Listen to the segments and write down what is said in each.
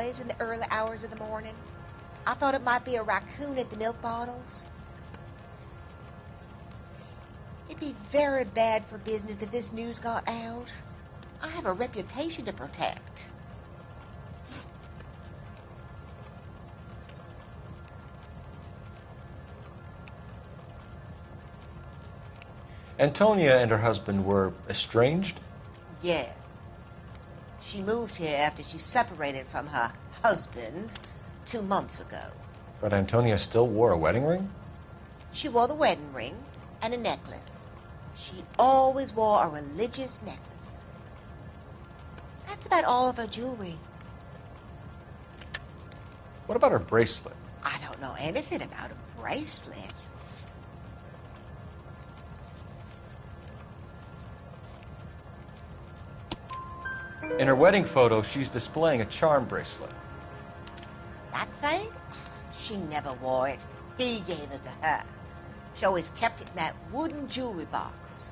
noise in the early hours of the morning. I thought it might be a raccoon at the milk bottles. It'd be very bad for business if this news got out. I have a reputation to protect. Antonia and her husband were estranged? Yes. She moved here after she separated from her husband 2 months ago. But Antonia still wore a wedding ring? She wore the wedding ring and a necklace. She always wore a religious necklace. That's about all of her jewelry. What about her bracelet? I don't know anything about a bracelet. In her wedding photo, she's displaying a charm bracelet. That thing? She never wore it. He gave it to her. She always kept it in that wooden jewelry box.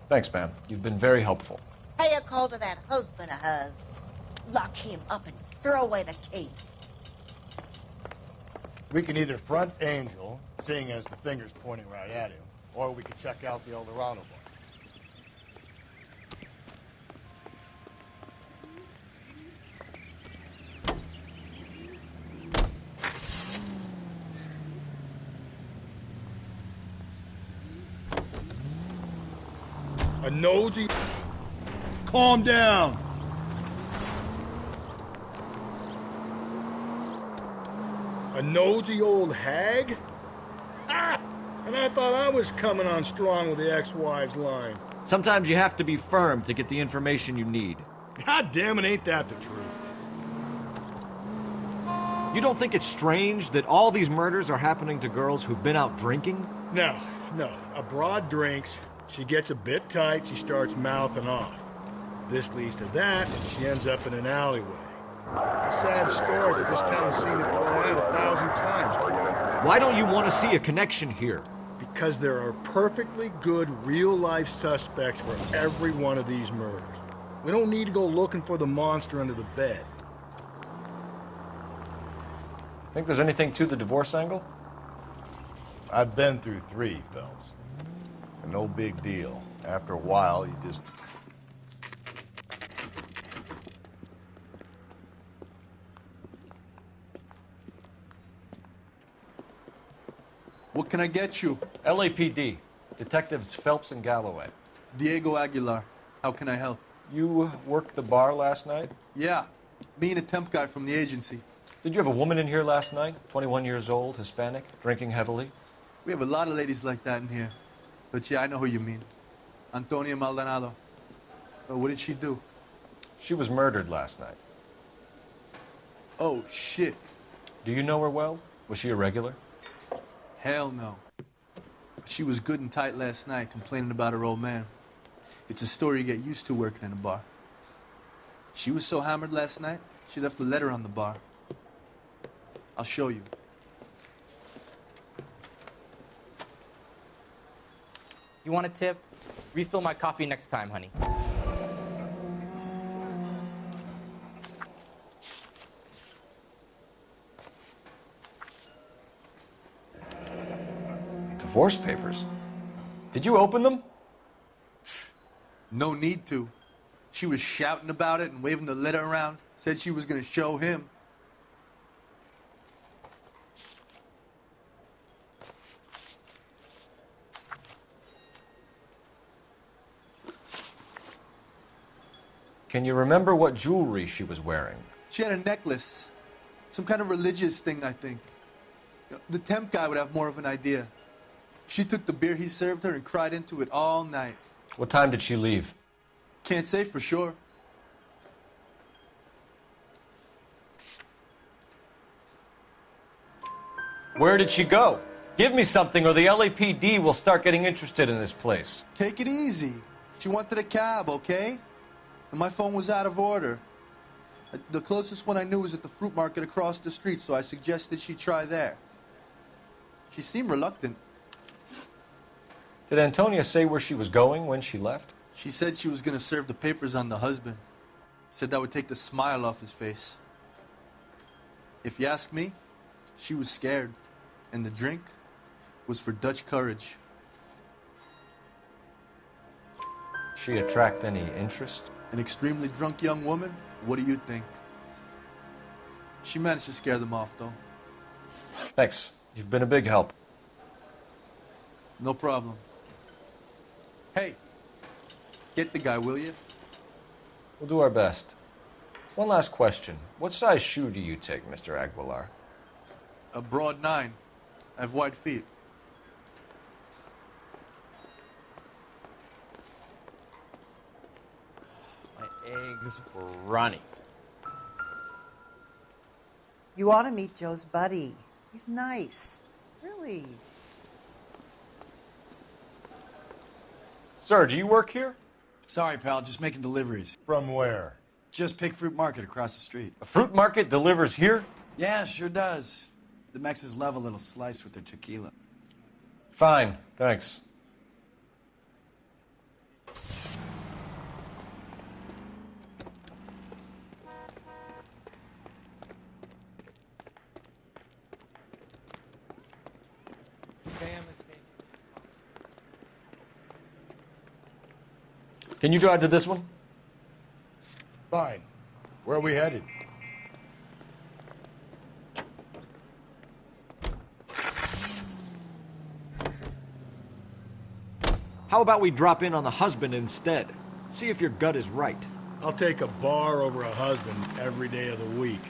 Thanks, ma'am. You've been very helpful. Pay a call to that husband of hers. Lock him up and throw away the key. We can either front Angel, seeing as the finger's pointing right at him, or we could check out the Eldorado bar. A nosy... Calm down. A nosy old hag? Ah! And I thought I was coming on strong with the ex-wife's line. Sometimes you have to be firm to get the information you need. God damn it, ain't that the truth? You don't think it's strange that all these murders are happening to girls who've been out drinking? No. A broad drinks, she gets a bit tight, she starts mouthing off. This leads to that, and she ends up in an alleyway. It's a sad story that this town's seen it play out 1,000 times. Why don't you want to see a connection here? Because there are perfectly good real-life suspects for every one of these murders. We don't need to go looking for the monster under the bed. Think there's anything to the divorce angle? I've been through 3, Phelps. No big deal. After a while, you just... What can I get you? LAPD. Detectives Phelps and Galloway. Diego Aguilar. How can I help? You worked the bar last night? Yeah. Me and a temp guy from the agency. Did you have a woman in here last night? 21 years old, Hispanic, drinking heavily? We have a lot of ladies like that in here. But yeah, I know who you mean. Antonia Maldonado. But what did she do? She was murdered last night. Oh, shit. Do you know her well? Was she a regular? Hell no. She was good and tight last night, complaining about her old man. It's a story you get used to working in a bar. She was so hammered last night, she left a letter on the bar. I'll show you. You want a tip? Refill my coffee next time, honey. Divorce papers? Did you open them? No need to. She was shouting about it and waving the letter around. Said she was going to show him. Can you remember what jewelry she was wearing? She had a necklace. Some kind of religious thing, I think. The temp guy would have more of an idea. She took the beer he served her and cried into it all night. What time did she leave? Can't say for sure. Where did she go? Give me something or the LAPD will start getting interested in this place. Take it easy. She wanted a cab, okay? And my phone was out of order. The closest one I knew was at the fruit market across the street, so I suggested she try there. She seemed reluctant. Did Antonia say where she was going when she left? She said she was going to serve the papers on the husband. Said that would take the smile off his face. If you ask me, she was scared, and the drink was for Dutch courage. She attract any interest? An extremely drunk young woman? What do you think? She managed to scare them off, though. Thanks. You've been a big help. No problem. Hey, get the guy, will you? We'll do our best. One last question. What size shoe do you take, Mr. Aguilar? A broad 9. I have wide feet. My eggs were runny. You ought to meet Joe's buddy. He's nice. Really. Sir, do you work here? Sorry, pal, just making deliveries. From where? Just Pig Fruit Market across the street. A fruit market delivers here? Yeah, sure does. The Mexes love a little slice with their tequila. Fine, thanks. Can you drive to this one? Fine. Where are we headed? How about we drop in on the husband instead? See if your gut is right. I'll take a bar over a husband every day of the week.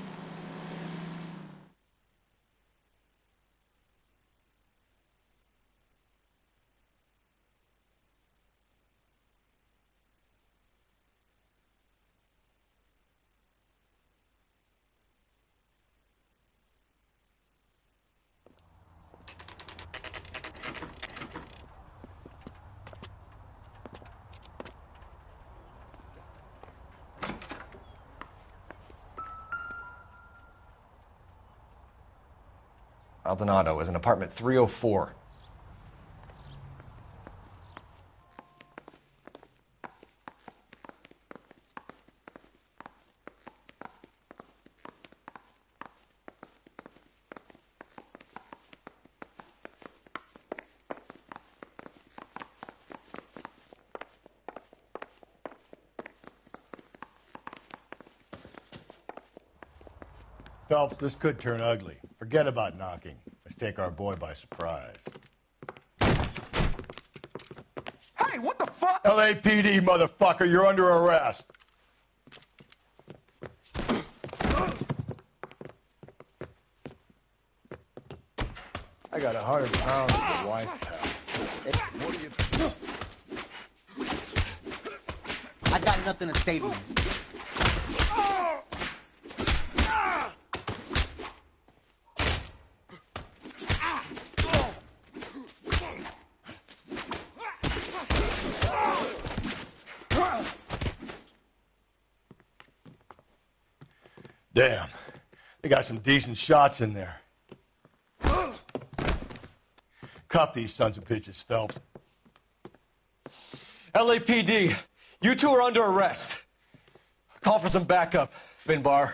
Maldonado is in apartment 304. Phelps, this could turn ugly. Forget about knocking. Let's take our boy by surprise. Hey, what the fuck? LAPD, motherfucker, you're under arrest. I got 100 pounds of your wife, pal. I got nothing to say to you. Damn. They got some decent shots in there. Cuff these sons of bitches, Phelps. LAPD, you two are under arrest. Call for some backup, Finbar.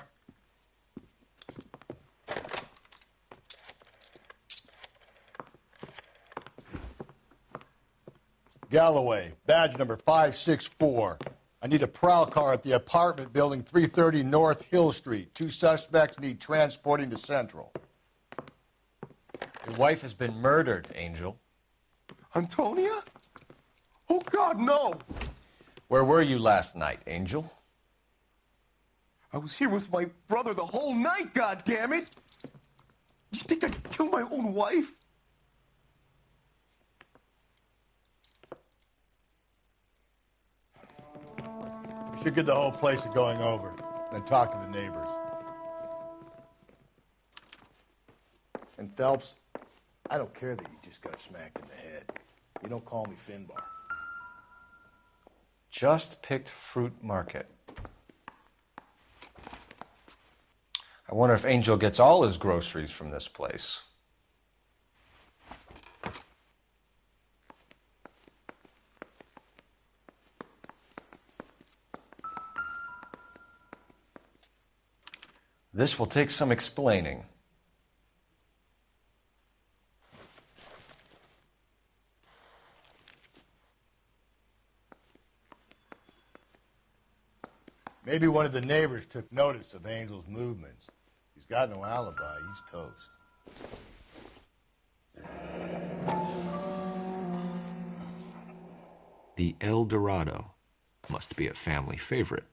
Galloway, badge number 564. I need a prowl car at the apartment building 330 North Hill Street. 2 suspects need transporting to Central. Your wife has been murdered, Angel. Antonia? Oh, God, no. Where were you last night, Angel? I was here with my brother the whole night, goddammit! You think I'd kill my own wife? We should get the whole place going over, then talk to the neighbors. And Phelps, I don't care that you just got smacked in the head. You don't call me Finbar. Just picked Fruit Market. I wonder if Angel gets all his groceries from this place. This will take some explaining. Maybe one of the neighbors took notice of Angel's movements. He's got no alibi. He's toast. The El Dorado must be a family favorite.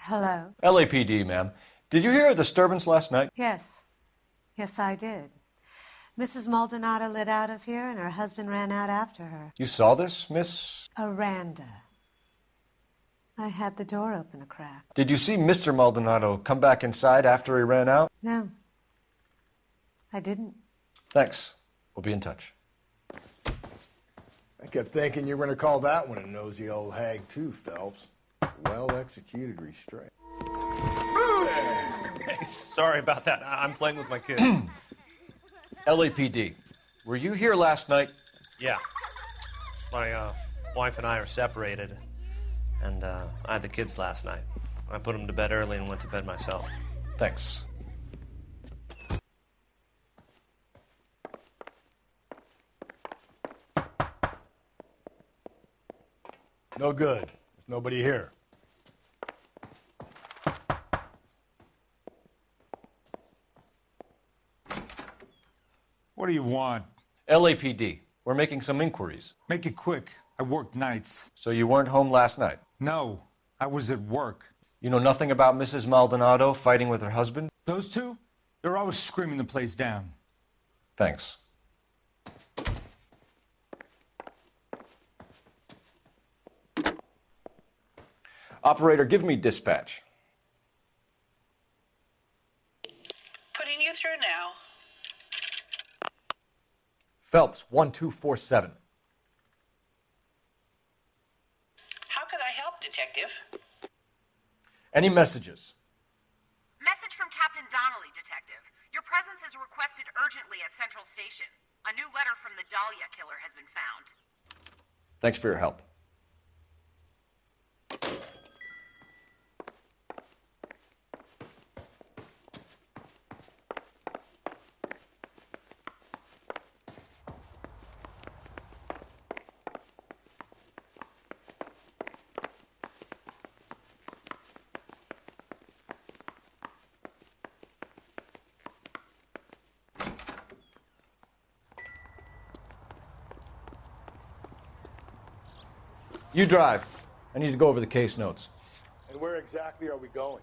Hello? LAPD, ma'am. Did you hear a disturbance last night? Yes. Yes, I did. Mrs. Maldonado lit out of here, and her husband ran out after her. You saw this, Miss? Aranda. I had the door open a crack. Did you see Mr. Maldonado come back inside after he ran out? No. I didn't. Thanks. We'll be in touch. I kept thinking you were going to call that one a nosy old hag, too, Phelps. Well-executed restraint. Hey, sorry about that. I'm playing with my kids. LAPD, were you here last night? Yeah. My wife and I are separated, and I had the kids last night. I put them to bed early and went to bed myself. Thanks. No good. There's nobody here. What do you want? LAPD, we're making some inquiries. Make it quick. I work nights. So you weren't home last night? No, I was at work. You know nothing about Mrs. Maldonado fighting with her husband? Those two? They're always screaming the place down. Thanks. Operator, give me dispatch. Putting you through now. Phelps, 1247. How could I help, Detective? Any messages? Message from Captain Donnelly, Detective. Your presence is requested urgently at Central Station. A new letter from the Dahlia killer has been found. Thanks for your help. You drive. I need to go over the case notes. And where exactly are we going?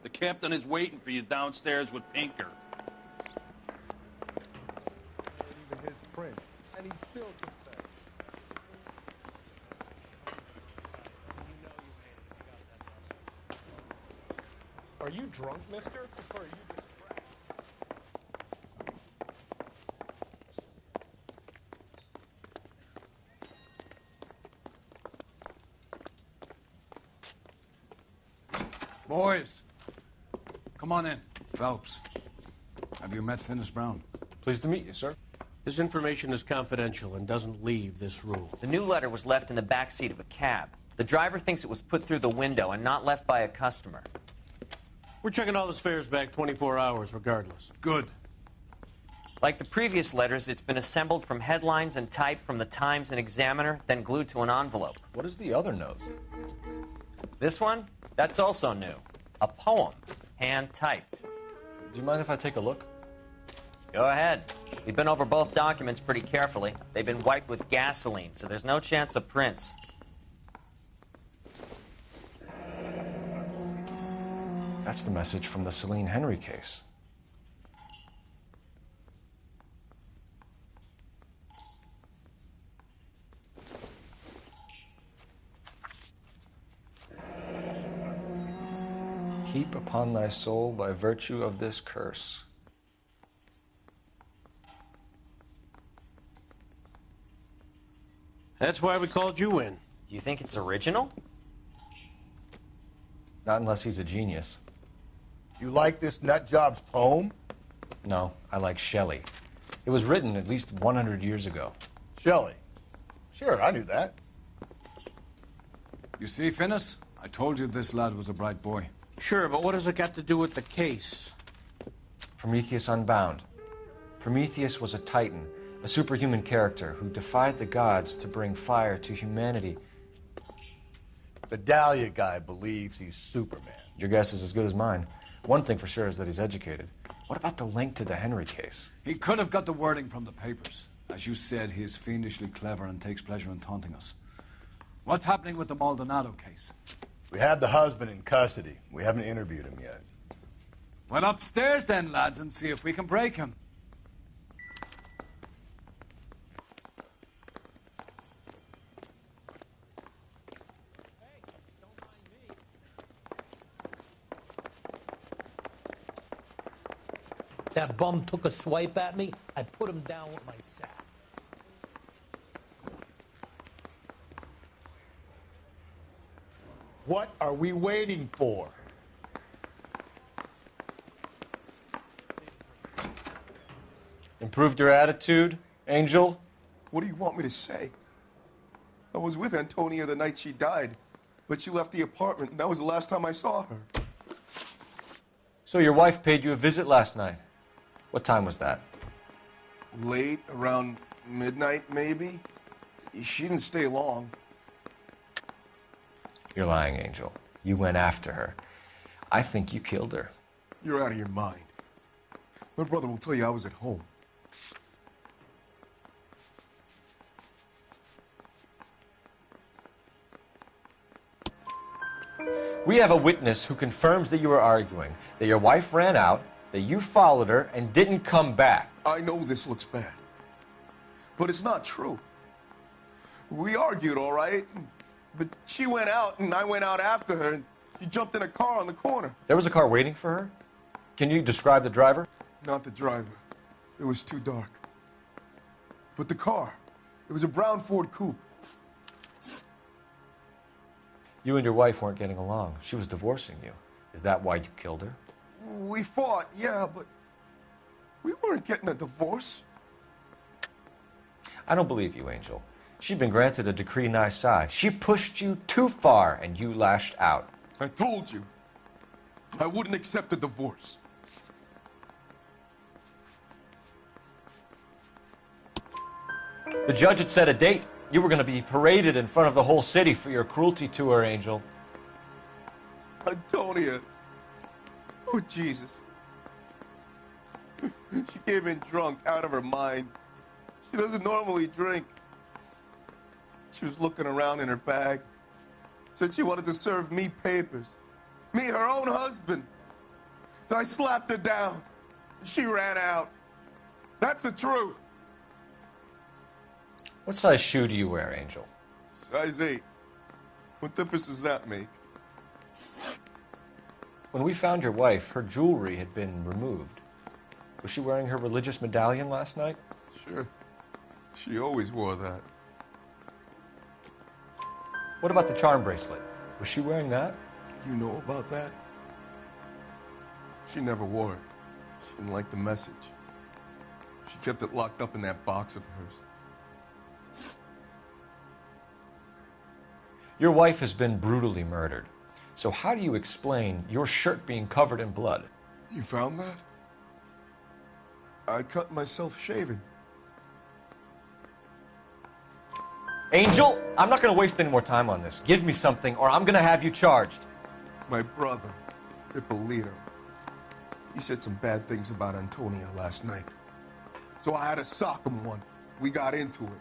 The captain is waiting for you downstairs with Pinker. Even his prince, and he's still confessed. Are you drunk, mister? Or are you just cracked? Boys, come on in. Phelps, have you met Finis Brown? Pleased to meet you, sir. This information is confidential and doesn't leave this room. The new letter was left in the back seat of a cab. The driver thinks it was put through the window and not left by a customer. We're checking all the fares back 24 hours regardless. Good. Like the previous letters, it's been assembled from headlines and type from the Times and Examiner, then glued to an envelope. What is the other note? This one? That's also new. A poem, hand-typed. Do you mind if I take a look? Go ahead. We've been over both documents pretty carefully. They've been wiped with gasoline, so there's no chance of prints. That's the message from the Celine Henry case. Heap upon thy soul by virtue of this curse. That's why we called you in. Do you think it's original? Not unless he's a genius. You like this nutjob's poem? No, I like Shelley. It was written at least 100 years ago. Shelley? Sure, I knew that. You see, Finnis? I told you this lad was a bright boy. Sure, but what has it got to do with the case? Prometheus Unbound. Prometheus was a titan, a superhuman character who defied the gods to bring fire to humanity. The Dahlia guy believes he's Superman. Your guess is as good as mine. One thing for sure is that he's educated. What about the link to the Henry case? He could have got the wording from the papers. As you said, he is fiendishly clever and takes pleasure in taunting us. What's happening with the Maldonado case? We have the husband in custody. We haven't interviewed him yet. Well, upstairs then, lads, and see if we can break him. That bum took a swipe at me. I put him down with my sack. What are we waiting for? Improved your attitude, Angel? What do you want me to say? I was with Antonia the night she died, but she left the apartment, and that was the last time I saw her. So your wife paid you a visit last night. What time was that? Late, around midnight, maybe? She didn't stay long. You're lying, Angel. You went after her. I think you killed her. You're out of your mind. My brother will tell you I was at home. We have a witness who confirms that you were arguing, that your wife ran out, that you followed her, and didn't come back. I know this looks bad, but it's not true. We argued, all right, but she went out, and I went out after her, and she jumped in a car on the corner. There was a car waiting for her? Can you describe the driver? Not the driver. It was too dark. But the car, it was a brown Ford coupe. You and your wife weren't getting along. She was divorcing you. Is that why you killed her? We fought, yeah, but we weren't getting a divorce. I don't believe you, Angel. She'd been granted a decree nisi. She pushed you too far, and you lashed out. I told you, I wouldn't accept a divorce. The judge had set a date. You were going to be paraded in front of the whole city for your cruelty to her, Angel. Antonia. Oh, Jesus. She came in drunk, out of her mind. She doesn't normally drink. She was looking around in her bag. Said she wanted to serve me papers. Me, her own husband. So I slapped her down. She ran out. That's the truth. What size shoe do you wear, Angel? Size 8. What difference does that make? When we found your wife, her jewelry had been removed. Was she wearing her religious medallion last night? Sure. She always wore that. What about the charm bracelet? Was she wearing that? You know about that? She never wore it. She didn't like the message. She kept it locked up in that box of hers. Your wife has been brutally murdered. So how do you explain your shirt being covered in blood? You found that? I cut myself shaving. Angel, I'm not going to waste any more time on this. Give me something or I'm going to have you charged. My brother, Ippolito, he said some bad things about Antonia last night. So I had to sock him one. We got into it.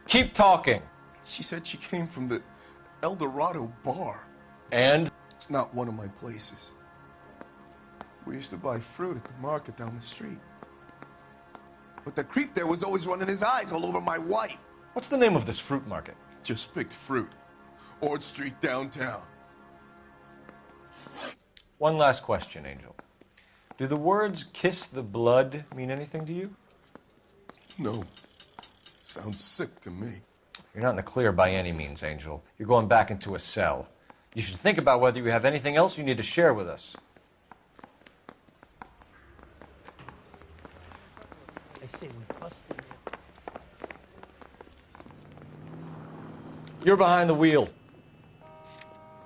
Keep talking. She said she came from the El Dorado bar. And? It's not one of my places. We used to buy fruit at the market down the street. But the creep there was always running his eyes all over my wife. What's the name of this fruit market? Just picked fruit. Ord Street downtown. One last question, Angel. Do the words kiss the blood mean anything to you? No. Sounds sick to me. You're not in the clear by any means, Angel. You're going back into a cell. You should think about whether you have anything else you need to share with us. I say we busted it. You're behind the wheel.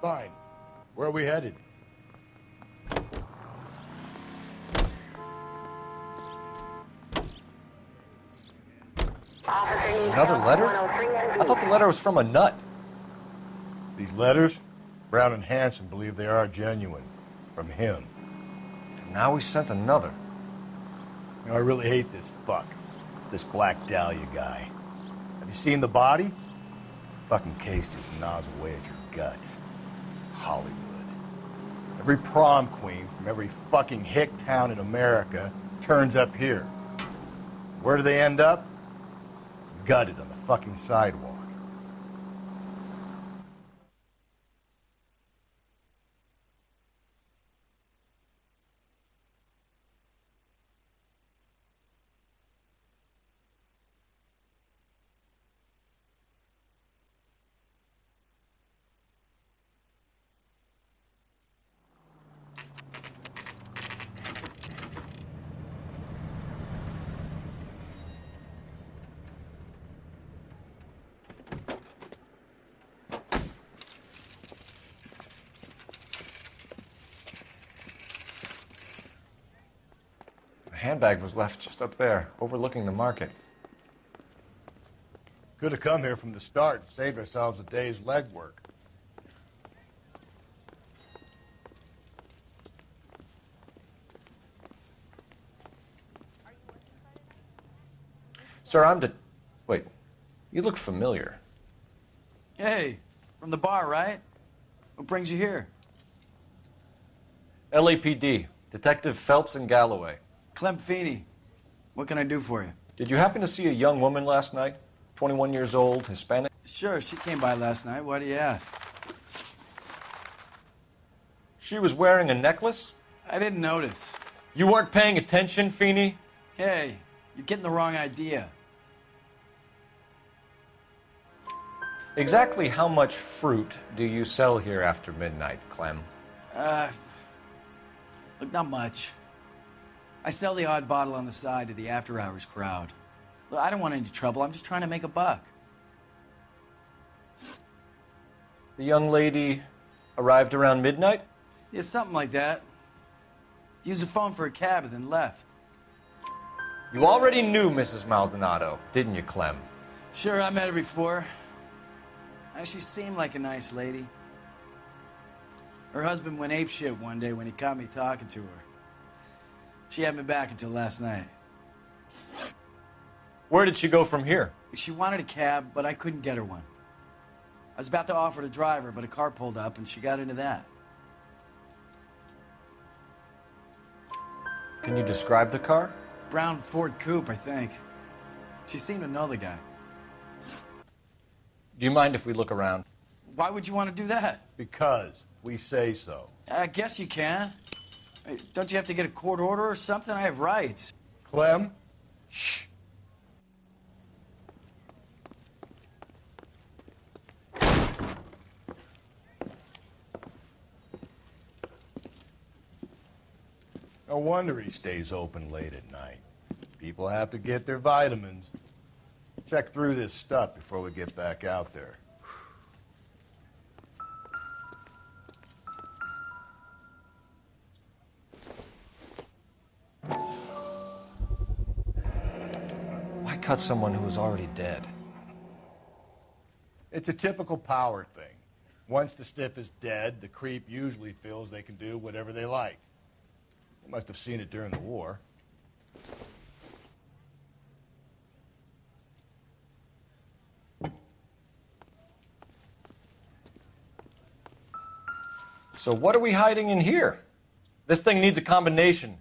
Fine. Where are we headed? Another letter? I thought the letter was from a nut. These letters? Brown and Hanson believe they are genuine. From him. And now we sent another. You know, I really hate this fuck. This Black Dahlia guy. Have you seen the body? Fucking case just gnaws away at your guts. Hollywood. Every prom queen from every fucking hick town in America turns up here. Where do they end up? Gutted on the fucking sidewalk. The handbag was left just up there, overlooking the market. Could have come here from the start and saved ourselves a day's legwork. Sir, Wait, you look familiar. Hey, from the bar, right? What brings you here? LAPD, Detective Phelps and Galloway. Clem Feeney. What can I do for you? Did you happen to see a young woman last night? 21 years old, Hispanic? Sure, she came by last night. Why do you ask? She was wearing a necklace? I didn't notice. You weren't paying attention, Feeney? Hey, you're getting the wrong idea. Exactly how much fruit do you sell here after midnight, Clem? Look, not much. I sell the odd bottle on the side to the after-hours crowd. Look, I don't want any trouble. I'm just trying to make a buck. The young lady arrived around midnight? Yeah, something like that. Used the phone for a cab and then left. You already knew Mrs. Maldonado, didn't you, Clem? Sure, I met her before. She seemed like a nice lady. Her husband went apeshit one day when he caught me talking to her. She had me back until last night. Where did she go from here? She wanted a cab, but I couldn't get her one. I was about to offer to drive her, but a car pulled up and she got into that. Can you describe the car? Brown Ford Coupe, I think. She seemed to know the guy. Do you mind if we look around? Why would you want to do that? Because we say so. I guess you can. Hey, don't you have to get a court order or something? I have rights. Clem? Shh. No wonder he stays open late at night. People have to get their vitamins. Check through this stuff before we get back out there. Why cut someone who was already dead? It's a typical power thing. Once the stiff is dead, the creep usually feels they can do whatever they like. They must have seen it during the war. So what are we hiding in here? This thing needs a combination.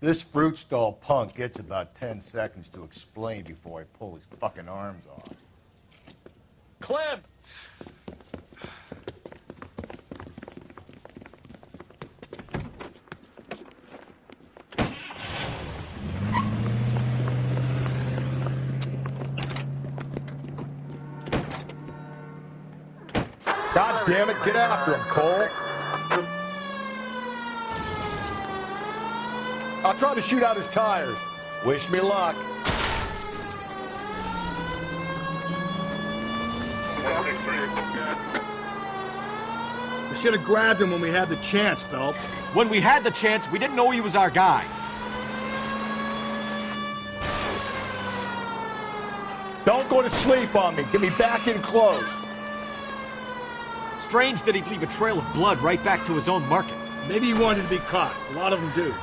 This fruit stall punk gets about 10 seconds to explain before I pull his fucking arms off. Clem! God damn it, get after him, Cole. I'll try to shoot out his tires. Wish me luck. We should have grabbed him when we had the chance, Phelps. When we had the chance, we didn't know he was our guy. Don't go to sleep on me. Get me back in close. Strange that he'd leave a trail of blood right back to his own market. Maybe he wanted to be caught. A lot of them do.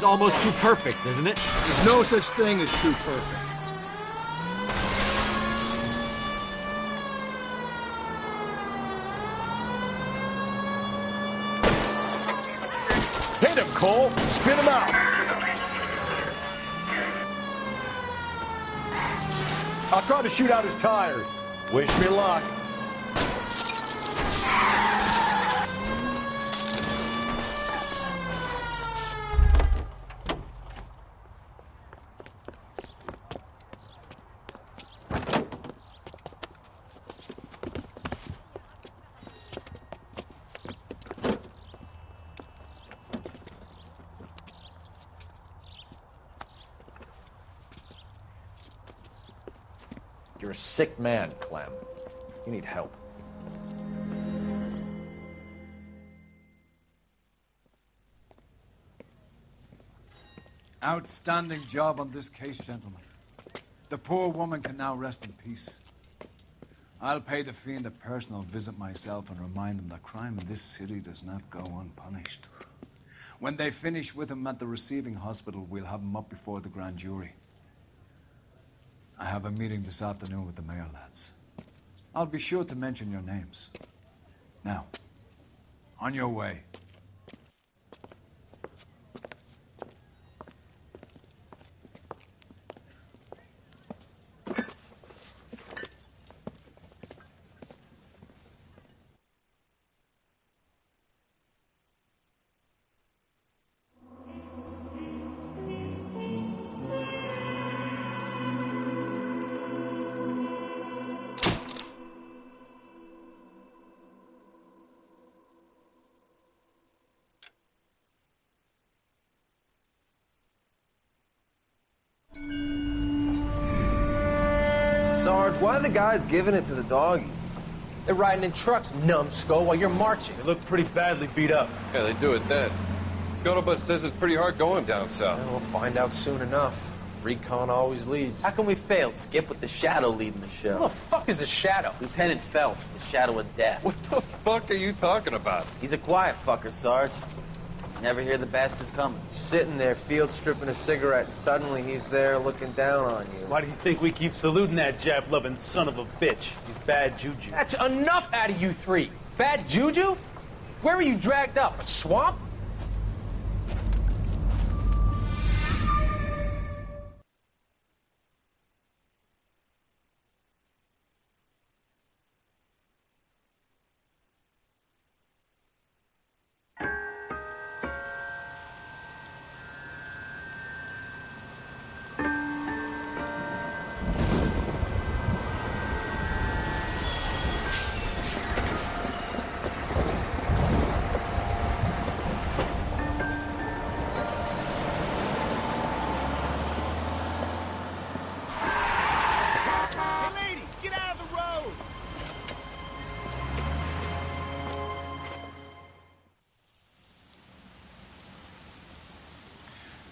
It's almost too perfect, isn't it? There's no such thing as too perfect. Hit him, Cole. Spin him out. I'll try to shoot out his tires. Wish me luck. You're a sick man, Clem. You need help. Outstanding job on this case, gentlemen. The poor woman can now rest in peace. I'll pay the fiend a personal visit myself and remind him that crime in this city does not go unpunished. When they finish with him at the receiving hospital, we'll have him up before the grand jury. I have a meeting this afternoon with the mayor lads. I'll be sure to mention your names. Now, on your way. Sarge, why are the guys giving it to the doggies? They're riding in trucks, numbskull, while you're marching. They look pretty badly beat up. Yeah, they do at that. Scuttlebutt says it's pretty hard going down south. Yeah, we'll find out soon enough. Recon always leads. How can we fail, Skip, with the Shadow leading the show? Who the fuck is a Shadow? Lieutenant Phelps, the Shadow of Death. What the fuck are you talking about? He's a quiet fucker, Sarge. Never hear the bastard coming. Sitting there, field stripping a cigarette, and suddenly he's there looking down on you. Why do you think we keep saluting that Jap-loving son of a bitch? He's bad juju. That's enough out of you three. Bad juju? Where were you dragged up? A swamp?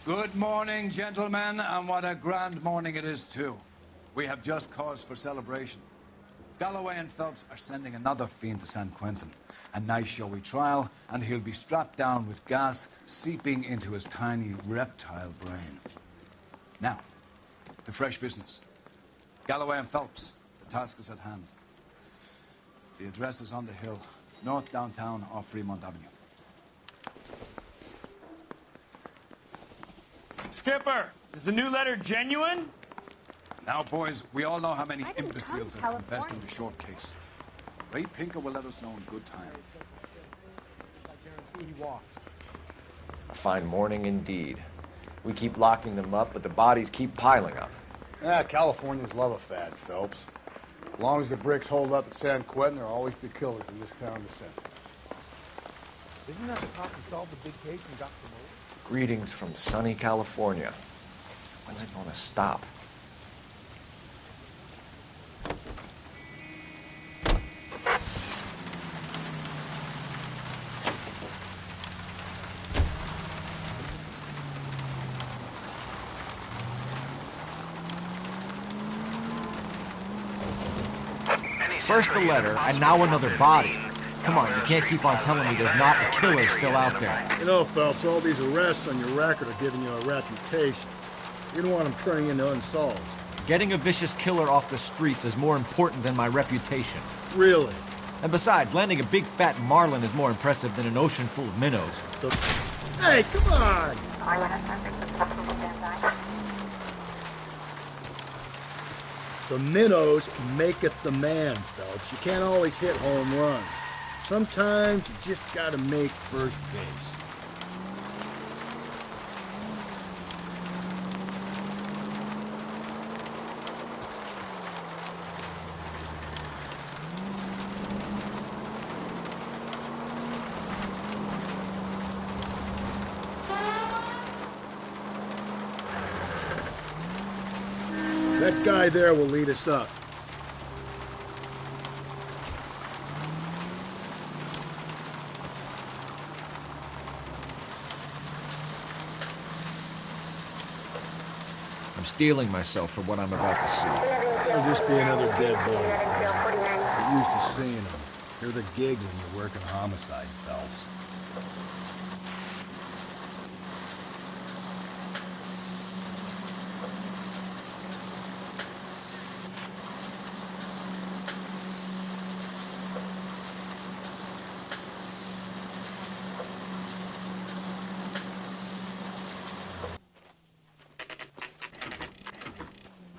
Good morning, gentlemen, and what a grand morning it is, too. We have just cause for celebration. Galloway and Phelps are sending another fiend to San Quentin. A nice showy trial, and he'll be strapped down with gas seeping into his tiny reptile brain. Now, to fresh business. Galloway and Phelps, the task is at hand. The address is on the hill, north downtown off Fremont Avenue. Skipper, is the new letter genuine? Now, boys, we all know how many imbeciles have confessed in the short case. Ray Pinker will let us know in good time. A fine morning indeed. We keep locking them up, but the bodies keep piling up. Yeah, Californians love a fad, Phelps. As long as the bricks hold up at San Quentin, there'll always be killers in this town to send. Isn't that the cop who solved the big case and got promoted? Greetings from sunny California. When's it going to stop? First the letter, and now another body. Come on, you can't keep on telling me there's not a killer still out there. You know, Phelps, all these arrests on your record are giving you a reputation. You don't want them turning into unsolved. Getting a vicious killer off the streets is more important than my reputation. Really? And besides, landing a big fat marlin is more impressive than an ocean full of minnows. Hey, come on! The minnows maketh the man, Phelps. You can't always hit home runs. Sometimes you just gotta make first base. That guy there will lead us up. I'm steeling myself for what I'm about to see. It'll just be another dead boy. Get used to seeing them. They're the gigs when you're working homicide, Phelps.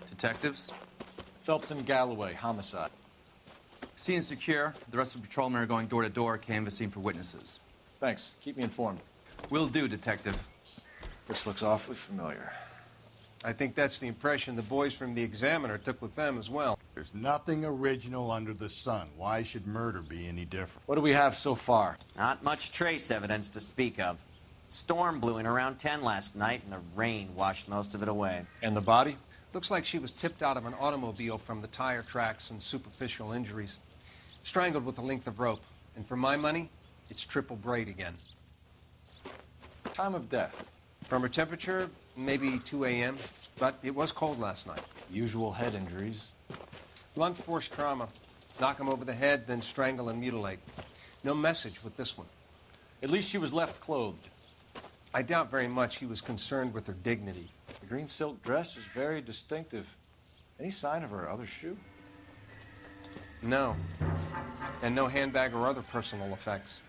Detectives? Phelps and Galloway, homicide. Scene secure. The rest of the patrolmen are going door to door, canvassing for witnesses. Thanks. Keep me informed. Will do, Detective. This looks awfully familiar. I think that's the impression the boys from the Examiner took with them as well. There's nothing original under the sun. Why should murder be any different? What do we have so far? Not much trace evidence to speak of. Storm blew in around 10 last night, and the rain washed most of it away. And the body? Looks like she was tipped out of an automobile from the tire tracks and superficial injuries. Strangled with a length of rope. And for my money, it's triple braid again. Time of death? From her temperature, maybe 2 a.m., but it was cold last night. Usual head injuries. Blunt force trauma. Knock him over the head, then strangle and mutilate. No message with this one. At least she was left clothed. I doubt very much he was concerned with her dignity. The green silk dress is very distinctive. Any sign of her other shoe? No. And no handbag or other personal effects.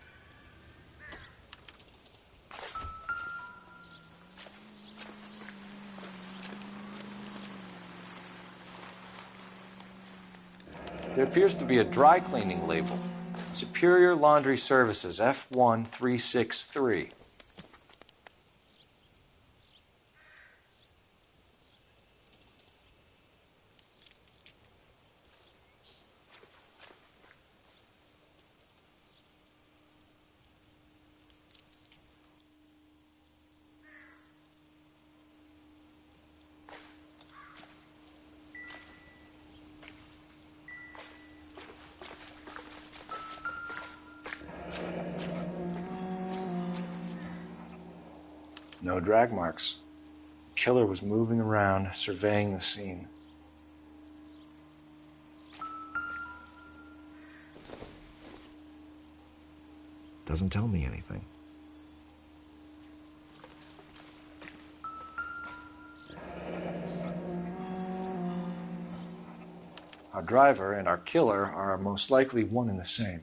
There appears to be a dry cleaning label. Superior Laundry Services, F1363. No drag marks. The killer was moving around, surveying the scene. Doesn't tell me anything. Our driver and our killer are most likely one and the same.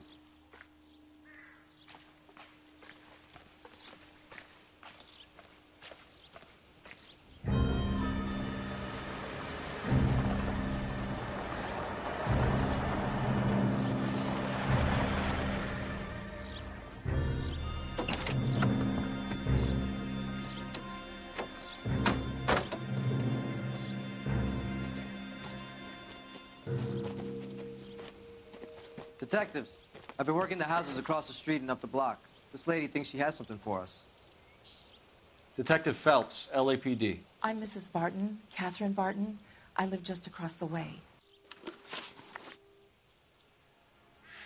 Detectives, I've been working the houses across the street and up the block. This lady thinks she has something for us. Detective Phelps, LAPD. I'm Mrs. Barton, Catherine Barton. I live just across the way.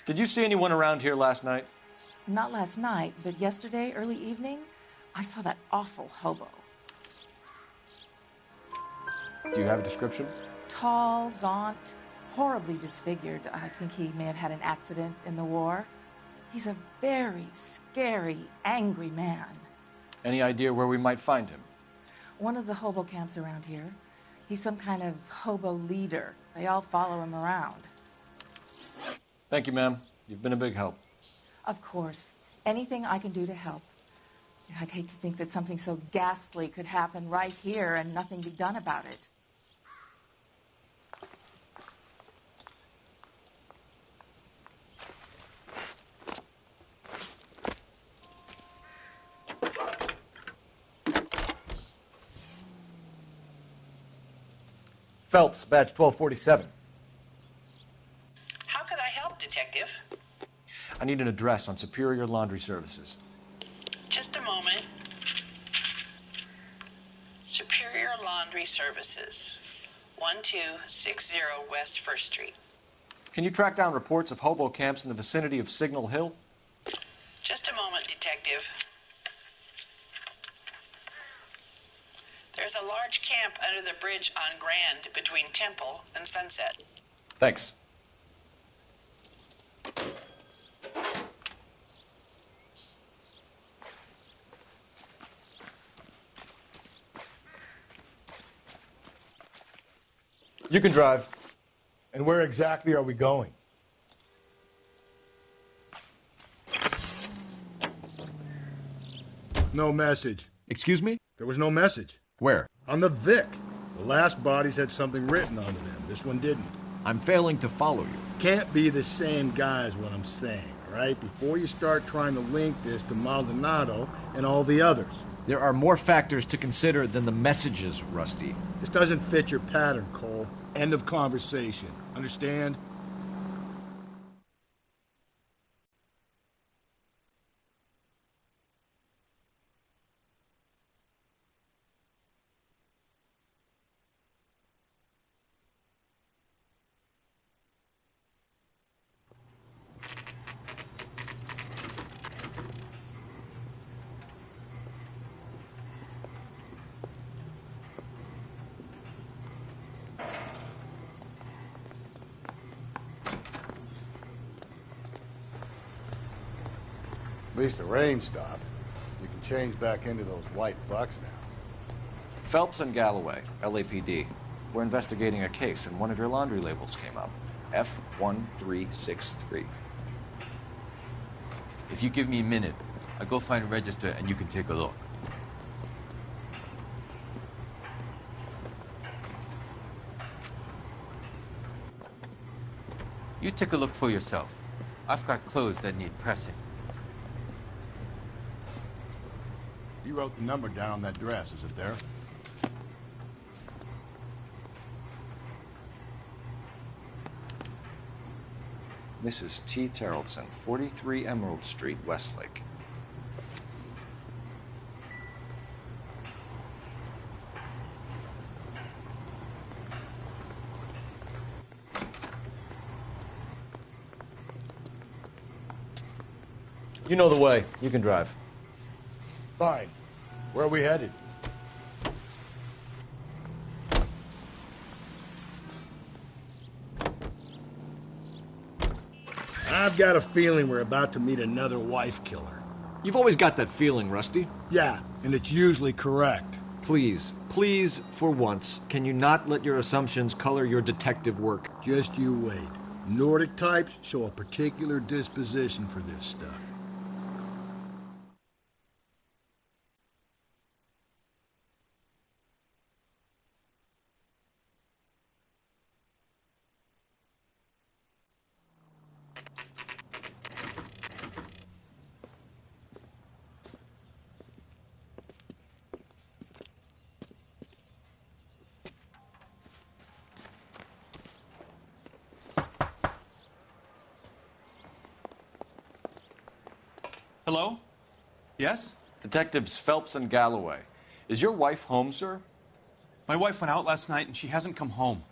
Did you see anyone around here last night? Not last night, but yesterday, early evening, I saw that awful hobo. Do you have a description? Tall, gaunt, horribly disfigured. I think he may have had an accident in the war. He's a very scary, angry man. Any idea where we might find him? One of the hobo camps around here. He's some kind of hobo leader. They all follow him around. Thank you, ma'am. You've been a big help. Of course. Anything I can do to help. I'd hate to think that something so ghastly could happen right here and nothing be done about it. Phelps, badge 1247. How could I help, Detective? I need an address on Superior Laundry Services. Just a moment. Superior Laundry Services, 1260 West 1st Street. Can you track down reports of hobo camps in the vicinity of Signal Hill? Just a moment, Detective. There's a large camp under the bridge on Grand between Temple and Sunset. Thanks. You can drive. And where exactly are we going? No message. Excuse me? There was no message. Where? On the Vic. The last bodies had something written onto them. This one didn't. I'm failing to follow you. Can't be the same guy is what I'm saying, all right? Before you start trying to link this to Maldonado and all the others. There are more factors to consider than the messages, Rusty. This doesn't fit your pattern, Cole. End of conversation. Understand? At least the rain stopped. You can change back into those white bucks now. Phelps and Galloway, LAPD. We're investigating a case, and one of your laundry labels came up. F1363. If you give me a minute, I'll go find a register and you can take a look. You take a look for yourself. I've got clothes that need pressing. You wrote the number down on that dress, is it there? Mrs. T. Terrellson, 43 Emerald Street, Westlake. You know the way. You can drive. Fine. Where are we headed? I've got a feeling we're about to meet another wife killer. You've always got that feeling, Rusty. Yeah, and it's usually correct. Please, please, for once, can you not let your assumptions color your detective work? Just you wait. Nordic types show a particular disposition for this stuff. Hello? Yes? Detectives Phelps and Galloway. Is your wife home, sir? My wife went out last night and she hasn't come home.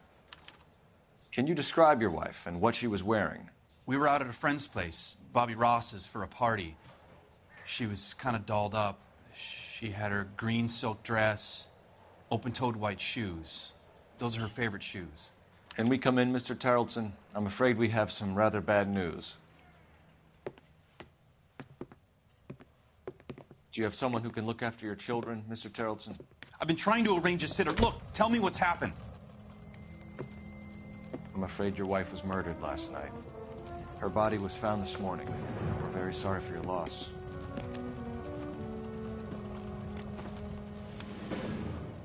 Can you describe your wife and what she was wearing? We were out at a friend's place, Bobby Ross's, for a party. She was kind of dolled up. She had her green silk dress, open-toed white shoes. Those are her favorite shoes. Can we come in, Mr. Tarleton? I'm afraid we have some rather bad news. Do you have someone who can look after your children, Mr. Tarleton? I've been trying to arrange a sitter. Look, tell me what's happened. I'm afraid your wife was murdered last night. Her body was found this morning. We're very sorry for your loss.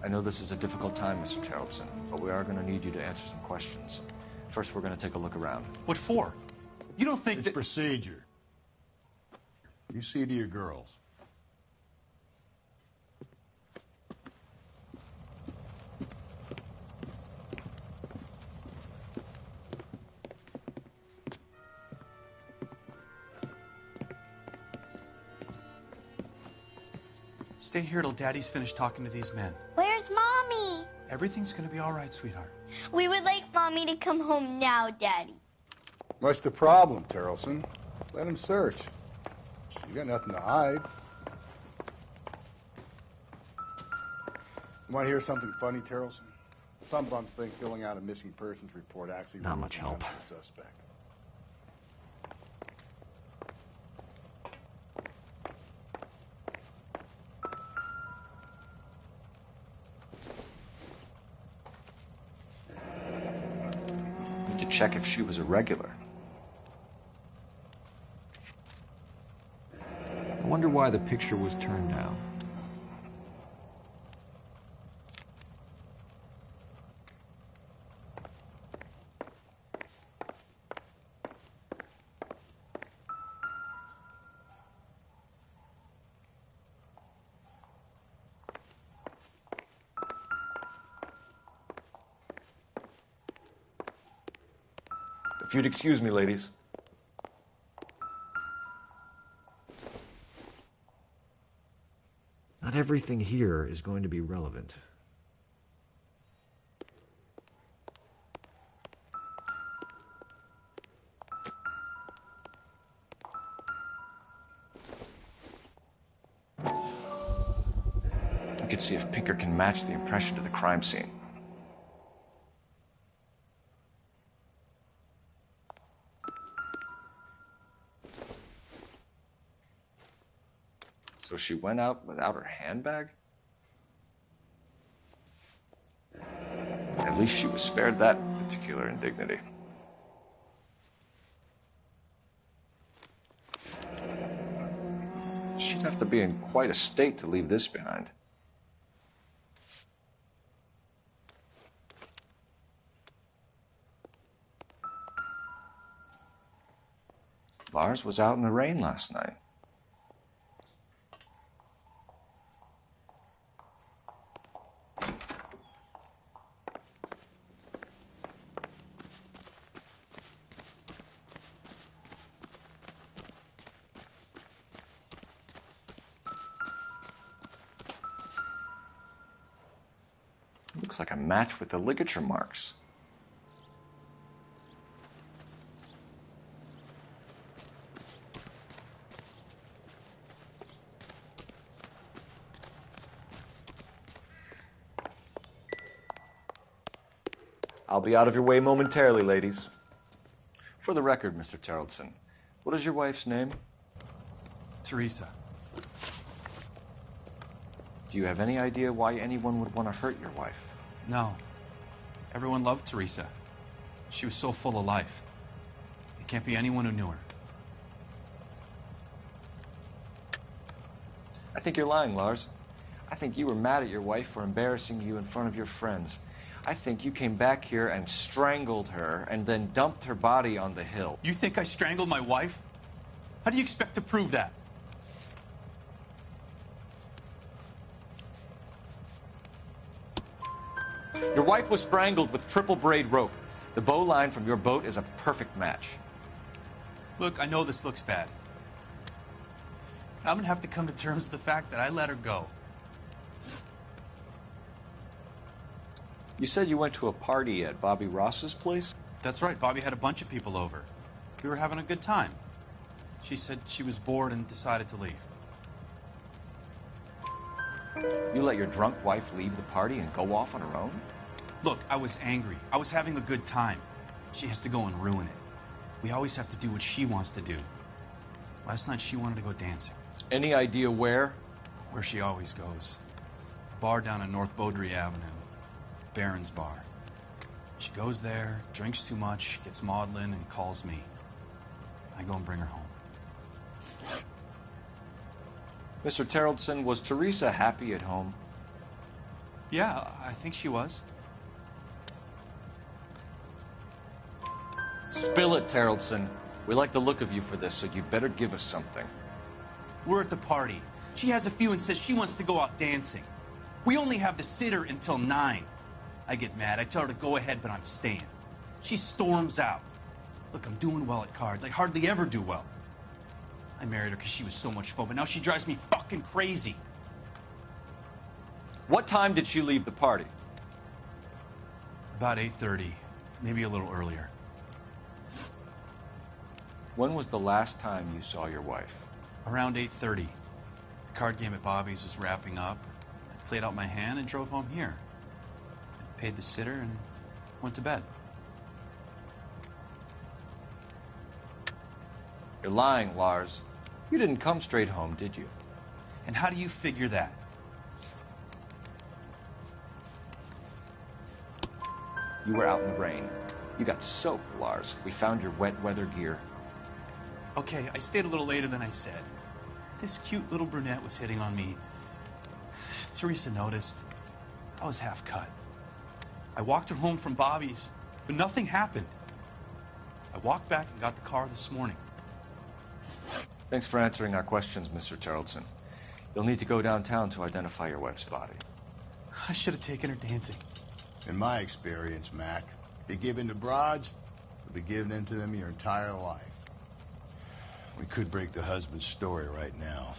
I know this is a difficult time, Mr. Tarleton, but we are going to need you to answer some questions. First, we're going to take a look around. What for? You don't think it's procedure. You see to your girls. Stay here till Daddy's finished talking to these men. Where's Mommy? Everything's gonna be all right, sweetheart. We would like Mommy to come home now, Daddy. What's the problem, Terrelson? Let him search. You got nothing to hide. You want to hear something funny, Terrelson? Some bums think filling out a missing persons report actually Not much help. the suspect. To check if she was a regular. I wonder why the picture was turned down. If you'd excuse me, ladies. Not everything here is going to be relevant. We could see if Pinker can match the impression to the crime scene. So she went out without her handbag? At least she was spared that particular indignity. She'd have to be in quite a state to leave this behind. Lars was out in the rain last night. Looks like a match with the ligature marks. I'll be out of your way momentarily, ladies. For the record, Mr. Terrellson, what is your wife's name? Teresa. Do you have any idea why anyone would want to hurt your wife? No. Everyone loved Teresa. She was so full of life. It can't be anyone who knew her. I think you're lying, Lars. I think you were mad at your wife for embarrassing you in front of your friends. I think you came back here and strangled her and then dumped her body on the hill. You think I strangled my wife? How do you expect to prove that? Your wife was strangled with triple braid rope. The bow line from your boat is a perfect match. Look, I know this looks bad. I'm gonna have to come to terms with the fact that I let her go. You said you went to a party at Bobby Ross's place? That's right, Bobby had a bunch of people over. We were having a good time. She said she was bored and decided to leave. You let your drunk wife leave the party and go off on her own? Look, I was angry. I was having a good time. She has to go and ruin it. We always have to do what she wants to do. Last night she wanted to go dancing. Any idea where? Where she always goes. A bar down on North Beaudry Avenue. Baron's Bar. She goes there, drinks too much, gets maudlin, and calls me. I go and bring her home. Mr. Terrellson, was Teresa happy at home? Yeah, I think she was. Spill it, Terrellson. We like the look of you for this, so you'd better give us something. We're at the party. She has a few and says she wants to go out dancing. We only have the sitter until 9. I get mad. I tell her to go ahead, but I'm staying. She storms out. Look, I'm doing well at cards. I hardly ever do well. I married her because she was so much fun, but now she drives me fucking crazy. What time did she leave the party? About 8:30, maybe a little earlier. When was the last time you saw your wife? Around 8:30. The card game at Bobby's was wrapping up. I played out my hand and drove home here. I paid the sitter and went to bed. You're lying, Lars. You didn't come straight home, did you? And how do you figure that? You were out in the rain. You got soaked, Lars. We found your wet weather gear. Okay, I stayed a little later than I said. This cute little brunette was hitting on me. Teresa noticed. I was half cut. I walked her home from Bobby's, but nothing happened. I walked back and got the car this morning. Thanks for answering our questions, Mr. Terrellson. You'll need to go downtown to identify your wife's body. I should have taken her dancing. In my experience, Mac, be given to broads, you'll be given into them your entire life. We could break the husband's story right now.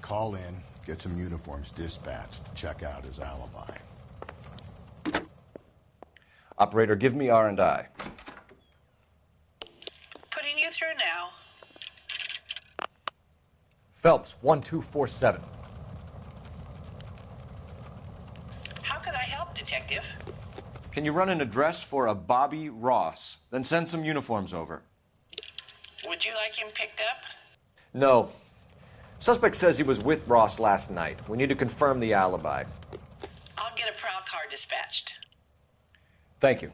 Call in, get some uniforms dispatched to check out his alibi. Operator, give me R&I. Putting you through now. Phelps, 1247. How can I help, Detective? Can you run an address for a Bobby Ross? Then send some uniforms over. Would you like him picked up? No. Suspect says he was with Ross last night. We need to confirm the alibi. I'll get a prowl car dispatched. Thank you.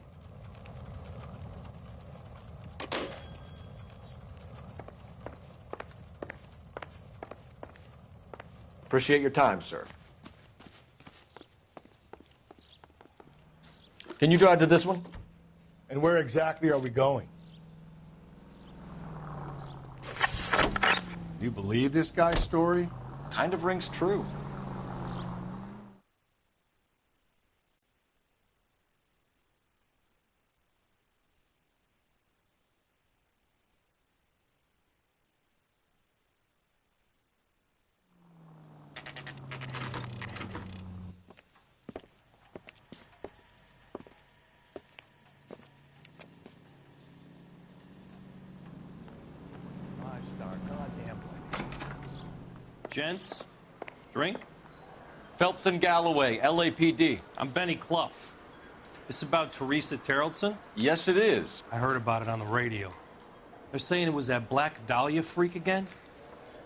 Appreciate your time, sir. Can you drive to this one? And where exactly are we going? You believe this guy's story? Kind of rings true. Gents, drink? Phelps and Galloway, LAPD. I'm Benny Clough. This about Teresa Terrellson? Yes, it is. I heard about it on the radio. They're saying it was that Black Dahlia freak again?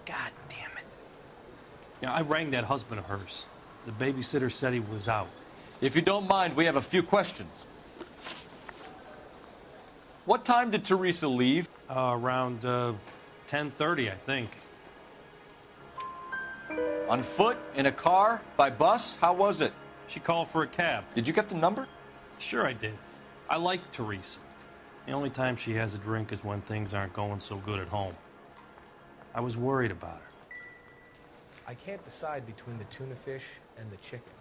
God damn it. Yeah, I rang that husband of hers. The babysitter said he was out. If you don't mind, we have a few questions. What time did Teresa leave? Around 10:30, I think. On foot? In a car? By bus? How was it? She called for a cab. Did you get the number? Sure I did. I like Teresa. The only time she has a drink is when things aren't going so good at home. I was worried about her. I can't decide between the tuna fish and the chicken.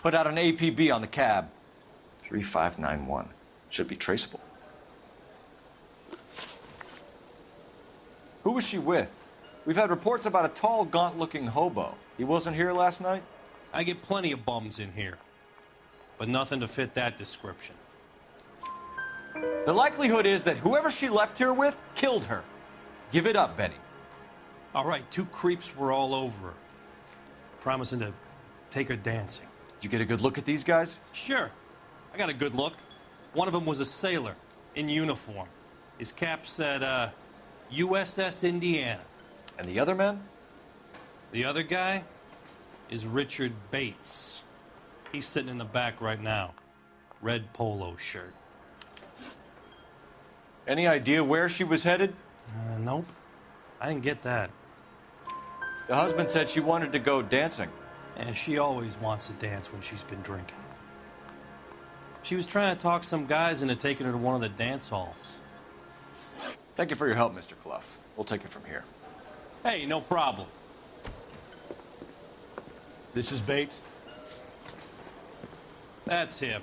Put out an APB on the cab. 3591. Should be traceable. Who was she with? We've had reports about a tall, gaunt-looking hobo. He wasn't here last night? I get plenty of bums in here, but nothing to fit that description. The likelihood is that whoever she left here with killed her. Give it up, Benny. All right, 2 creeps were all over her, promising to take her dancing. You get a good look at these guys? Sure. I got a good look. One of them was a sailor in uniform. His cap said, USS Indiana. And the other man? The other guy is Richard Bates. He's sitting in the back right now. Red polo shirt. Any idea where she was headed? Nope. I didn't get that. The husband said she wanted to go dancing. Yeah, she always wants to dance when she's been drinking. She was trying to talk some guys into taking her to one of the dance halls. Thank you for your help, Mr. Clough. We'll take it from here. Hey, no problem. This is Bates. That's him.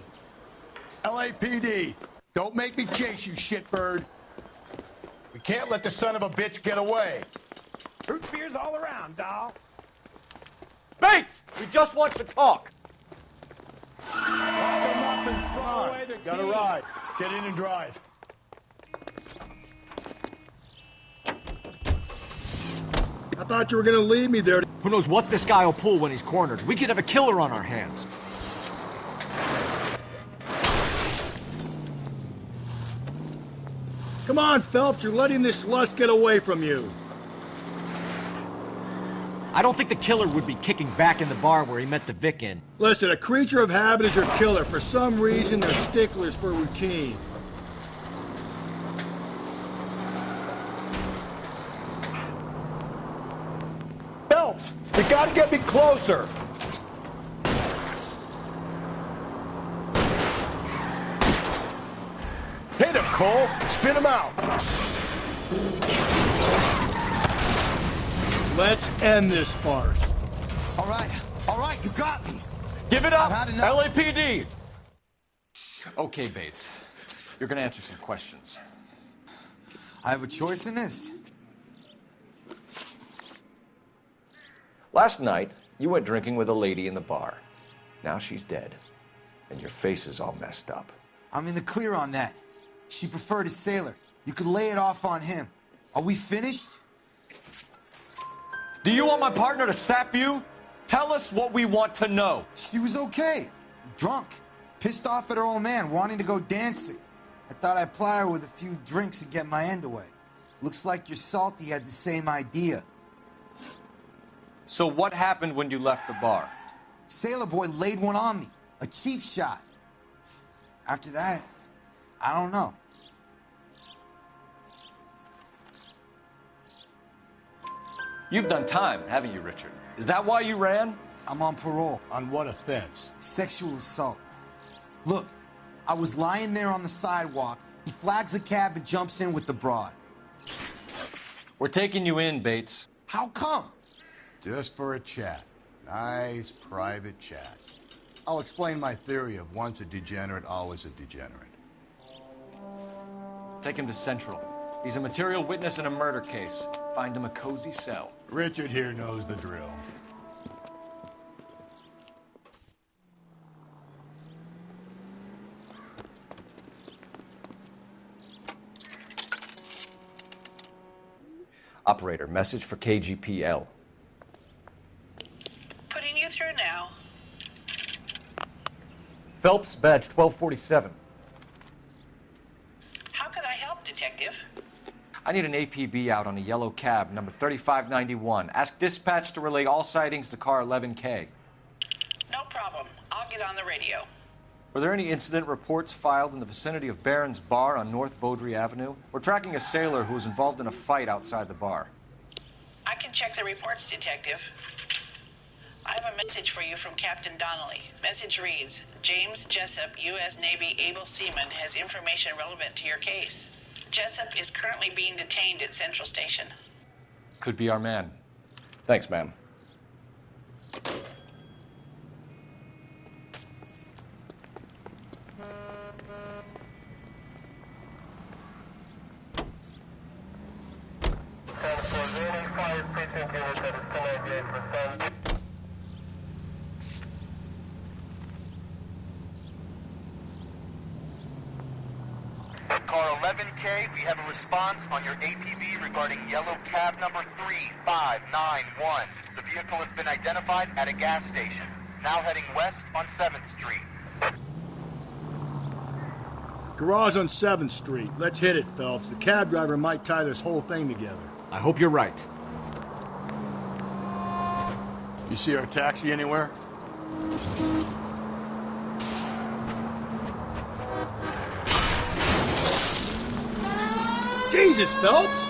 LAPD, don't make me chase you, shitbird. We can't let the son of a bitch get away. Root beers all around, doll. Bates! We just want to talk. Got a ride. Get in and drive. I thought you were gonna leave me there. Who knows what this guy will pull when he's cornered? We could have a killer on our hands. Come on, Phelps, you're letting this lust get away from you. I don't think the killer would be kicking back in the bar where he met the Vic in. Listen, a creature of habit is your killer. For some reason, they're sticklers for routine. Phelps, you gotta get me closer. Hit him, Cole. Spin him out. Let's end this farce. All right, you got me. Give it up, I've had enough. LAPD. Okay, Bates. You're gonna answer some questions. I have a choice in this. Last night, you went drinking with a lady in the bar. Now she's dead, and your face is all messed up. I'm in the clear on that. She preferred a sailor. You could lay it off on him. Are we finished? Do you want my partner to sap you? Tell us what we want to know. She was okay. Drunk. Pissed off at her old man, wanting to go dancing. I thought I'd ply her with a few drinks and get my end away. Looks like your Salty had the same idea. So what happened when you left the bar? Sailor Boy laid one on me. A cheap shot. After that, I don't know. You've done time, haven't you, Richard? Is that why you ran? I'm on parole. On what offense? Sexual assault. Look, I was lying there on the sidewalk. He flags a cab and jumps in with the broad. We're taking you in, Bates. How come? Just for a chat. Nice private chat. I'll explain my theory of once a degenerate, always a degenerate. Take him to Central. He's a material witness in a murder case. Find him a cozy cell. Richard here knows the drill. Operator, message for KGPL. Putting you through now. Phelps, badge 1247. How could I help, Detective? I need an APB out on a yellow cab, number 3591. Ask dispatch to relay all sightings to car 11K. No problem. I'll get on the radio. Were there any incident reports filed in the vicinity of Barron's Bar on North Beaudry Avenue? We're tracking a sailor who was involved in a fight outside the bar. I can check the reports, Detective. I have a message for you from Captain Donnelly. Message reads, James Jessup, U.S. Navy able seaman, has information relevant to your case. Jessup is currently being detained at Central Station. Could be our man. Thanks, ma'am. Car 11K, we have a response on your APB regarding yellow cab number 3591. The vehicle has been identified at a gas station, now heading west on 7th Street. Garage on 7th Street. Let's hit it, Phelps. The cab driver might tie this whole thing together. I hope you're right. You see our taxi anywhere? Jesus, Phelps!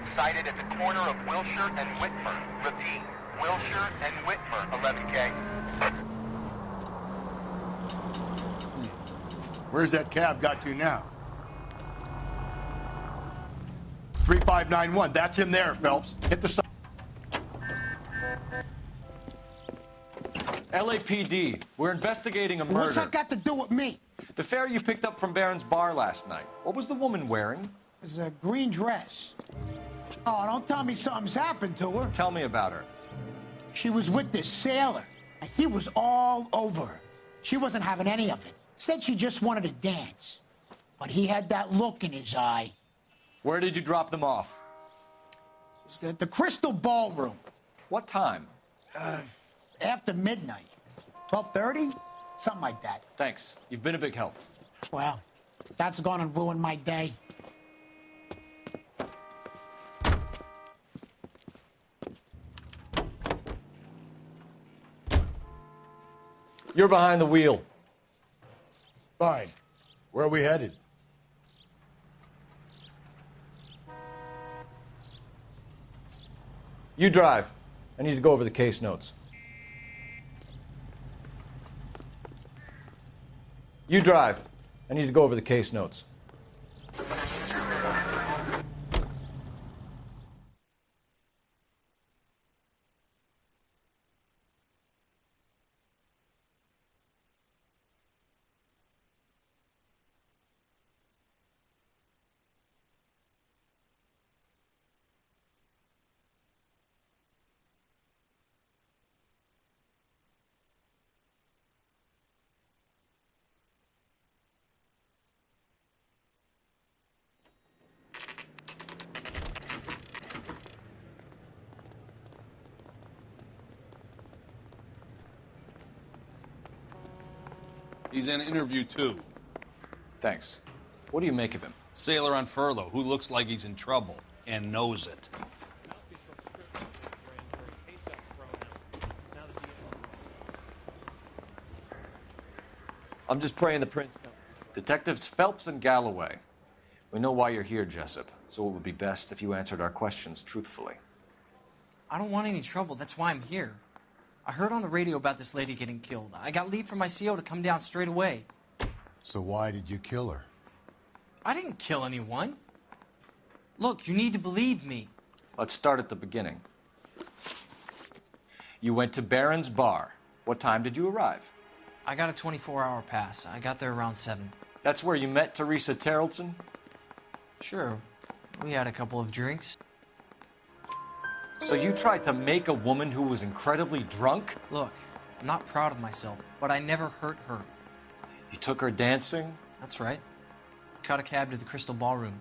Sighted at the corner of Wilshire and Whitmer. Repeat, Wilshire and Whitmer, 11K. Where's that cab got to now? 3591, that's him there, Phelps. Hit the side. LAPD, we're investigating a murder. What's that got to do with me? The fare you picked up from Barron's Bar last night. What was the woman wearing? It was a green dress. Oh, don't tell me something's happened to her. Tell me about her. She was with this sailor, and he was all over her. She wasn't having any of it. Said she just wanted to dance. But he had that look in his eye. Where did you drop them off? It's at the Crystal Ballroom. What time? After midnight. 12:30? Something like that. Thanks. You've been a big help. Well, that's gone and ruined my day. You're behind the wheel. Fine. Where are we headed? You drive. I need to go over the case notes. You drive. I need to go over the case notes. He's in interview 2. Thanks. What do you make of him? Sailor on furlough who looks like he's in trouble and knows it. I'm just praying the prince comes. Detectives Phelps and Galloway. We know why you're here, Jessup, so it would be best if you answered our questions truthfully. I don't want any trouble. That's why I'm here. I heard on the radio about this lady getting killed. I got leave from my CO to come down straight away. So why did you kill her? I didn't kill anyone. Look, you need to believe me. Let's start at the beginning. You went to Barron's Bar. What time did you arrive? I got a 24-hour pass. I got there around 7. That's where you met Teresa Terrelson? Sure. We had a couple of drinks. So you tried to make a woman who was incredibly drunk? Look, I'm not proud of myself, but I never hurt her. You took her dancing? That's right. Caught a cab to the Crystal Ballroom.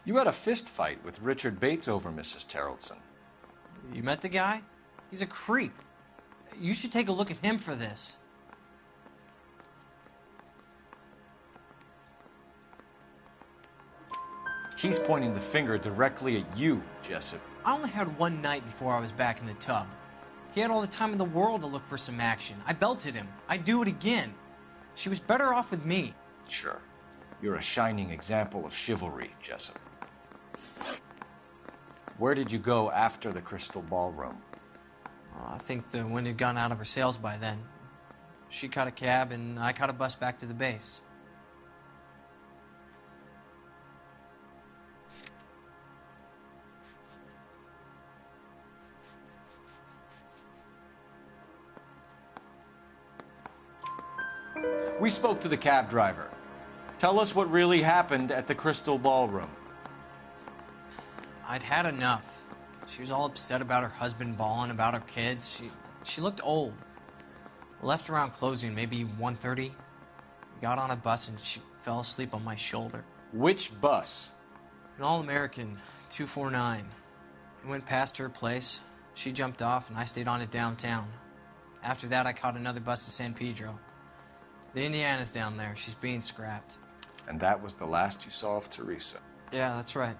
You had a fist fight with Richard Bates over Mrs. Terrelson. You met the guy? He's a creep. You should take a look at him for this. He's pointing the finger directly at you, Jessup. I only had one night before I was back in the tub. He had all the time in the world to look for some action. I belted him. I'd do it again. She was better off with me. Sure. You're a shining example of chivalry, Jessup. Where did you go after the Crystal Ballroom? I think the wind had gone out of her sails by then. She caught a cab, and I caught a bus back to the base. We spoke to the cab driver. Tell us what really happened at the Crystal Ballroom. I'd had enough. She was all upset about her husband bawling about her kids. She looked old. We left around closing, maybe 1:30. We got on a bus and she fell asleep on my shoulder. Which bus? An All-American, 249. We went past her place. She jumped off and I stayed on it downtown. After that, I caught another bus to San Pedro. The Indiana's down there. She's being scrapped. And that was the last you saw of Teresa? Yeah, that's right.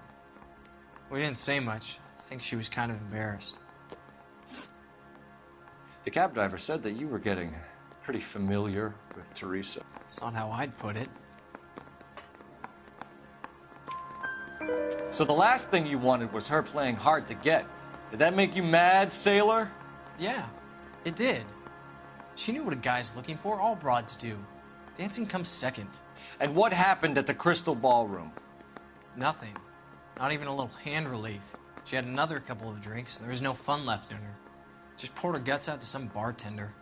We didn't say much. I think she was kind of embarrassed. The cab driver said that you were getting pretty familiar with Teresa. That's not how I'd put it. So the last thing you wanted was her playing hard to get. Did that make you mad, sailor? Yeah, it did. She knew what a guy's looking for. All broads do. Dancing comes second. And what happened at the Crystal Ballroom? Nothing. Not even a little hand relief. She had another couple of drinks. There was no fun left in her. Just poured her guts out to some bartender.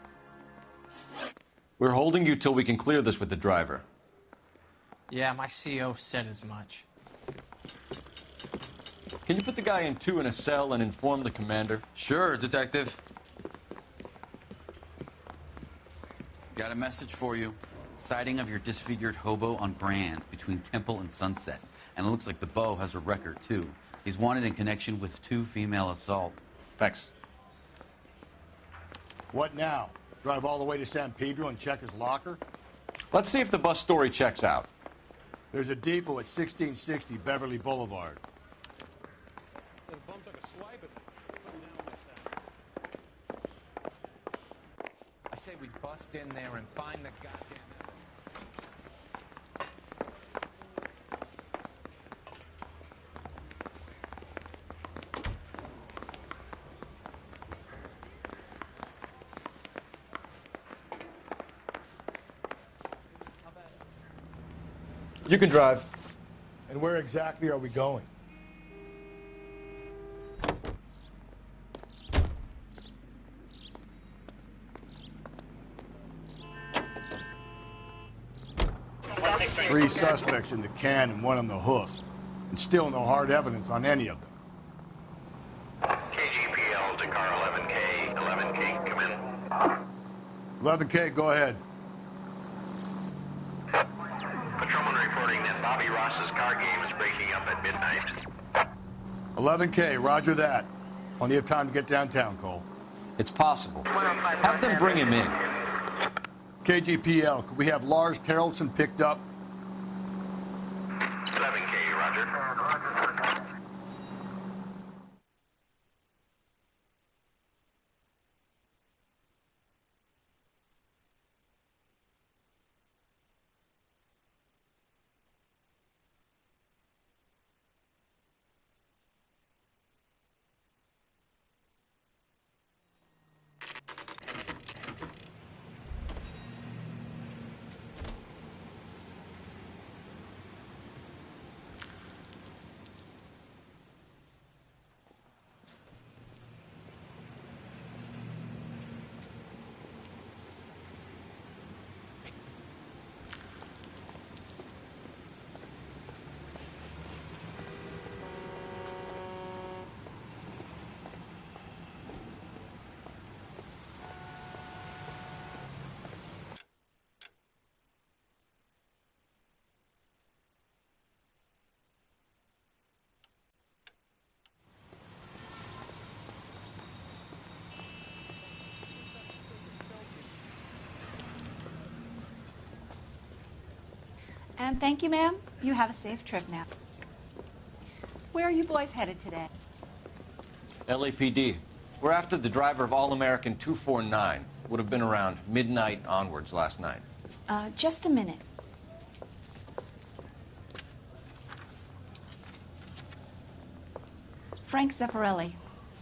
We're holding you till we can clear this with the driver. Yeah, my CO said as much. Can you put the guy in 2 in a cell and inform the commander? Sure, Detective. Got a message for you. Sighting of your disfigured hobo on Brand between Temple and Sunset. And it looks like the Beau has a record, too. He's wanted in connection with 2 female assault. Thanks. What now? Drive all the way to San Pedro and check his locker? Let's see if the bus story checks out. There's a depot at 1660 Beverly Boulevard. I say we bust in there and find the goddamn... You can drive. And where exactly are we going? Three suspects in the can and one on the hook. And still no hard evidence on any of them. KGPL to car 11K. 11K, come in. 11K, go ahead. Patrolman reporting that Bobby Ross's car game is breaking up at midnight. 11K, roger that. Plenty of time to get downtown, Cole. It's possible. Have them bring him in. KGPL, could we have Lars Terrelson picked up? 11K, Roger. And thank you, ma'am. You have a safe trip now. Where are you boys headed today? LAPD. We're after the driver of All-American 249. Would have been around midnight onwards last night. Just a minute. Frank Zeffirelli.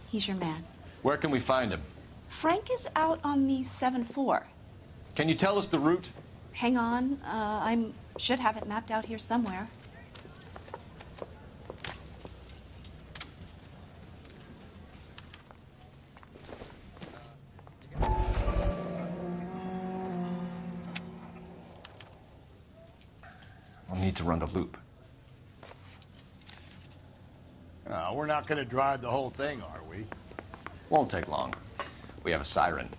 He's your man. Where can we find him? Frank is out on the 7-4. Can you tell us the route? Hang on. I should have it mapped out here somewhere. I'll need to run the loop. We're not going to drive the whole thing, are we? Won't take long. We have a siren.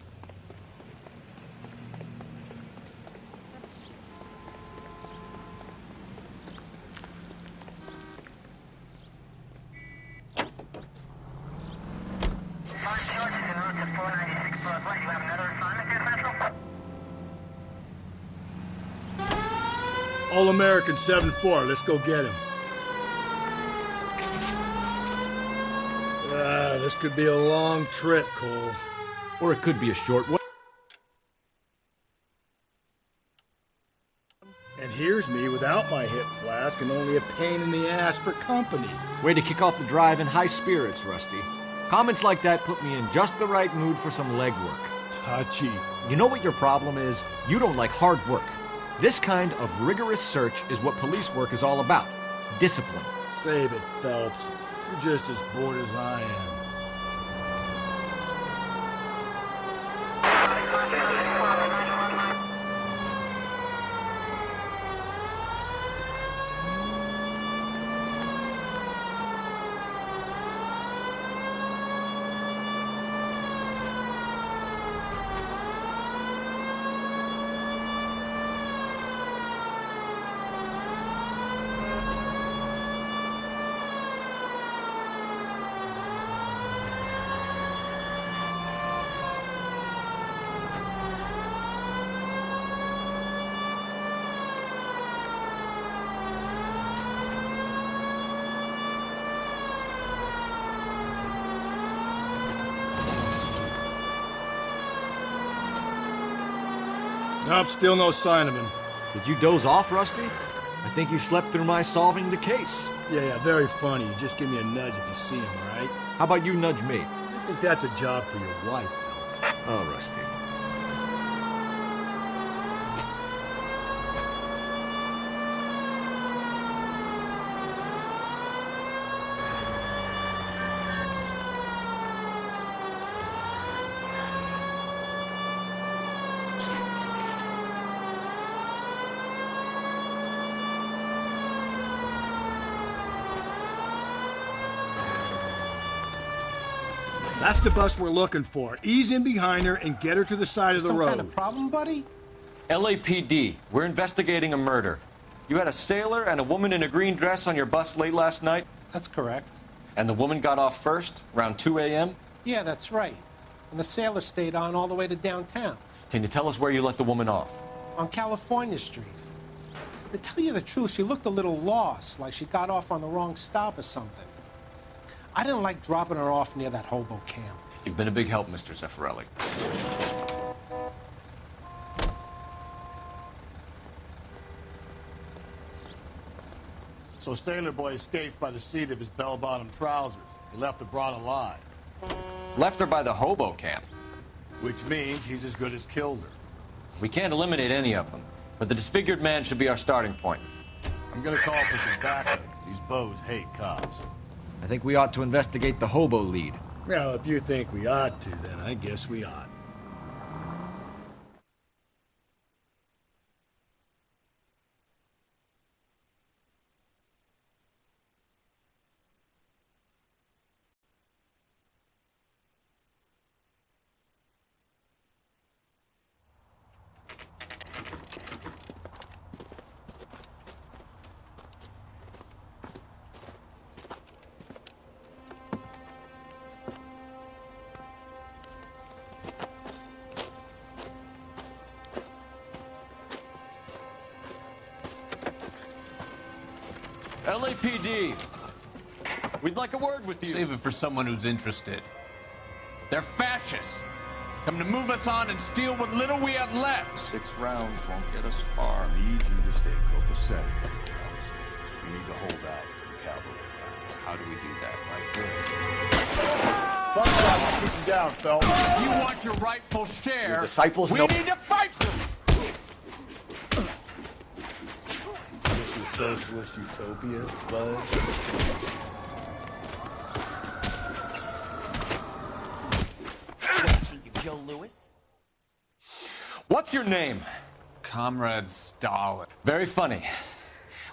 All-American 7-4, let's go get him. This could be a long trip, Cole. Or it could be a short one. And here's me without my hip flask and only a pain in the ass for company. Way to kick off the drive in high spirits, Rusty. Comments like that put me in just the right mood for some legwork. Touchy. You know what your problem is? You don't like hard work. This kind of rigorous search is what police work is all about. Discipline. Save it, Phelps. You're just as bored as I am. Nope, still no sign of him. Did you doze off, Rusty? I think you slept through my solving the case. Yeah, very funny. You just give me a nudge if you see him, all right? How about you nudge me? I think that's a job for your wife, Phelps. Oh, Rusty. That's the bus we're looking for. Ease in behind her and get her to the side of the road. Some kind of problem, buddy? LAPD. We're investigating a murder. You had a sailor and a woman in a green dress on your bus late last night? That's correct. And the woman got off first, around 2 a.m.? Yeah, that's right. And the sailor stayed on all the way to downtown. Can you tell us where you let the woman off? On California Street. To tell you the truth, she looked a little lost, like she got off on the wrong stop or something. I didn't like dropping her off near that hobo camp. You've been a big help, Mr. Zeffirelli. So Sailor Boy escaped by the seat of his bell-bottom trousers. He left the broad alive. Left her by the hobo camp. Which means he's as good as killed her. We can't eliminate any of them, but the disfigured man should be our starting point. I'm gonna call for some backup. These bows hate cops. I think we ought to investigate the hobo lead. Well, if you think we ought to, then I guess we ought. LAPD, we'd like a word with you. Save it for someone who's interested. They're fascists. Come to move us on and steal what little we have left. 6 rounds won't get us far. I need you to stay copacetic, Phelps. You need to hold out to the cavalry line. How do we do that? Like this. Fuck that. Keep him down, Phelps. If you want your rightful share, Your disciples we know- need to fight them. This is socialist utopia, bud. Joe Louis? What's your name? Comrade Stalin. Very funny.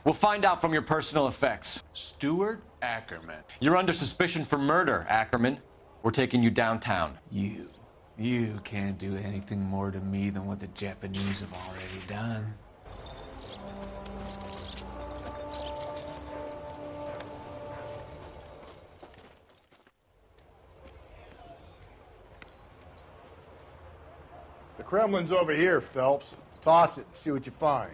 We'll find out from your personal effects. Stuart Ackerman. You're under suspicion for murder, Ackerman. We're taking you downtown. You can't do anything more to me than what the Japanese have already done. The Kremlin's over here, Phelps. Toss it and see what you find.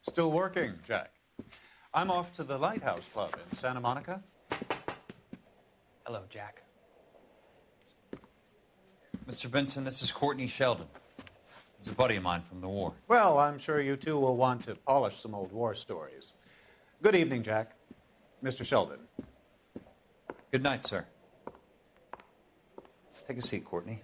Still working, Jack. I'm off to the Lighthouse Club in Santa Monica. Hello, Jack. Mr. Benson, this is Courtney Sheldon. He's a buddy of mine from the war. Well, I'm sure you two will want to polish some old war stories. Good evening, Jack. Mr. Sheldon. Good night, sir. Take a seat, Courtney.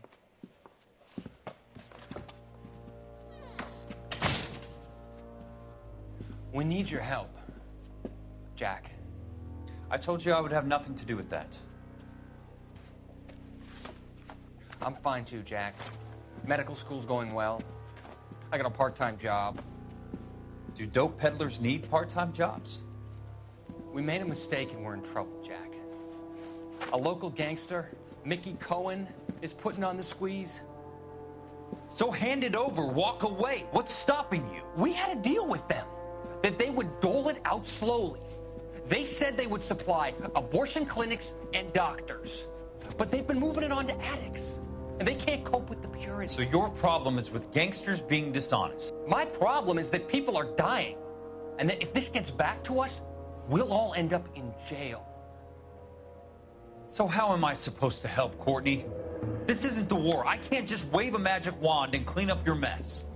We need your help, Jack. I told you I would have nothing to do with that. I'm fine too, Jack. Medical school's going well. I got a part-time job. Do dope peddlers need part-time jobs? We made a mistake and we're in trouble, Jack. A local gangster, Mickey Cohen, is putting on the squeeze. So hand it over, walk away. What's stopping you? We had a deal with them that they would dole it out slowly. They said they would supply abortion clinics and doctors, but they've been moving it on to addicts, and they can't cope with the purity. So your problem is with gangsters being dishonest. My problem is that people are dying, and that if this gets back to us, we'll all end up in jail. So how am I supposed to help, Courtney? This isn't the war. I can't just wave a magic wand and clean up your mess.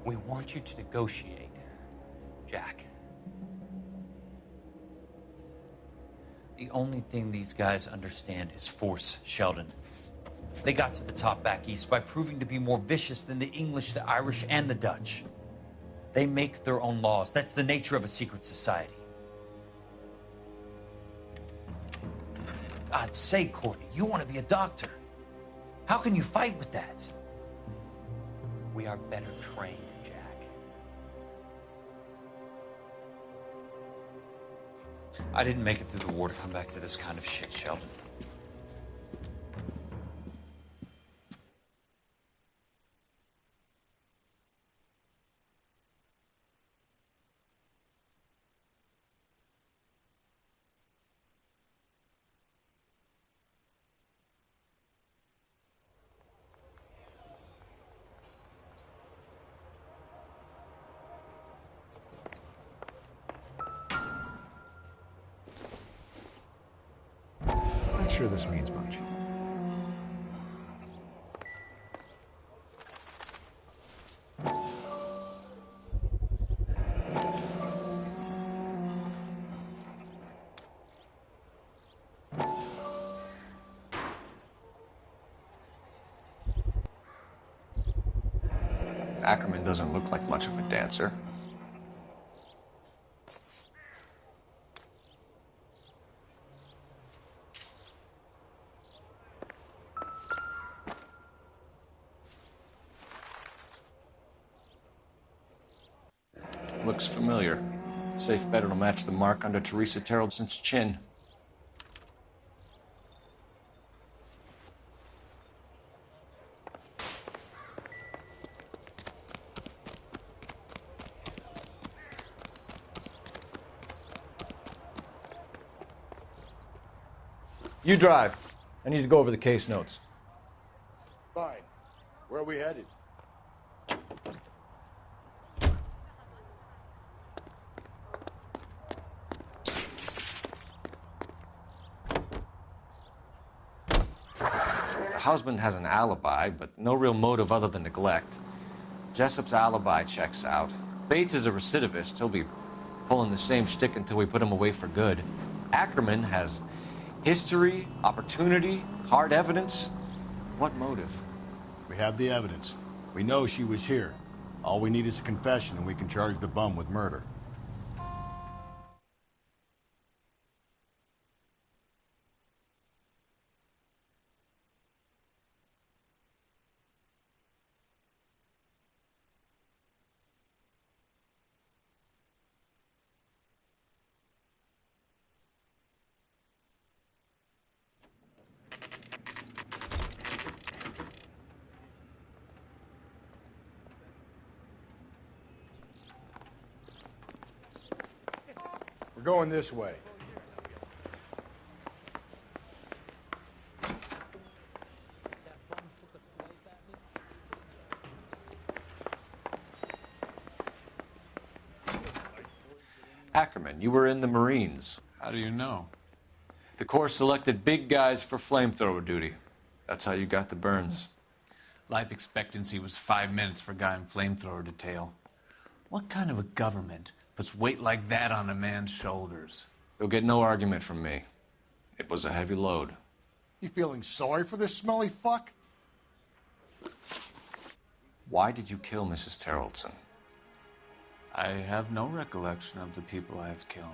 We want you to negotiate, Jack. The only thing these guys understand is force, Sheldon. They got to the top back east by proving to be more vicious than the English, the Irish, and the Dutch. They make their own laws. That's the nature of a secret society. God's sake, Courtney, you want to be a doctor. How can you fight with that? We are better trained, Jack. I didn't make it through the war to come back to this kind of shit, Sheldon. sure this means much. Ackerman doesn't look like much of a dancer. Looks familiar. Safe bet it'll match the mark under Teresa Terreldson's chin. You drive. I need to go over the case notes. Fine. Where are we headed? The husband has an alibi, but no real motive other than neglect. Jessup's alibi checks out. Bates is a recidivist. He'll be pulling the same shtick until we put him away for good. Ackerman has history, opportunity, hard evidence. What motive? We have the evidence. We know she was here. All we need is a confession, and we can charge the bum with murder. We're going this way. Ackerman, you were in the Marines. How do you know? The Corps selected big guys for flamethrower duty. That's how you got the burns. Life expectancy was 5 minutes for a guy in flamethrower detail. What kind of a government puts weight like that on a man's shoulders? You'll get no argument from me. It was a heavy load. You feeling sorry for this smelly fuck? Why did you kill Mrs. Terreldson? I have no recollection of the people I have killed.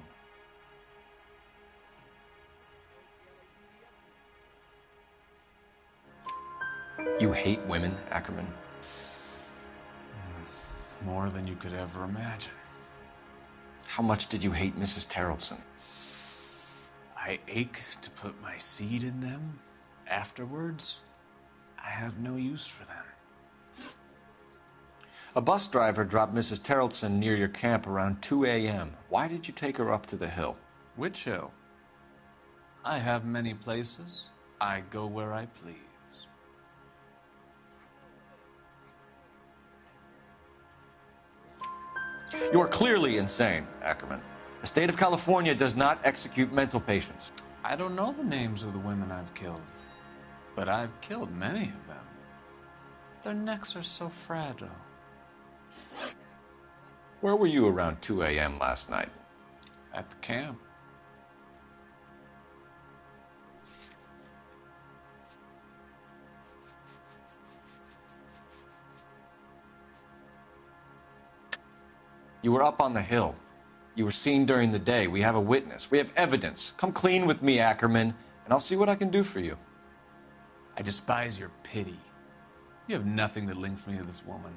You hate women, Ackerman? More than you could ever imagine. How much did you hate Mrs. Terreldson? I ache to put my seed in them. Afterwards, I have no use for them. A bus driver dropped Mrs. Terreldson near your camp around 2 a.m. Why did you take her up to the hill? Which hill? I have many places. I go where I please. You are clearly insane, Ackerman. The state of California does not execute mental patients. I don't know the names of the women I've killed, but I've killed many of them. Their necks are so fragile. Where were you around 2 a.m. last night? At the camp. You were up on the hill. You were seen during the day. We have a witness. We have evidence. Come clean with me, Ackerman, and I'll see what I can do for you. I despise your pity. You have nothing that links me to this woman.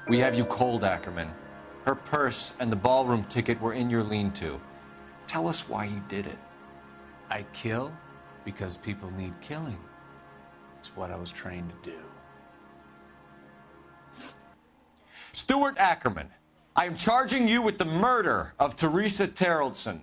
We have you cold, Ackerman. Her purse and the ballroom ticket were in your lean-to. Tell us why you did it. I kill because people need killing. It's what I was trained to do. Stuart Ackerman, I am charging you with the murder of Teresa Terreldson.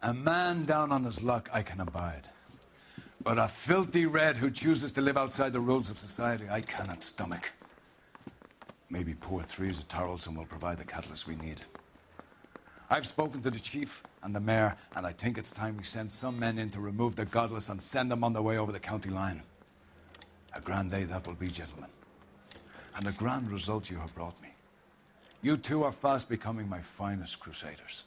A man down on his luck I can abide. But a filthy red who chooses to live outside the rules of society, I cannot stomach. Maybe poor Threes at Tarleton will provide the catalyst we need. I've spoken to the chief and the mayor, and I think it's time we send some men in to remove the godless and send them on their way over the county line. A grand day that will be, gentlemen. And a grand result you have brought me. You two are fast becoming my finest crusaders.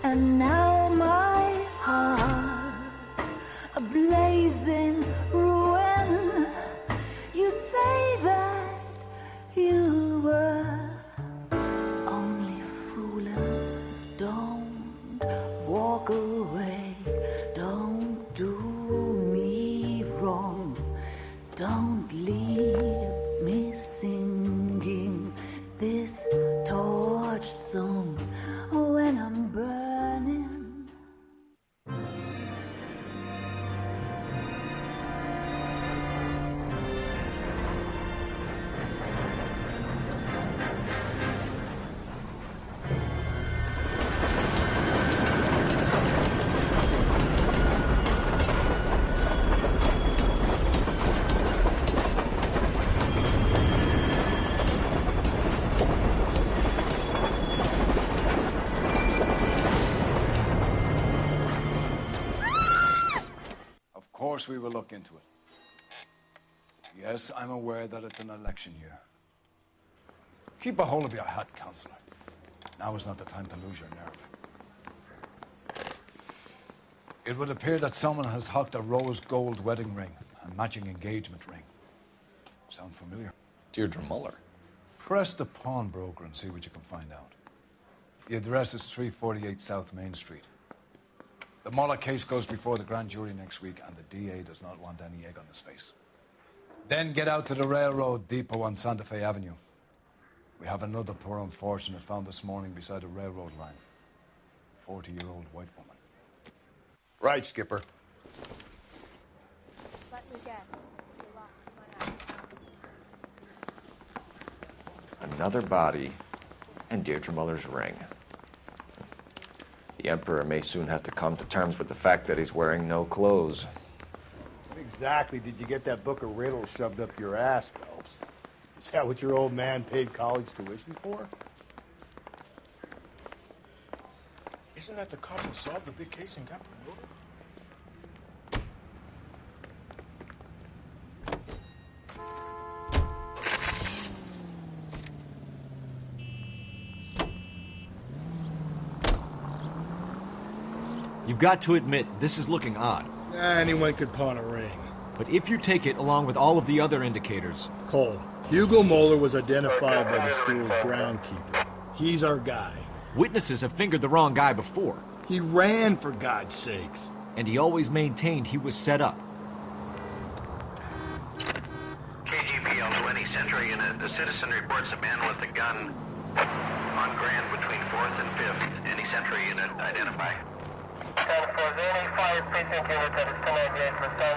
And now my heart's a blazing ruin. You say that you were only fooling. Don't walk away. Don't do me wrong. Don't leave me singing this torched song when I'm burning. Of course we will look into it. Yes, I'm aware that it's an election year. Keep a hold of your hat, Counselor. Now is not the time to lose your nerve. It would appear that someone has hocked a rose gold wedding ring and matching engagement ring. Sound familiar? Deirdre Muller. Press the pawnbroker and see what you can find out. The address is 348 South Main Street. The Muller case goes before the grand jury next week, and the DA does not want any egg on his face. Then get out to the railroad depot on Santa Fe Avenue. We have another poor unfortunate found this morning beside a railroad line. 40-year-old white woman. Right, Skipper. Let me guess. You lost my eye. Another body and Deirdre Muller's ring. The Emperor may soon have to come to terms with the fact that he's wearing no clothes. What exactly did you get that book of riddles shoved up your ass, Phelps? Is that what your old man paid college tuition for? Isn't that the cop who solved the big case and got promoted? You've got to admit, this is looking odd. Anyone could pawn a ring. But if you take it along with all of the other indicators... Cole, Hugo Moeller was identified by the school's groundkeeper. He's our guy. Witnesses have fingered the wrong guy before. He ran, for God's sakes. And he always maintained he was set up. KGPL 20 Century Unit. The citizen reports a man with a gun on Grand between 4th and 5th. Any Century Unit identify? 10 for the only 5 precinct unit that is still engaged with them.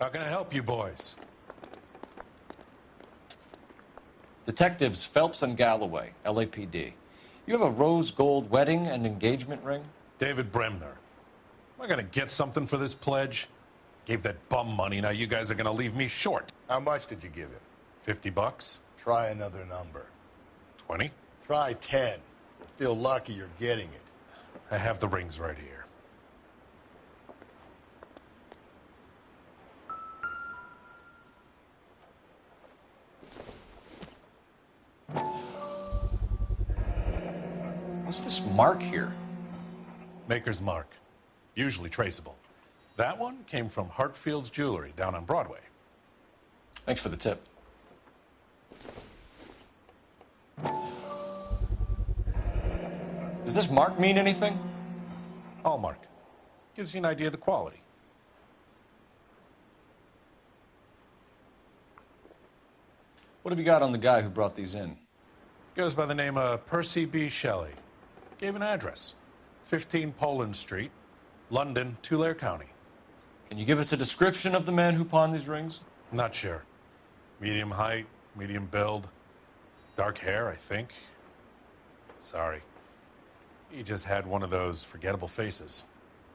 How can I help you boys? Detectives Phelps and Galloway, LAPD. You have a rose gold wedding and engagement ring? David Bremner. Am I going to get something for this pledge? Gave that bum money, now you guys are going to leave me short. How much did you give him? $50? Try another number. 20? Try 10. You'll feel lucky you're getting it. I have the rings right here. What's this mark here? Maker's mark. Usually traceable. That one came from Hartfield's Jewelry down on Broadway. Thanks for the tip. Does this mark mean anything? Hallmark. Gives you an idea of the quality. What have you got on the guy who brought these in? Goes by the name of Percy B. Shelley. Gave an address. 15 Poland Street, London, Tulare County. Can you give us a description of the man who pawned these rings? Not sure. Medium height, medium build. Dark hair, I think. Sorry. He just had one of those forgettable faces.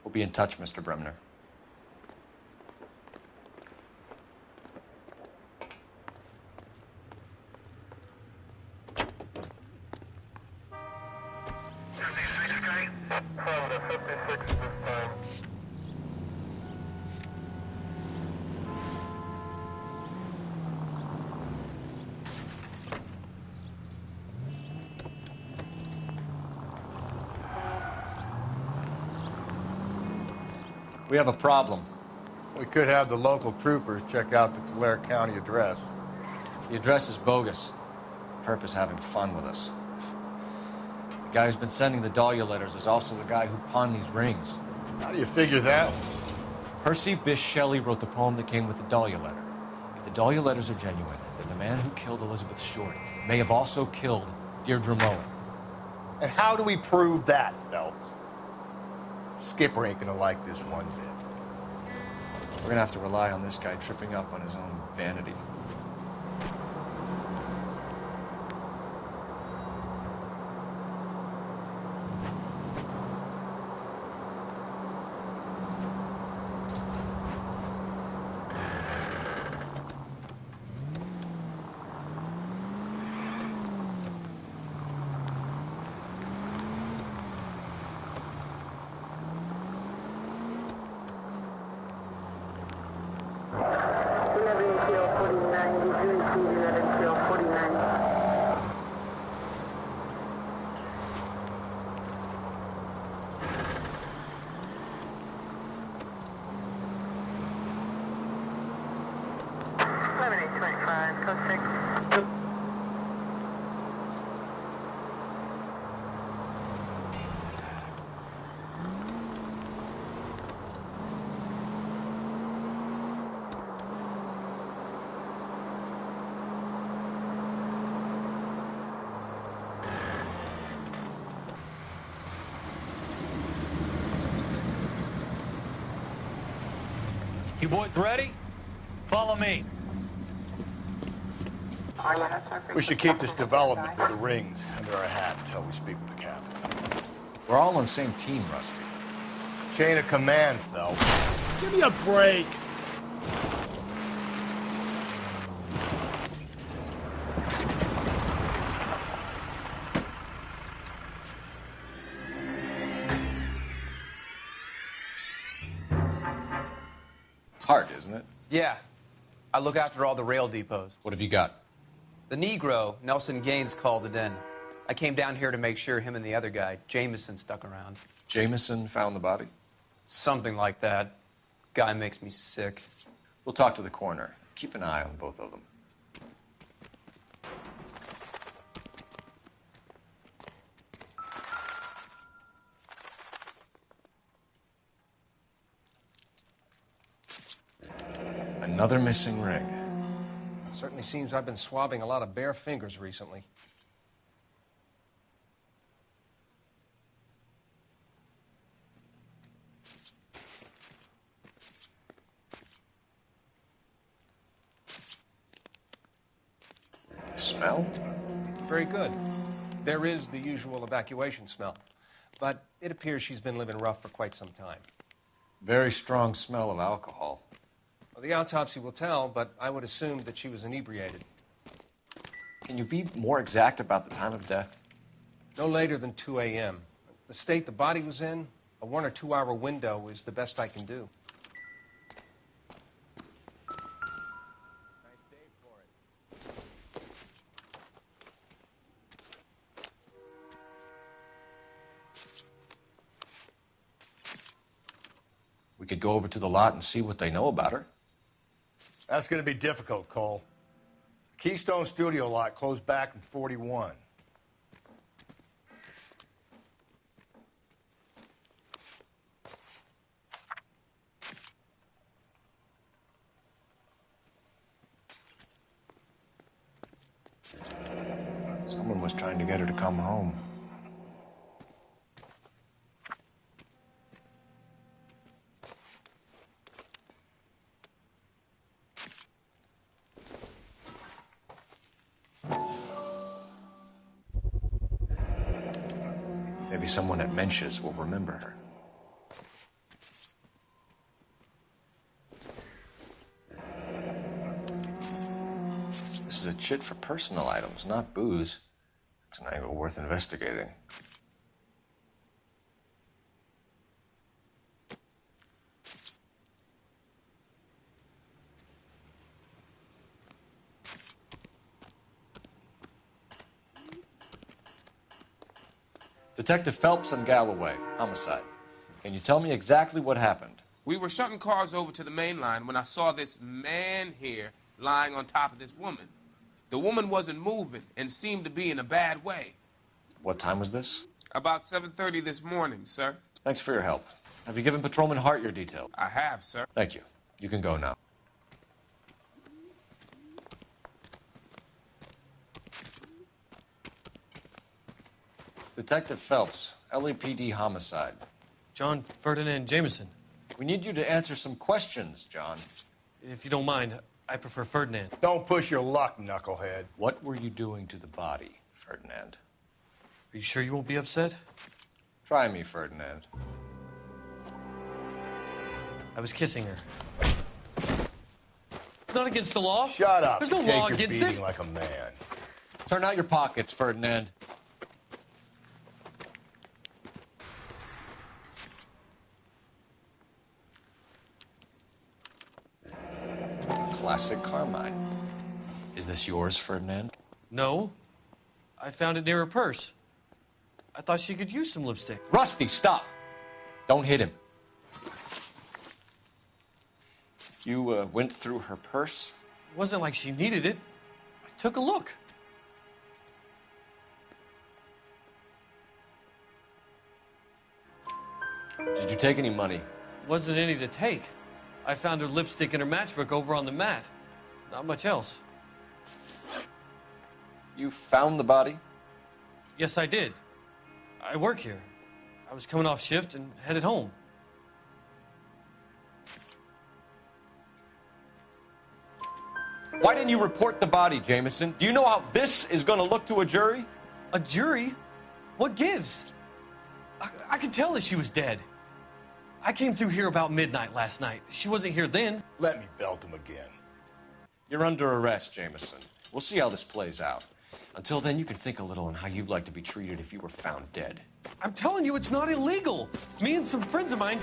We'll be in touch, Mr. Bremner. We have a problem. We could have the local troopers check out the Tulare County address. The address is bogus. Perp is having fun with us. The guy who's been sending the Dahlia letters is also the guy who pawned these rings. How do you figure that? Percy Bysshe Shelley wrote the poem that came with the Dahlia letter. If the Dahlia letters are genuine, then the man who killed Elizabeth Short may have also killed Deirdre Mullen. And how do we prove that, Phelps? Skipper ain't gonna like this one bit. We're gonna have to rely on this guy tripping up on his own vanity. You boys ready? Follow me. We should keep this development with the rings under our hat until we speak with the captain. We're all on the same team, Rusty. Chain of command, Phelps. Give me a break. Hard, isn't it? Yeah. I look after all the rail depots. What have you got? The Negro, Nelson Gaines, called it in. I came down here to make sure him and the other guy, Jameson, stuck around. Jameson found the body? Something like that. Guy makes me sick. We'll talk to the coroner. Keep an eye on both of them. Another missing ring. Certainly seems I've been swabbing a lot of bare fingers recently. Smell? Very good. There is the usual evacuation smell, but it appears she's been living rough for quite some time. Very strong smell of alcohol. Well, the autopsy will tell, but I would assume that she was inebriated. Can you be more exact about the time of death? No later than 2 a.m. The state the body was in, a 1 or 2 hour window is the best I can do. We could go over to the lot and see what they know about her. That's going to be difficult, Cole. Keystone Studio lot closed back in 41. Someone was trying to get her to come home. Maybe someone at Mensch's will remember her. This is a chit for personal items, not booze. It's an angle worth investigating. Detective Phelps and Galloway, homicide. Can you tell me exactly what happened? We were shunting cars over to the main line when I saw this man here lying on top of this woman. The woman wasn't moving and seemed to be in a bad way. What time was this? About 7:30 this morning, sir. Thanks for your help. Have you given Patrolman Hart your details? I have, sir. Thank you. You can go now. Detective Phelps, LAPD homicide. John Ferdinand Jameson. We need you to answer some questions, John. If you don't mind, I prefer Ferdinand. Don't push your luck, knucklehead. What were you doing to the body, Ferdinand? Are you sure you won't be upset? Try me, Ferdinand. I was kissing her. It's not against the law. Shut up. There's no Take law your against beating it. like a man. Turn out your pockets, Ferdinand. Classic Carmine. Is this yours, Ferdinand? No. I found it near her purse. I thought she could use some lipstick. Rusty, stop! Don't hit him. You went through her purse? It wasn't like she needed it. I took a look. Did you take any money? Wasn't any to take. I found her lipstick and her matchbook over on the mat. Not much else. You found the body? Yes, I did. I work here. I was coming off shift and headed home. Why didn't you report the body, Jameson? Do you know how this is going to look to a jury? A jury? What gives? I could tell that she was dead. I came through here about midnight last night. She wasn't here then. Let me belt him again. You're under arrest, Jameson. We'll see how this plays out. Until then, you can think a little on how you'd like to be treated if you were found dead. I'm telling you, it's not illegal. Me and some friends of mine...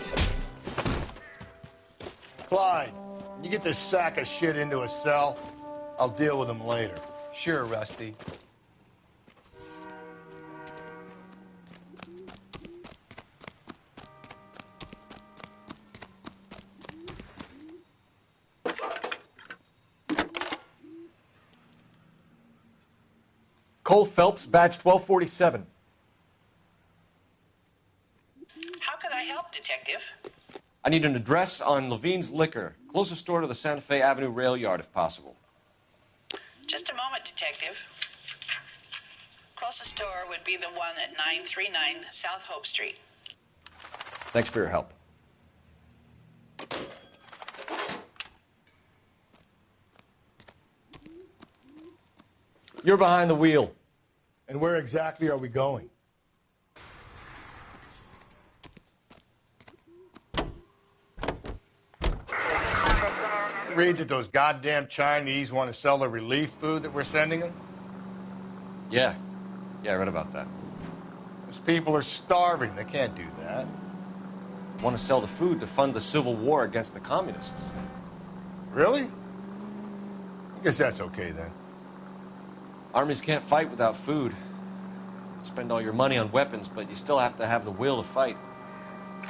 Clyde, you get this sack of shit into a cell. I'll deal with him later. Sure, Rusty. Cole Phelps, badge 1247. How can I help, Detective? I need an address on Levine's Liquor. Closest store to the Santa Fe Avenue rail yard, if possible. Just a moment, Detective. Closest store would be the one at 939 South Hope Street. Thanks for your help. You're behind the wheel. And where exactly are we going? Read that those goddamn Chinese want to sell the relief food that we're sending them? Yeah. Yeah, I read about that. Those people are starving. They can't do that. Want to sell the food to fund the civil war against the communists. Really? I guess that's okay then. Armies can't fight without food. You spend all your money on weapons, but you still have to have the will to fight.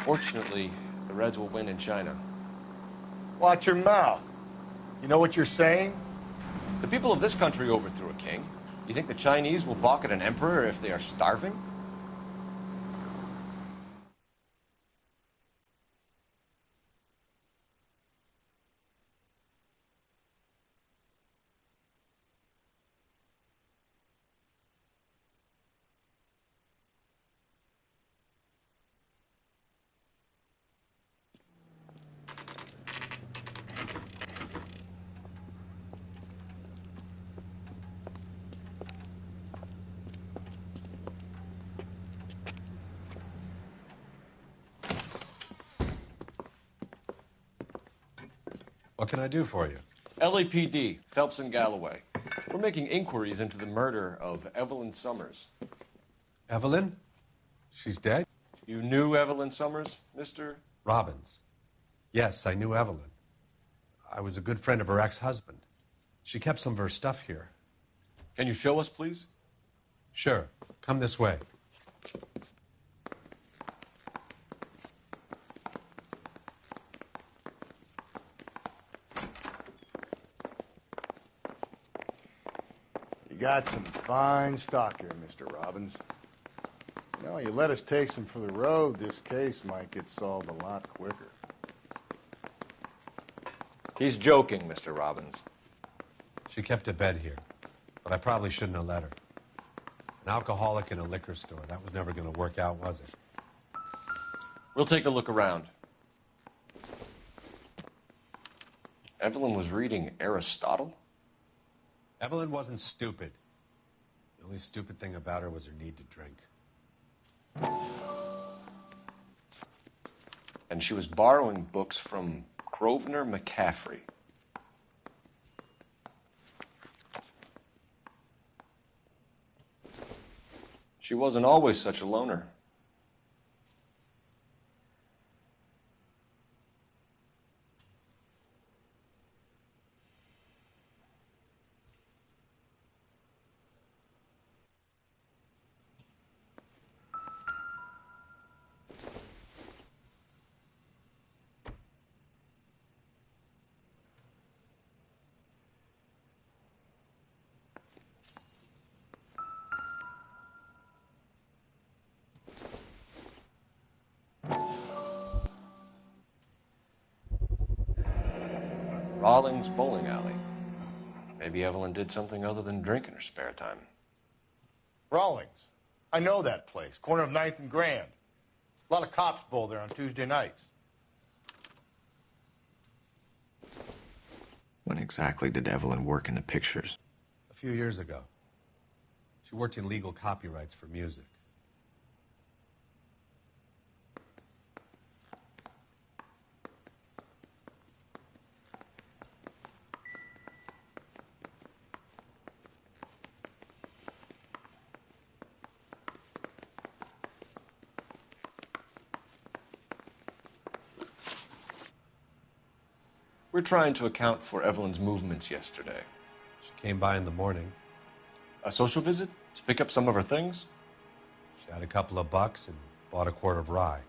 Fortunately, The Reds will win in China. Watch your mouth. You know what you're saying? The people of this country overthrew a king. You think the Chinese will balk at an emperor if they are starving? What can I do for you? LAPD, Phelps and Galloway. We're making inquiries into the murder of Evelyn Summers. Evelyn? She's dead? You knew Evelyn Summers, Mr. Robbins. Yes, I knew Evelyn. I was a good friend of her ex-husband. She kept some of her stuff here. Can you show us, please? Sure. Come this way. You got some fine stock here, Mr. Robbins. You know, you let us take some for the road, this case might get solved a lot quicker. He's joking, Mr. Robbins. She kept a bed here, but I probably shouldn't have let her. An alcoholic in a liquor store. That was never going to work out, was it? We'll take a look around. Evelyn was reading Aristotle? Evelyn wasn't stupid. The only stupid thing about her was her need to drink. And she was borrowing books from Grosvenor McCaffrey. She wasn't always such a loner. Rawlings Bowling Alley. Maybe Evelyn did something other than drink in her spare time. Rawlings. I know that place. Corner of 9th and Grand. A lot of cops bowl there on Tuesday nights. When exactly did Evelyn work in the pictures? A few years ago. She worked in legal copyrights for music. We're trying to account for Evelyn's movements yesterday. She came by in the morning. A social visit? To pick up some of her things? She had a couple of bucks and bought a quart of rye.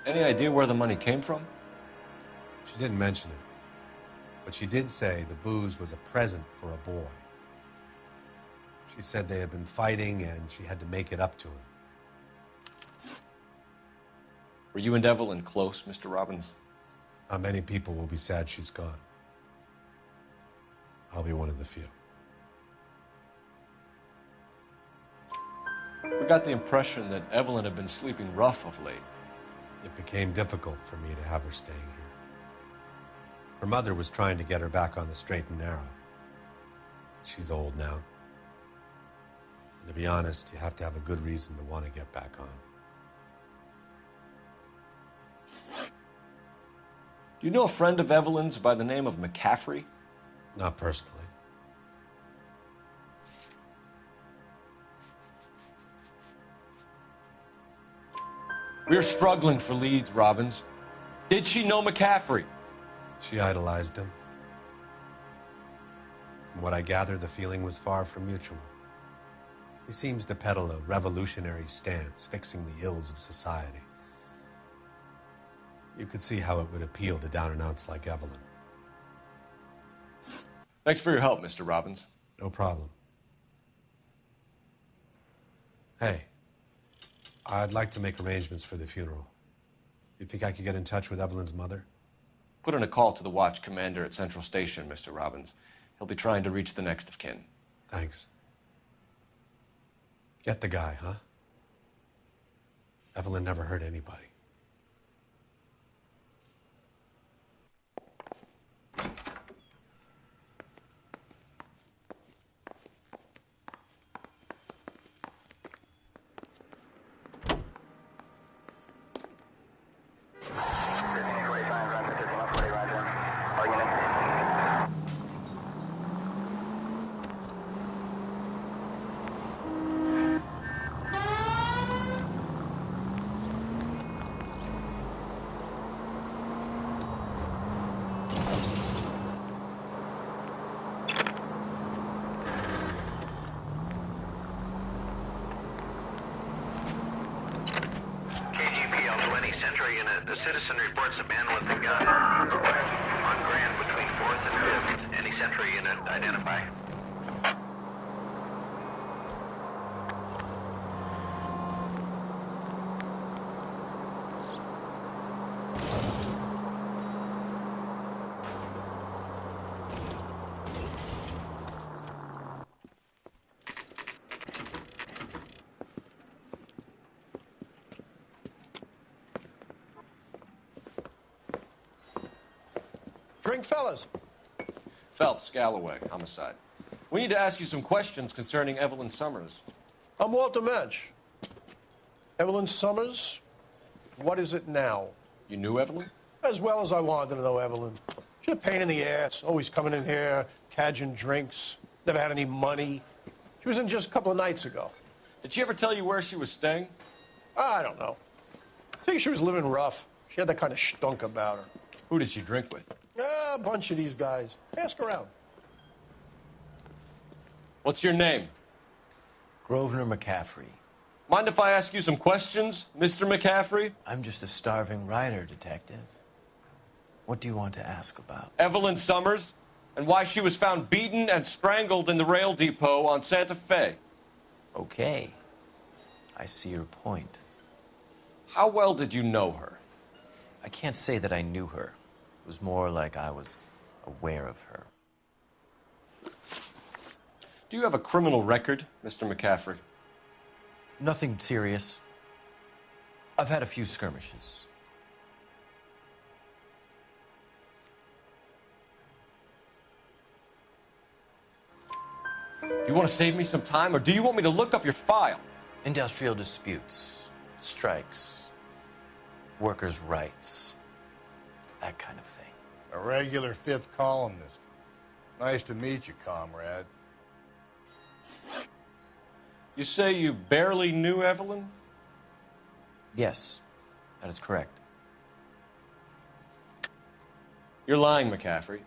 Any idea where the money came from? She didn't mention it. But she did say the booze was a present for a boy. She said they had been fighting and she had to make it up to him. Were you and Evelyn close, Mr. Robbins? Not many people will be sad she's gone. I'll be one of the few. We got the impression that Evelyn had been sleeping rough of late. It became difficult for me to have her staying here. Her mother was trying to get her back on the straight and narrow. She's old now. And to be honest, you have to have a good reason to want to get back on. Do you know a friend of Evelyn's by the name of McCaffrey? Not personally. We're struggling for leads, Robbins. Did she know McCaffrey? She idolized him. From what I gather, the feeling was far from mutual. He seems to peddle a revolutionary stance, fixing the ills of society. You could see how it would appeal to down-and-outs like Evelyn. Thanks for your help, Mr. Robbins. No problem. Hey, I'd like to make arrangements for the funeral. You think I could get in touch with Evelyn's mother? Put in a call to the watch commander at Central Station, Mr. Robbins. He'll be trying to reach the next of kin. Thanks. Get the guy, huh? Evelyn never hurt anybody. The citizen reports a man with a gun on Grand between 4th and 5th. Any Sentry unit identify? Drink, fellas. Phelps, Galloway, homicide. We need to ask you some questions concerning Evelyn Summers. I'm Walter Mensch. Evelyn Summers, what is it now? You knew Evelyn? As well as I wanted to know Evelyn. She's a pain in the ass, always coming in here, cadging drinks, never had any money. She was in just a couple of nights ago. Did she ever tell you where she was staying? I don't know. I think she was living rough. She had that kind of stunk about her. Who did she drink with? A bunch of these guys. Ask around. What's your name? Grosvenor McCaffrey. Mind if I ask you some questions, Mr. McCaffrey? I'm just a starving writer, Detective. What do you want to ask about? Evelyn Summers, and why she was found beaten and strangled in the rail depot on Santa Fe. Okay. I see your point. How well did you know her? I can't say that I knew her. It was more like I was aware of her. Do you have a criminal record, Mr. McCaffrey? Nothing serious. I've had a few skirmishes. Do you want to save me some time, or do you want me to look up your file? Industrial disputes, strikes, workers' rights, that kind of thing. A regular fifth columnist. Nice to meet you, comrade. You say you barely knew Evelyn? Yes, that is correct. You're lying, McCaffrey.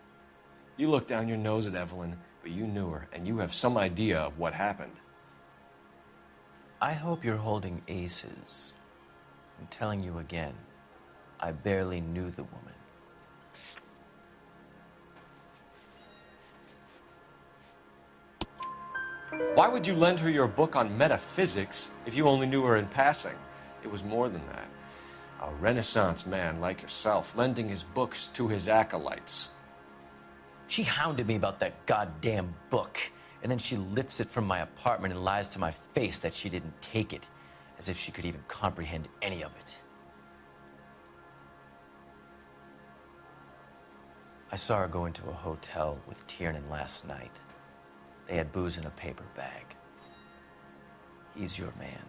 You looked down your nose at Evelyn, but you knew her, and you have some idea of what happened. I hope you're holding aces. I'm telling you again, I barely knew the woman. Why would you lend her your book on metaphysics if you only knew her in passing? It was more than that. A Renaissance man like yourself, lending his books to his acolytes. She hounded me about that goddamn book, and then she lifts it from my apartment and lies to my face that she didn't take it, as if she could even comprehend any of it. I saw her go into a hotel with Tiernan last night. They had booze in a paper bag. He's your man.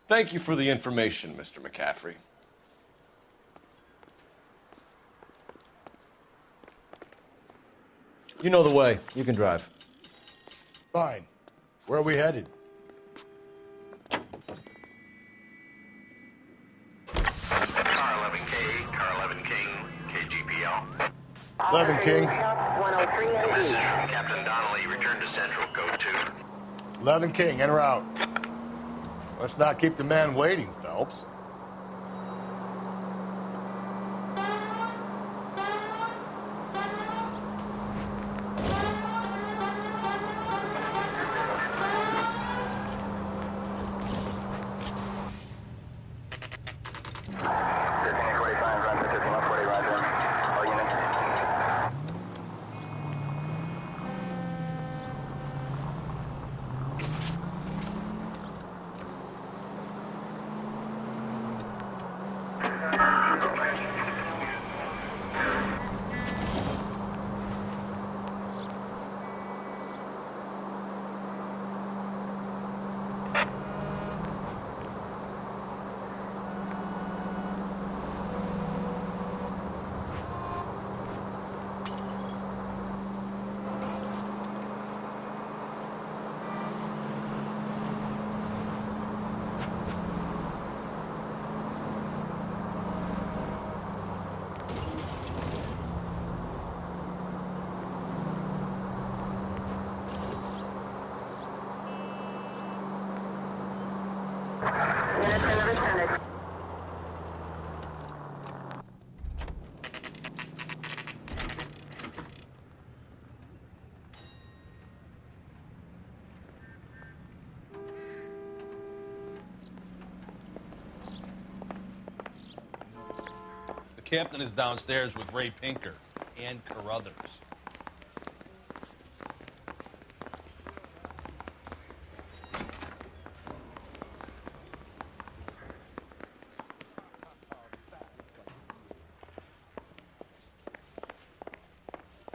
Thank you for the information, Mr. McCaffrey. You know the way. You can drive. Fine. Where are we headed? Car 11K, Car 11 King, KGPL. 11 King. Message from Captain Donnelly. Return to Central. Code 2. 11 King, en route. Let's not keep the man waiting, Phelps. The captain is downstairs with Ray Pinker and Carruthers.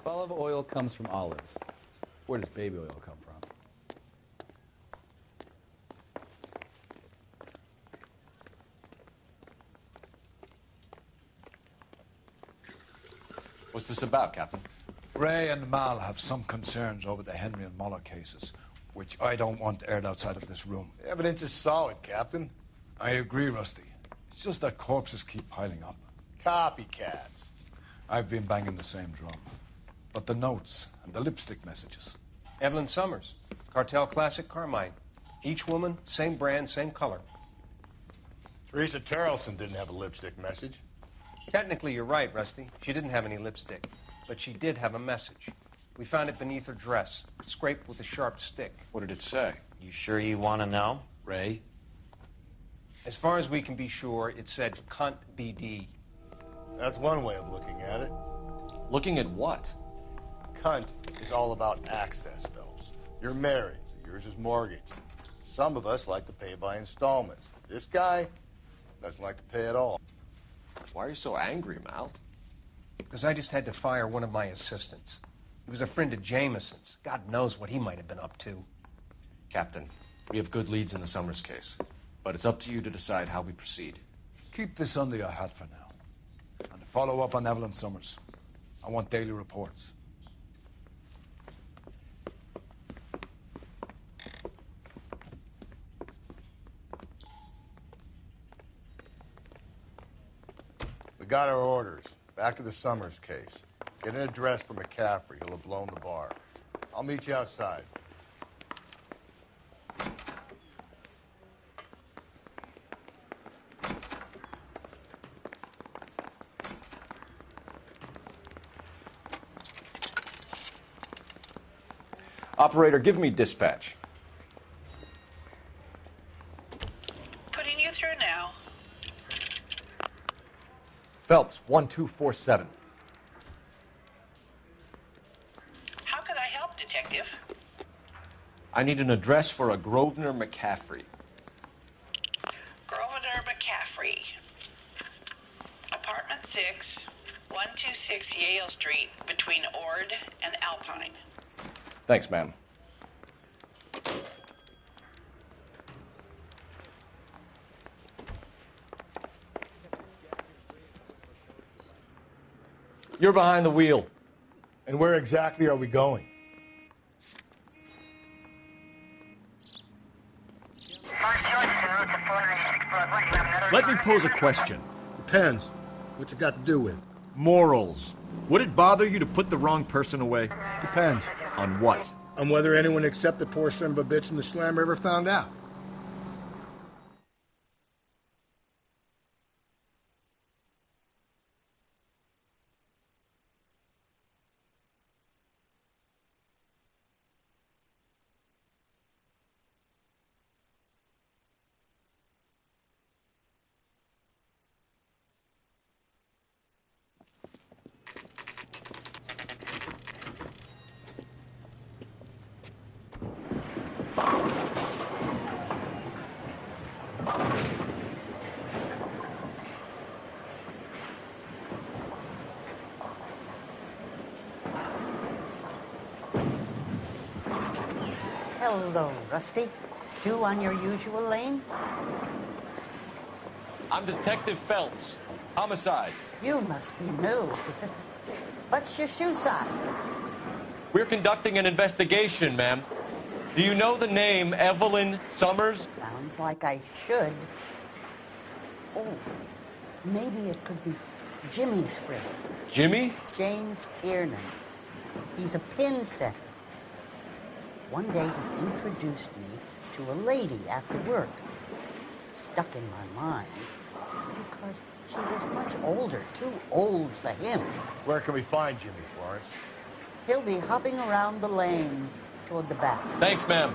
Olive oil comes from olives. Where does baby oil come from? What's this about, Captain? Ray and Mal have some concerns over the Henry and Muller cases, which I don't want aired outside of this room. The evidence is solid, Captain. I agree, Rusty. It's just that corpses keep piling up. Copycats. I've been banging the same drum. But the notes and the lipstick messages. Evelyn Summers, Cartel Classic Carmine. Each woman, same brand, same color. Teresa Terrelson didn't have a lipstick message. Technically, you're right, Rusty. She didn't have any lipstick, but she did have a message. We found it beneath her dress, scraped with a sharp stick. What did it say? You sure you want to know? Ray? As far as we can be sure, it said cunt BD. That's one way of looking at it. Looking at what? Cunt is all about access, Phelps. You're married, so yours is mortgaged. Some of us like to pay by installments. This guy doesn't like to pay at all. Why are you so angry, Mal? Because I just had to fire one of my assistants. He was a friend of Jameson's. God knows what he might have been up to. Captain, we have good leads in the Summers case, but it's up to you to decide how we proceed. Keep this under your hat for now. And follow up on Evelyn Summers. I want daily reports. We got our orders. Back to the Summers case. Get an address for McCaffrey. He'll have blown the bar. I'll meet you outside. Operator, give me dispatch. Putting you through now. Phelps, 1247. How could I help, Detective? I need an address for a Grosvenor McCaffrey. Grosvenor McCaffrey. Apartment 6, 126 Yale Street, between Ord and Alpine. Thanks, ma'am. You're behind the wheel. And where exactly are we going? Let me pose a question. Depends. What's it got to do with? Morals. Would it bother you to put the wrong person away? Depends. On what? On whether anyone except the poor son of a bitch in the slammer ever found out. Hello, Rusty. Two on your usual lane? I'm Detective Phelps. Homicide. You must be new. What's your shoe size? We're conducting an investigation, ma'am. Do you know the name Evelyn Summers? Sounds like I should. Oh, maybe it could be Jimmy's friend. Jimmy? James Tiernan. He's a pin setter. One day he introduced me to a lady after work. It stuck in my mind because she was much older, too old for him. Where can we find Jimmy, Florence? He'll be hopping around the lanes toward the back. Thanks, ma'am.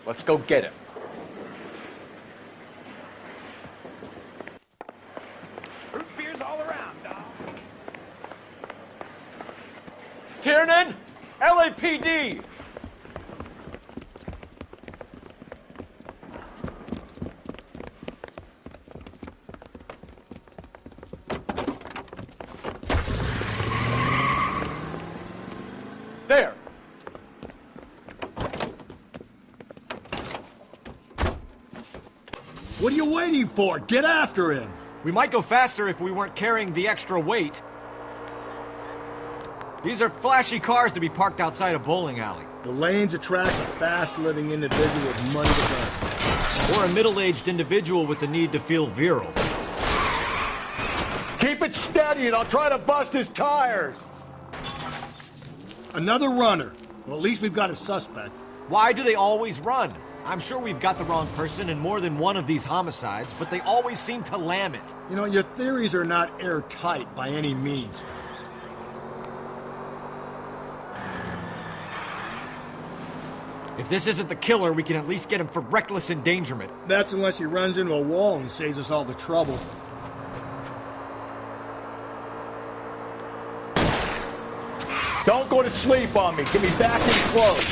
Let's go get him. Root beers all around, dog. Tiernan! LAPD! There! What are you waiting for? Get after him! We might go faster if we weren't carrying the extra weight. These are flashy cars to be parked outside a bowling alley. The lanes attract a fast-living individual with money to burn. Or a middle-aged individual with the need to feel virile. Keep it steady and I'll try to bust his tires! Another runner. Well, at least we've got a suspect. Why do they always run? I'm sure we've got the wrong person in more than one of these homicides, but they always seem to lam it. You know, your theories are not airtight by any means. If this isn't the killer, we can at least get him for reckless endangerment. That's unless he runs into a wall and saves us all the trouble. Don't go to sleep on me. Get me back in close.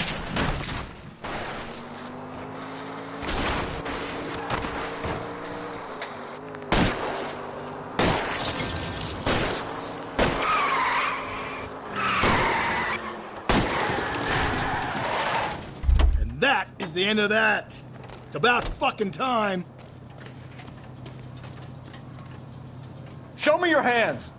And that is the end of that. It's about fucking time. Show me your hands.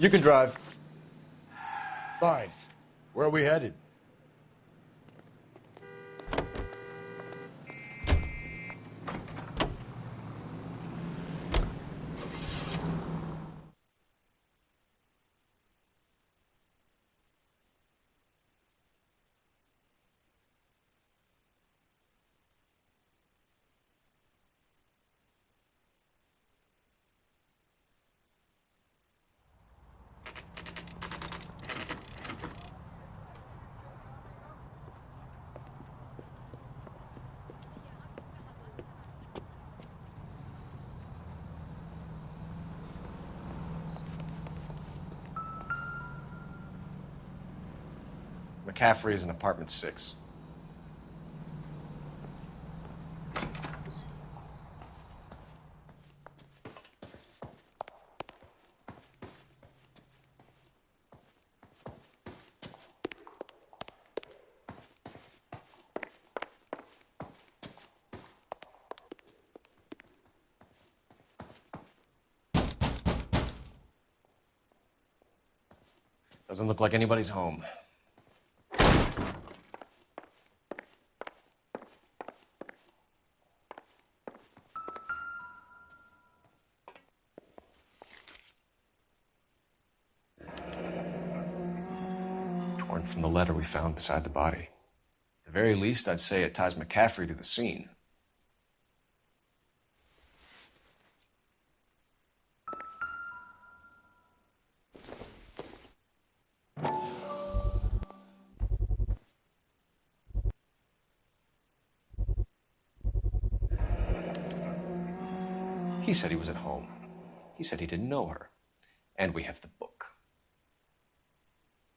You can drive. Fine. Where are we headed? McCaffrey is in apartment 6. Doesn't look like anybody's home. Torn from the letter we found beside the body. At the very least, I'd say it ties McCaffrey to the scene. He said he was at home. He said he didn't know her. And we have the book.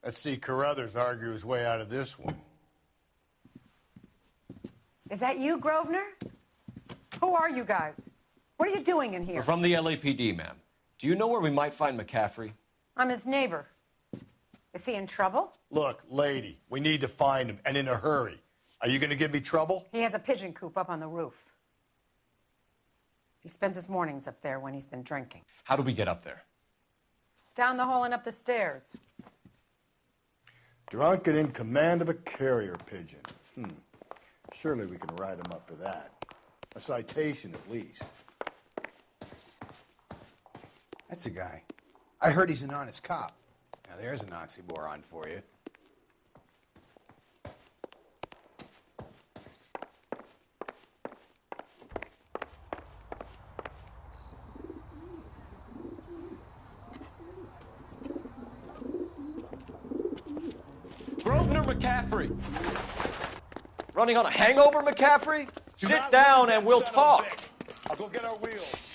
Let's see Carruthers argue his way out of this one. Is that you, Grosvenor? Who are you guys? What are you doing in here? We're from the LAPD, ma'am. Do you know where we might find McCaffrey? I'm his neighbor. Is he in trouble? Look, lady, we need to find him, and in a hurry. Are you going to give me trouble? He has a pigeon coop up on the roof. He spends his mornings up there when he's been drinking. How do we get up there? Down the hall and up the stairs. Drunk and in command of a carrier pigeon. Surely we can write him up for that. A citation, at least. That's a guy. I heard he's an honest cop. Now there's an oxymoron for you. Grosvenor McCaffrey. Running on a hangover, McCaffrey? Sit down and we'll talk. I'll go get our wheels.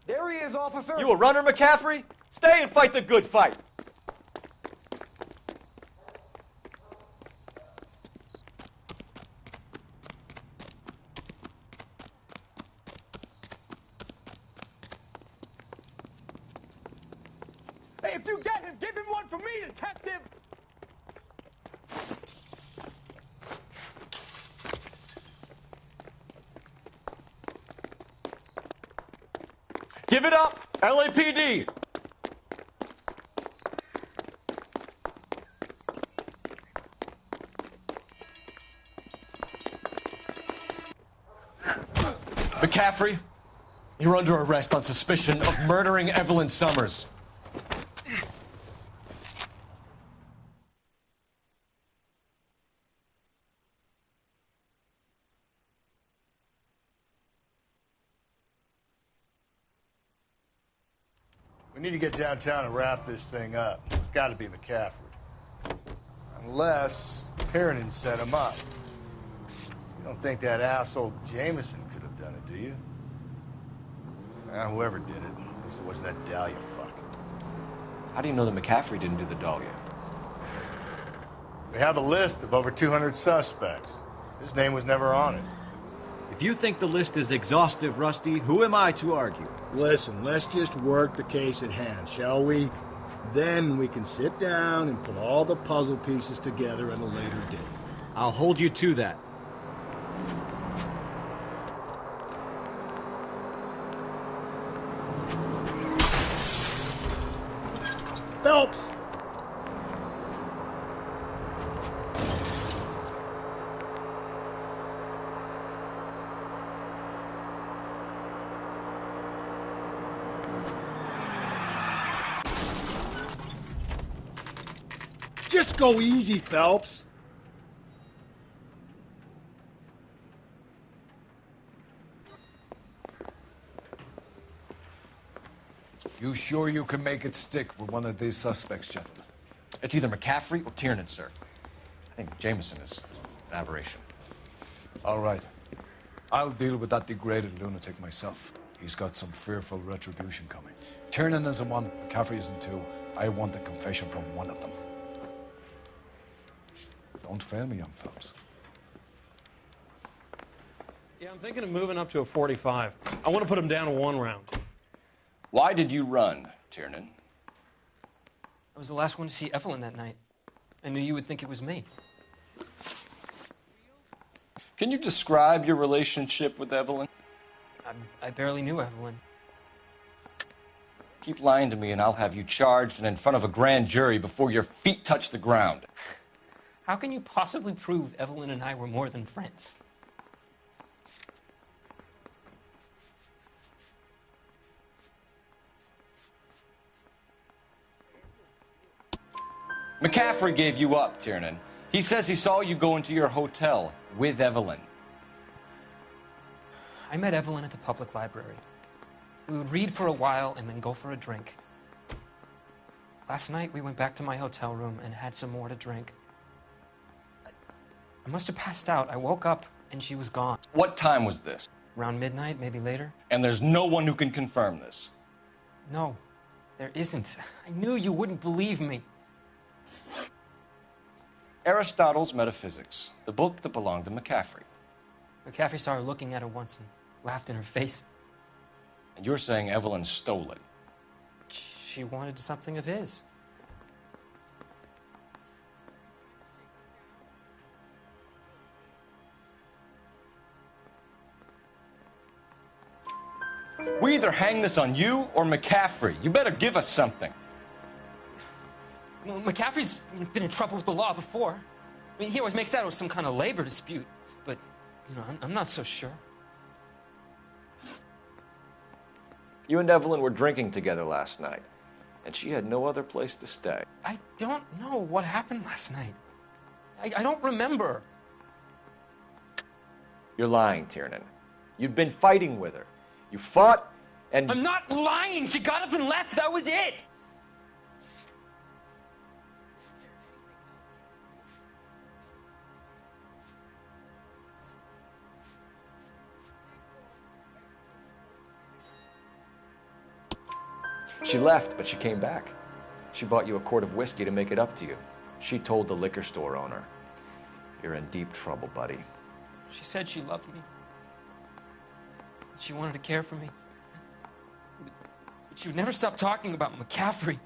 There he is, officer. You a runner, McCaffrey? Stay and fight the good fight. Hey, if you get him, give him one for me, detective. Give it up, LAPD. McCaffrey, you're under arrest on suspicion of murdering Evelyn Summers. We need to get downtown and wrap this thing up. It's got to be McCaffrey. Unless Tiernan set him up. You don't think that asshole Jameson could have done it, do you? Whoever did it. At least it wasn't that Dahlia fuck. How do you know that McCaffrey didn't do the Dahlia? We have a list of over 200 suspects. His name was never on it. If you think the list is exhaustive, Rusty, who am I to argue? Listen, let's just work the case at hand, shall we? Then we can sit down and put all the puzzle pieces together at a later date. I'll hold you to that. Phelps! Just go easy, Phelps. You sure you can make it stick with one of these suspects, gentlemen? It's either McCaffrey or Tiernan, sir. I think Jameson is an aberration. All right. I'll deal with that degraded lunatic myself. He's got some fearful retribution coming. Tiernan isn't one, McCaffrey isn't two. I want a confession from one of them. Don't fail me, young Phelps. Yeah, I'm thinking of moving up to a 45. I want to put him down to 1 round. Why did you run, Tiernan? I was the last one to see Evelyn that night. I knew you would think it was me. Can you describe your relationship with Evelyn? I barely knew Evelyn. Keep lying to me and I'll have you charged and in front of a grand jury before your feet touch the ground. How can you possibly prove Evelyn and I were more than friends? McCaffrey gave you up, Tiernan. He says he saw you go into your hotel with Evelyn. I met Evelyn at the public library. We would read for a while and then go for a drink. Last night, we went back to my hotel room and had some more to drink. I must have passed out. I woke up and she was gone. What time was this? Around midnight, maybe later. And there's no one who can confirm this? No, there isn't. I knew you wouldn't believe me. Aristotle's Metaphysics, the book that belonged to McCaffrey. McCaffrey saw her looking at her once and laughed in her face. And you're saying Evelyn stole it? She wanted something of his. We either hang this on you or McCaffrey. You better give us something. Well, McCaffrey's been in trouble with the law before. I mean, he always makes out it was some kind of labor dispute. But, you know, I'm not so sure. You and Evelyn were drinking together last night, and she had no other place to stay. I don't know what happened last night. I don't remember. You're lying, Tiernan. You'd been fighting with her. You fought, and... I'm not lying! She got up and left! That was it! She left, but she came back. She bought you a quart of whiskey to make it up to you. She told the liquor store owner. You're in deep trouble, buddy. She said she loved me. She wanted to care for me. But she would never stop talking about McCaffrey.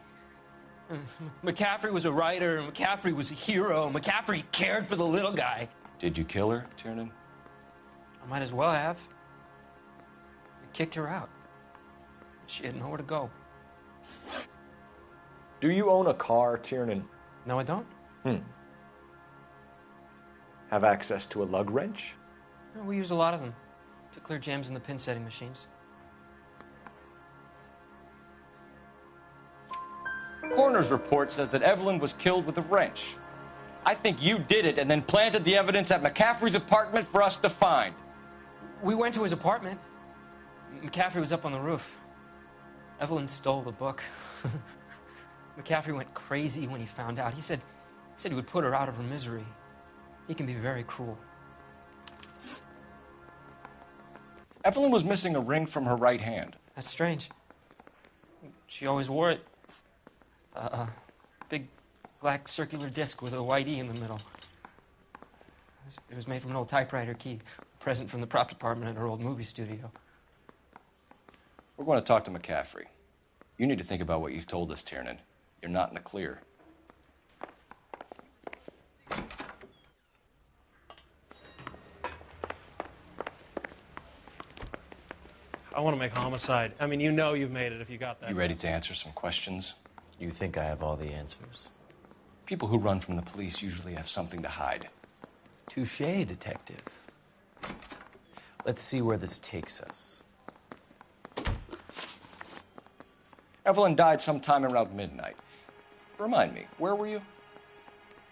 McCaffrey was a writer, and McCaffrey was a hero. McCaffrey cared for the little guy. Did you kill her, Tiernan? I might as well have. I kicked her out. She had nowhere to go. Do you own a car, Tiernan? No, I don't. Have access to a lug wrench? No, we use a lot of them to clear jams in the pin setting machines. Coroner's report says that Evelyn was killed with a wrench. I think you did it and then planted the evidence at McCaffrey's apartment for us to find. We went to his apartment. McCaffrey was up on the roof. Evelyn stole the book. McCaffrey went crazy when he found out. He said he would put her out of her misery. He can be very cruel. Evelyn was missing a ring from her right hand. That's strange. She always wore it. A big black circular disc with a white E in the middle. It was made from an old typewriter key, a present from the prop department at her old movie studio. We're going to talk to McCaffrey. You need to think about what you've told us, Tiernan. You're not in the clear. I want to make homicide. I mean, you know you've made it if you got that. You ready to answer some questions? You think I have all the answers? People who run from the police usually have something to hide. Touché, detective. Let's see where this takes us. Evelyn died sometime around midnight. Remind me, where were you?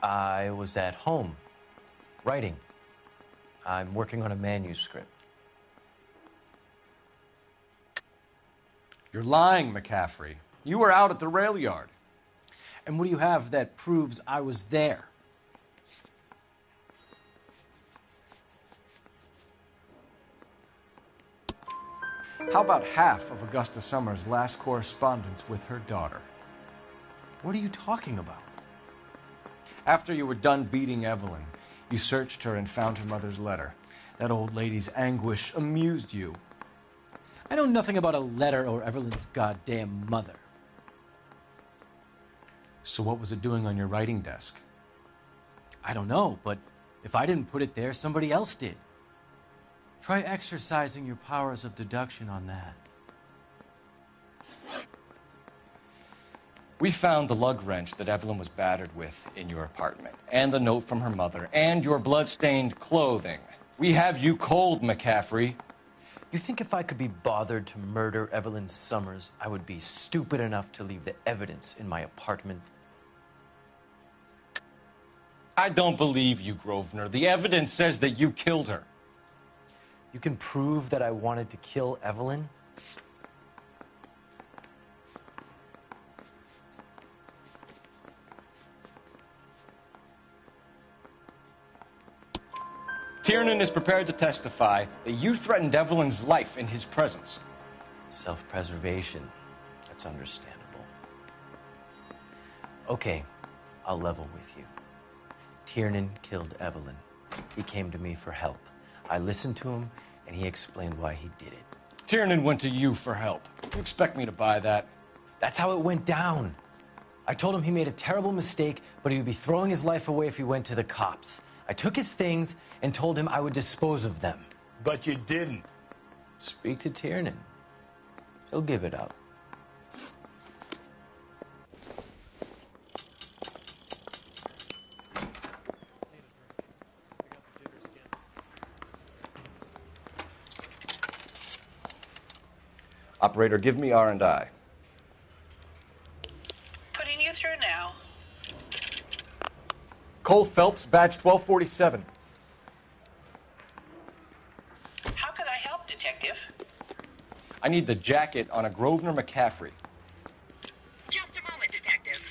I was at home, writing. I'm working on a manuscript. You're lying, McCaffrey. You were out at the rail yard. And what do you have that proves I was there? How about half of Augusta Summers' last correspondence with her daughter? What are you talking about? After you were done beating Evelyn, you searched her and found her mother's letter. That old lady's anguish amused you. I know nothing about a letter or Evelyn's goddamn mother. So what was it doing on your writing desk? I don't know, but if I didn't put it there, somebody else did. Try exercising your powers of deduction on that. We found the lug wrench that Evelyn was battered with in your apartment, and the note from her mother, and your blood-stained clothing. We have you cold, McCaffrey. You think if I could be bothered to murder Evelyn Summers, I would be stupid enough to leave the evidence in my apartment? I don't believe you, Grosvenor. The evidence says that you killed her. You can prove that I wanted to kill Evelyn? Tiernan is prepared to testify that you threatened Evelyn's life in his presence. Self-preservation. That's understandable. Okay, I'll level with you. Tiernan killed Evelyn. He came to me for help. I listened to him, and he explained why he did it. Tiernan went to you for help. You expect me to buy that? That's how it went down. I told him he made a terrible mistake, but he would be throwing his life away if he went to the cops. I took his things and told him I would dispose of them. But you didn't. Speak to Tiernan. He'll give it up. Operator, give me R&I. Putting you through now. Cole Phelps, badge 1247. How could I help, Detective? I need the jacket on a Grosvenor McCaffrey. Just a moment, Detective.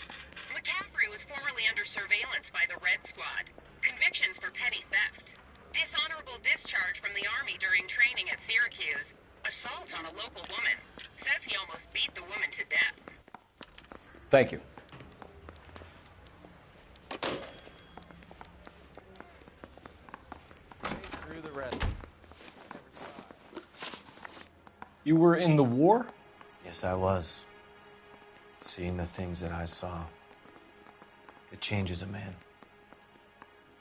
McCaffrey was formerly under surveillance by the Red Squad. Convictions for petty theft. Dishonorable discharge from the Army during training at Syracuse. Assault on a local woman. Says he almost beat the woman to death. Thank you. Through the red. You were in the war? Yes, I was. Seeing the things that I saw, it changes a man.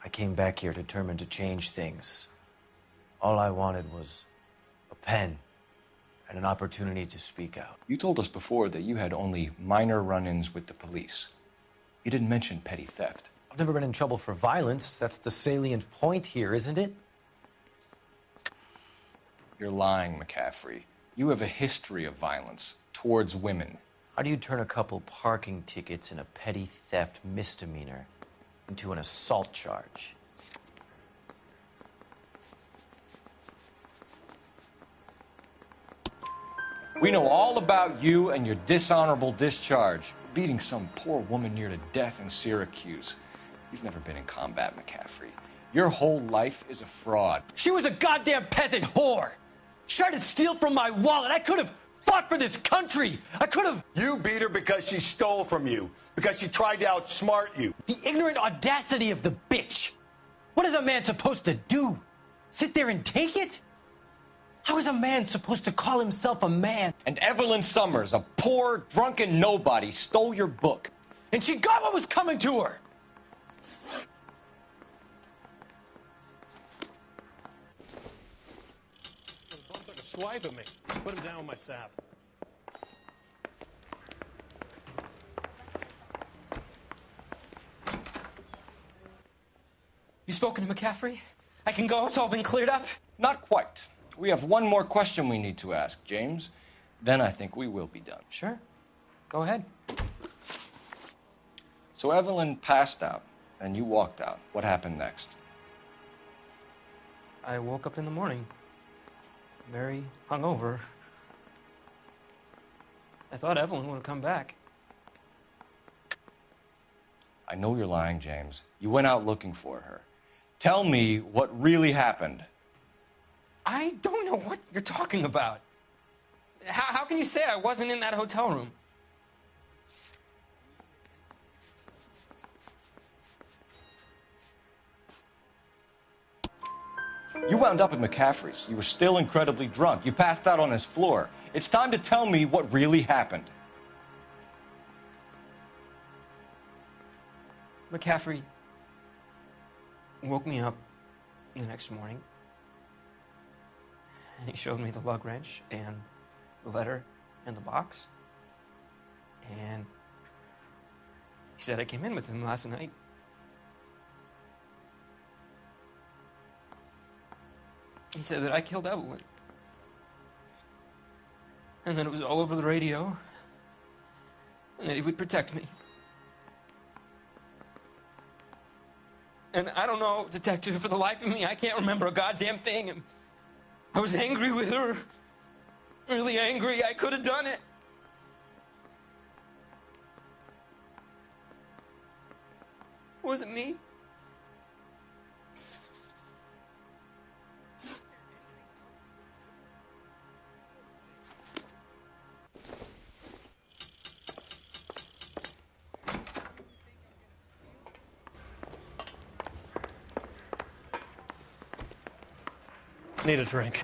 I came back here determined to change things. All I wanted was a pen and an opportunity to speak out. You told us before that you had only minor run-ins with the police. You didn't mention petty theft. I've never been in trouble for violence. That's the salient point here, isn't it? You're lying, McCaffrey. You have a history of violence towards women. How do you turn a couple parking tickets and a petty theft misdemeanor into an assault charge? We know all about you and your dishonorable discharge, beating some poor woman near to death in Syracuse. You've never been in combat, McCaffrey. Your whole life is a fraud. She was a goddamn peasant whore! She tried to steal from my wallet. I could have fought for this country. I could have... You beat her because she stole from you. Because she tried to outsmart you. The ignorant audacity of the bitch. What is a man supposed to do? Sit there and take it? How is a man supposed to call himself a man? And Evelyn Summers, a poor, drunken nobody, stole your book. And she got what was coming to her. Took a swipe at me. Put him down with my sap. You spoken to McCaffrey? I can go? It's all been cleared up? Not quite. We have one more question we need to ask, James. Then I think we will be done. Sure. Go ahead. So Evelyn passed out, and you walked out. What happened next? I woke up in the morning, very hungover. I thought Evelyn would have come back. I know you're lying, James. You went out looking for her. Tell me what really happened. I don't know what you're talking about. How can you say I wasn't in that hotel room? You wound up at McCaffrey's. You were still incredibly drunk. You passed out on his floor. It's time to tell me what really happened. McCaffrey woke me up the next morning, and he showed me the lug wrench and the letter and the box, and he said I came in with him last night. He said that I killed Evelyn, and that it was all over the radio, and that he would protect me. And I don't know, Detective, for the life of me, I can't remember a goddamn thing. And I was angry with her. Really angry. I could have done it. It wasn't me. Need a drink.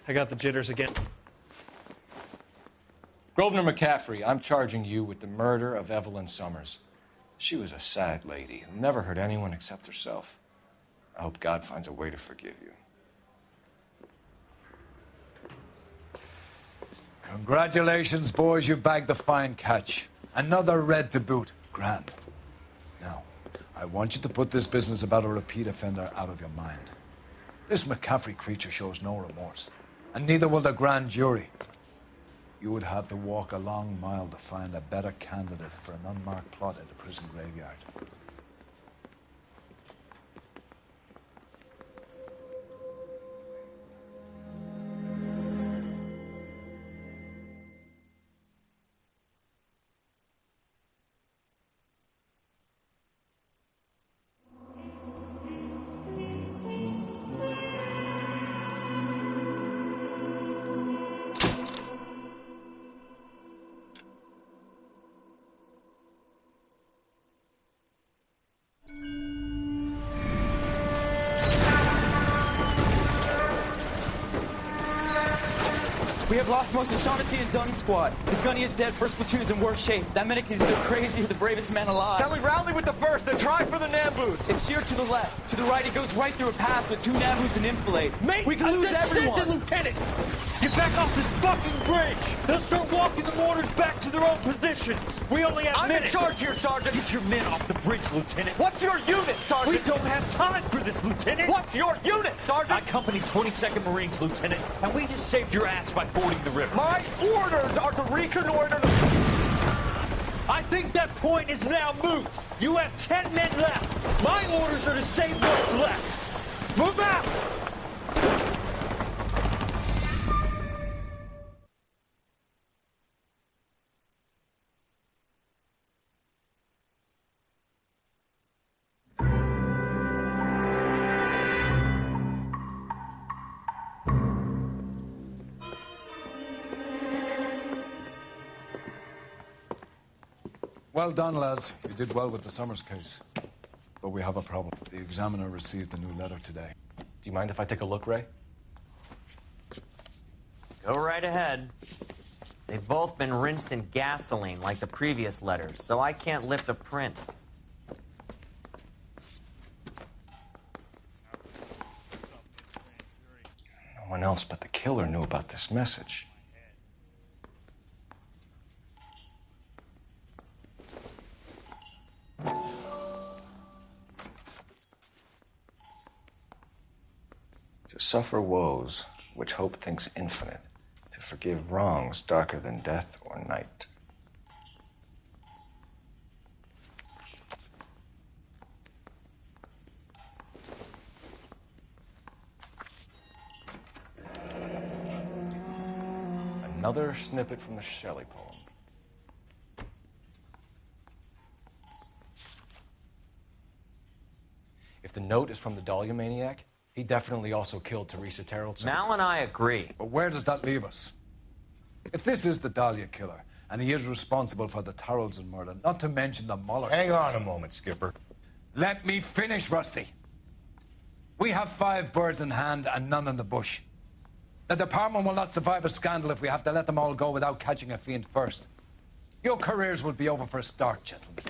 I got the jitters again. Grosvenor McCaffrey, I'm charging you with the murder of Evelyn Summers. She was a sad lady who never hurt anyone except herself. I hope God finds a way to forgive you. Congratulations, boys. You bagged the fine catch. Another red to boot. Grand. Now, I want you to put this business about a repeat offender out of your mind. This McCaffrey creature shows no remorse, and neither will the grand jury. You would have to walk a long mile to find a better candidate for an unmarked plot at the prison graveyard. We have lost most of Shaughnessy and Dunn's squad. The gunny is dead. First platoon is in worse shape. That medic is either crazy or the bravest man alive. Can we rally with the first and try for the Nambus? It's sheer to the left. To the right, it goes right through a pass with 2 Nambus and enfilade. Mate, we can lose everyone. Lieutenant, get back off this fucking bridge. They'll start walking the mortars back to their own positions. We only have minutes. I'm in charge here, Sergeant. Get your men off the bridge, Lieutenant. What's your unit, Sergeant? We don't have time for this, Lieutenant. What's your unit, Sergeant? I company 22nd Marines, Lieutenant, and we just saved your ass by fording the river. My orders are to reconnoiter the... I think that point is now moot. You have 10 men left. My orders are to save what's left. Move out! Well done, lads. You did well with the Summers case. But we have a problem. The examiner received a new letter today. Do you mind if I take a look, Ray? Go right ahead. They've both been rinsed in gasoline like the previous letters, so I can't lift a print. No one else but the killer knew about this message. To suffer woes which hope thinks infinite, to forgive wrongs darker than death or night. Another snippet from the Shelley poem. If the note is from the Dahlia maniac, he definitely also killed Teresa Terrellson. Mal and I agree. But where does that leave us? If this is the Dahlia killer, and he is responsible for the Tarrelson murder, not to mention the Muller Hang case. on a moment, Skipper. Let me finish, Rusty. We have 5 birds in hand and none in the bush. The department will not survive a scandal if we have to let them all go without catching a fiend first. Your careers will be over for a start, gentlemen.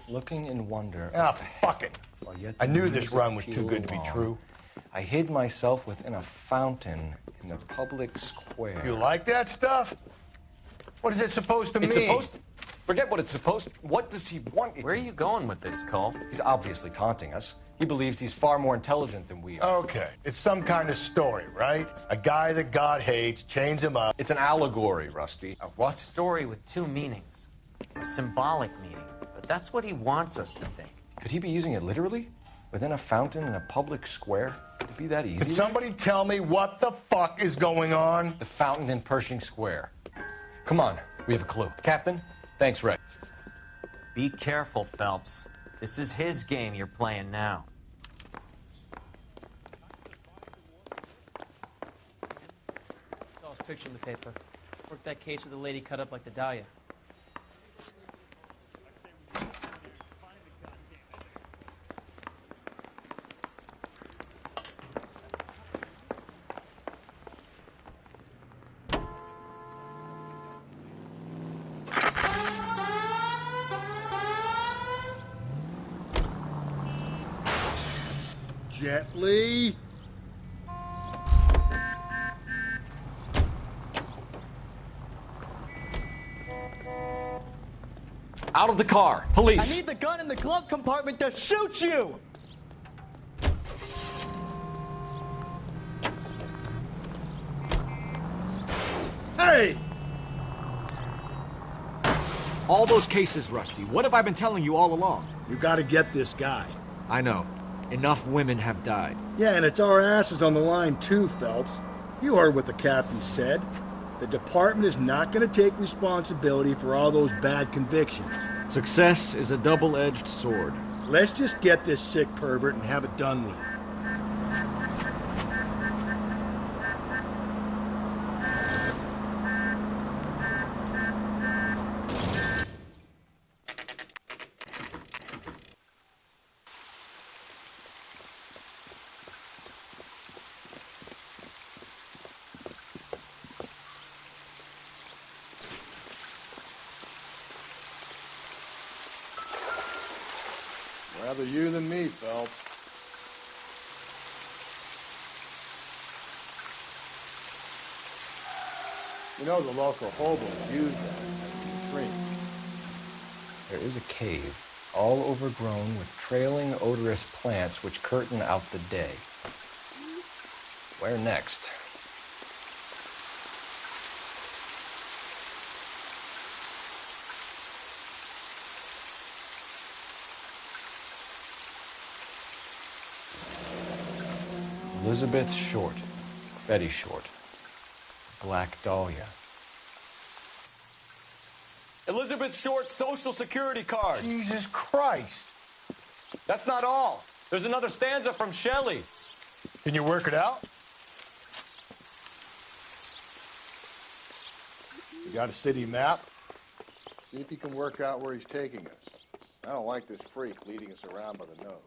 Looking in wonder. Ah, fuck it. I knew this run was too Peel good to be along, true. I hid myself within a fountain in the public square. You like that stuff? What is it supposed to It's mean? supposed to... Forget what it's supposed to... What does he want? Where are you going with this, Cole? He's obviously taunting us. He believes he's far more intelligent than we are. Okay, it's some kind of story, right? A guy that God hates, chains him up. It's an allegory, Rusty. A what? Story with 2 meanings. A symbolic meaning. But that's what he wants us to think. Could he be using it literally? Within a fountain in a public square? Could it be that easy? Can somebody tell me what the fuck is going on? The fountain in Pershing Square. Come on, we have a clue. Captain, thanks, Ray. Be careful, Phelps. This is his game you're playing now. Saw his picture in the paper. Worked that case with a lady cut up like the Dahlia. Gently. Out of the car. Police. I need the gun in the glove compartment to shoot you! Hey! All those cases, Rusty. What have I been telling you all along? You gotta get this guy. I know. Enough women have died. Yeah, and it's our asses on the line too, Phelps. You heard what the captain said. The department is not gonna take responsibility for all those bad convictions. Success is a double-edged sword. Let's just get this sick pervert and have it done with. Rather you than me, Phelps. You know the local hobos use that as a drink. There is a cave, all overgrown with trailing, odorous plants which curtain out the day. Where next? Elizabeth Short, Betty Short, Black Dahlia. Elizabeth Short's Social Security card. Jesus Christ. That's not all. There's another stanza from Shelley. Can you work it out? You got a city map? See if you can work out where he's taking us. I don't like this freak leading us around by the nose.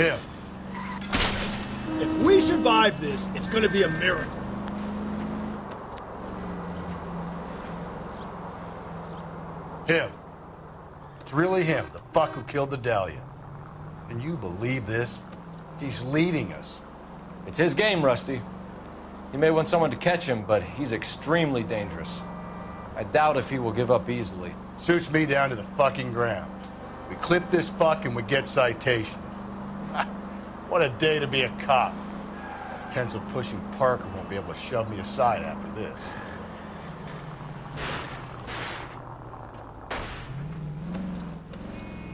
Him. If we survive this, it's gonna be a miracle. Him. It's really him, the fuck who killed the Dahlia. Can you believe this? He's leading us. It's his game, Rusty. He may want someone to catch him, but he's extremely dangerous. I doubt if he will give up easily. Suits me down to the fucking ground. We clip this fuck and we get citations. What a day to be a cop. Pencil-pushing Parker won't be able to shove me aside after this.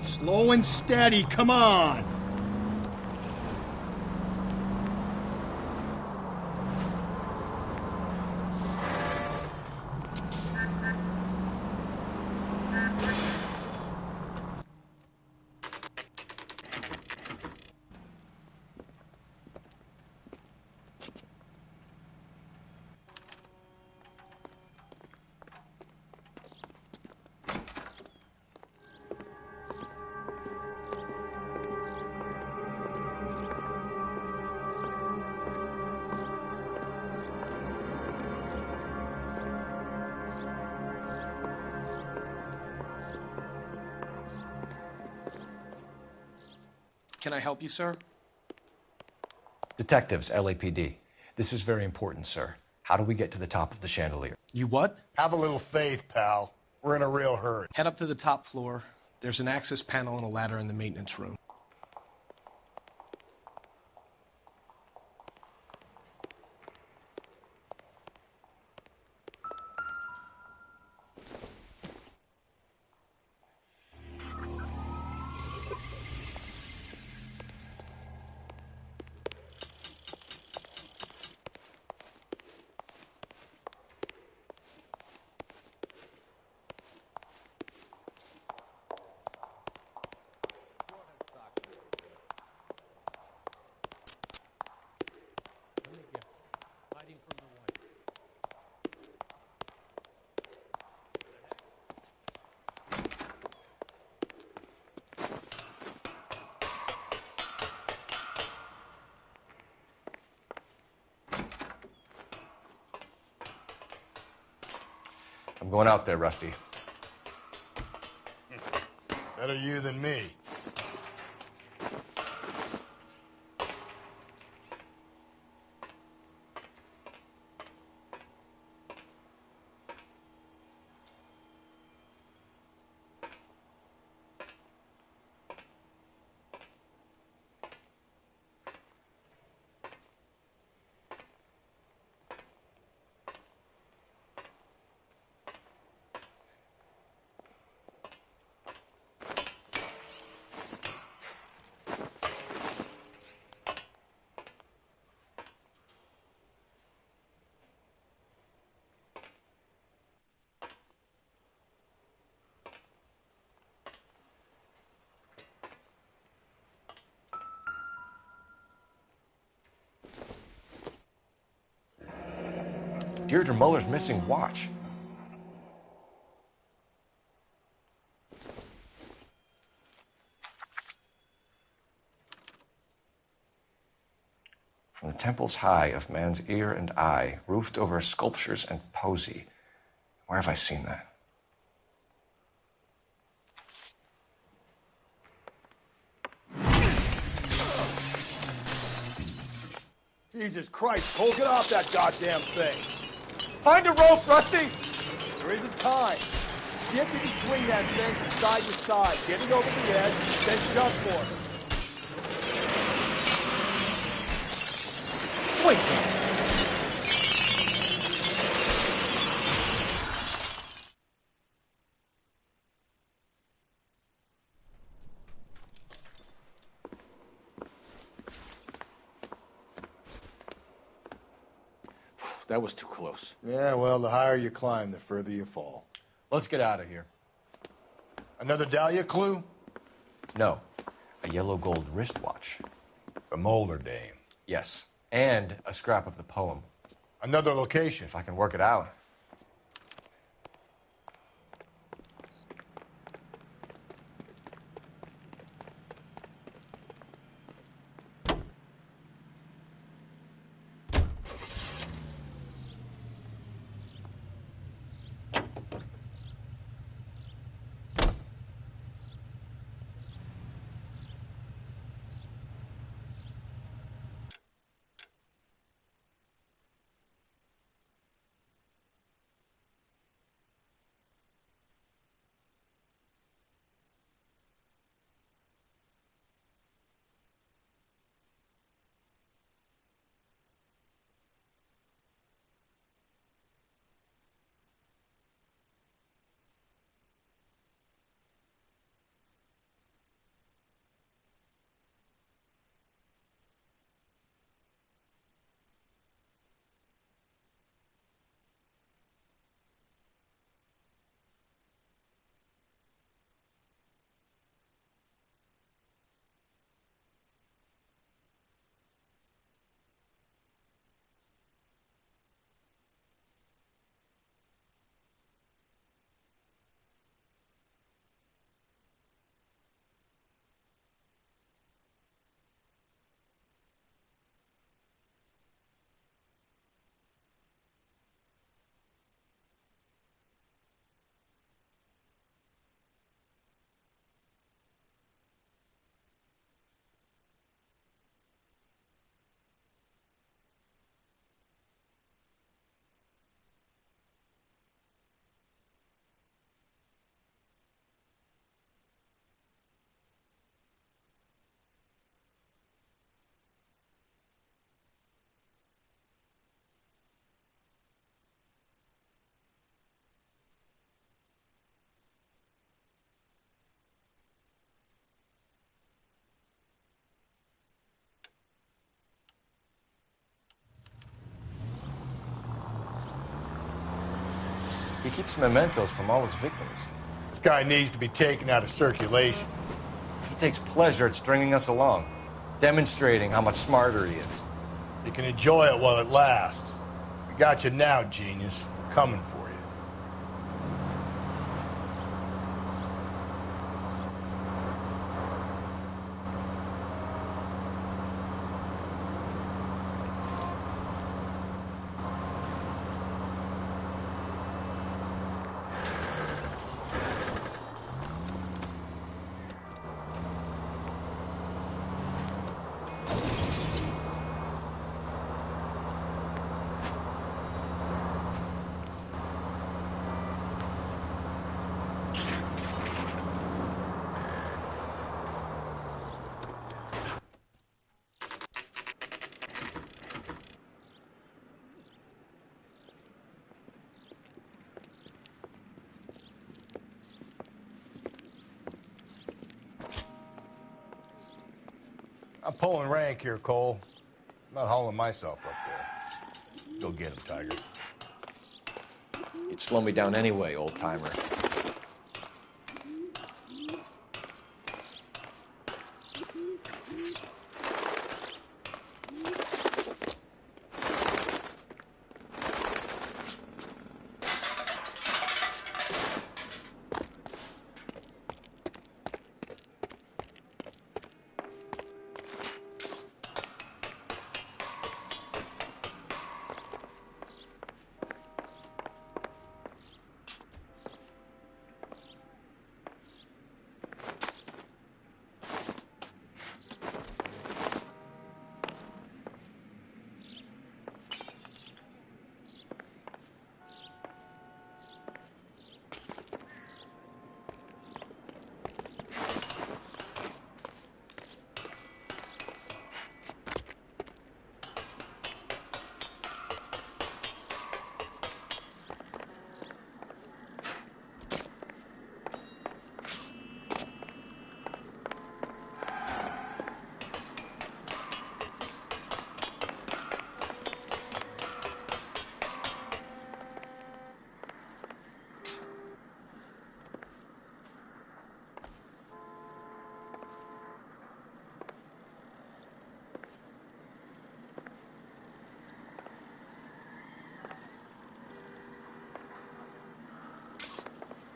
Slow and steady, come on! Can I help you, sir? Detectives, LAPD. This is very important, sir. How do we get to the top of the chandelier? You what? Have a little faith, pal. We're in a real hurry. Head up to the top floor. There's an access panel and a ladder in the maintenance room. I'm going out there, Rusty. Better you than me. Deirdre Muller's missing watch. From the temples high of man's ear and eye, roofed over sculptures and poesy. Where have I seen that? Jesus Christ, Cole, get off that goddamn thing. Find a rope, Rusty! There isn't time. Get in between that thing from side to side. Get it over the edge, then jump for it. Sweet. That was too close. Yeah, well, the higher you climb, the further you fall. Let's get out of here. Another Dahlia clue? No. A yellow gold wristwatch. A Molder dame. Yes. And a scrap of the poem. Another location. If I can work it out. keeps mementos from all his victims. This guy needs to be taken out of circulation. He takes pleasure at stringing us along, demonstrating how much smarter he is. You can enjoy it while it lasts. We got you now, genius. We're coming for you. I'm pulling rank here, Cole. I'm not hauling myself up there. Go get him, Tiger. You'd slow me down anyway, old-timer.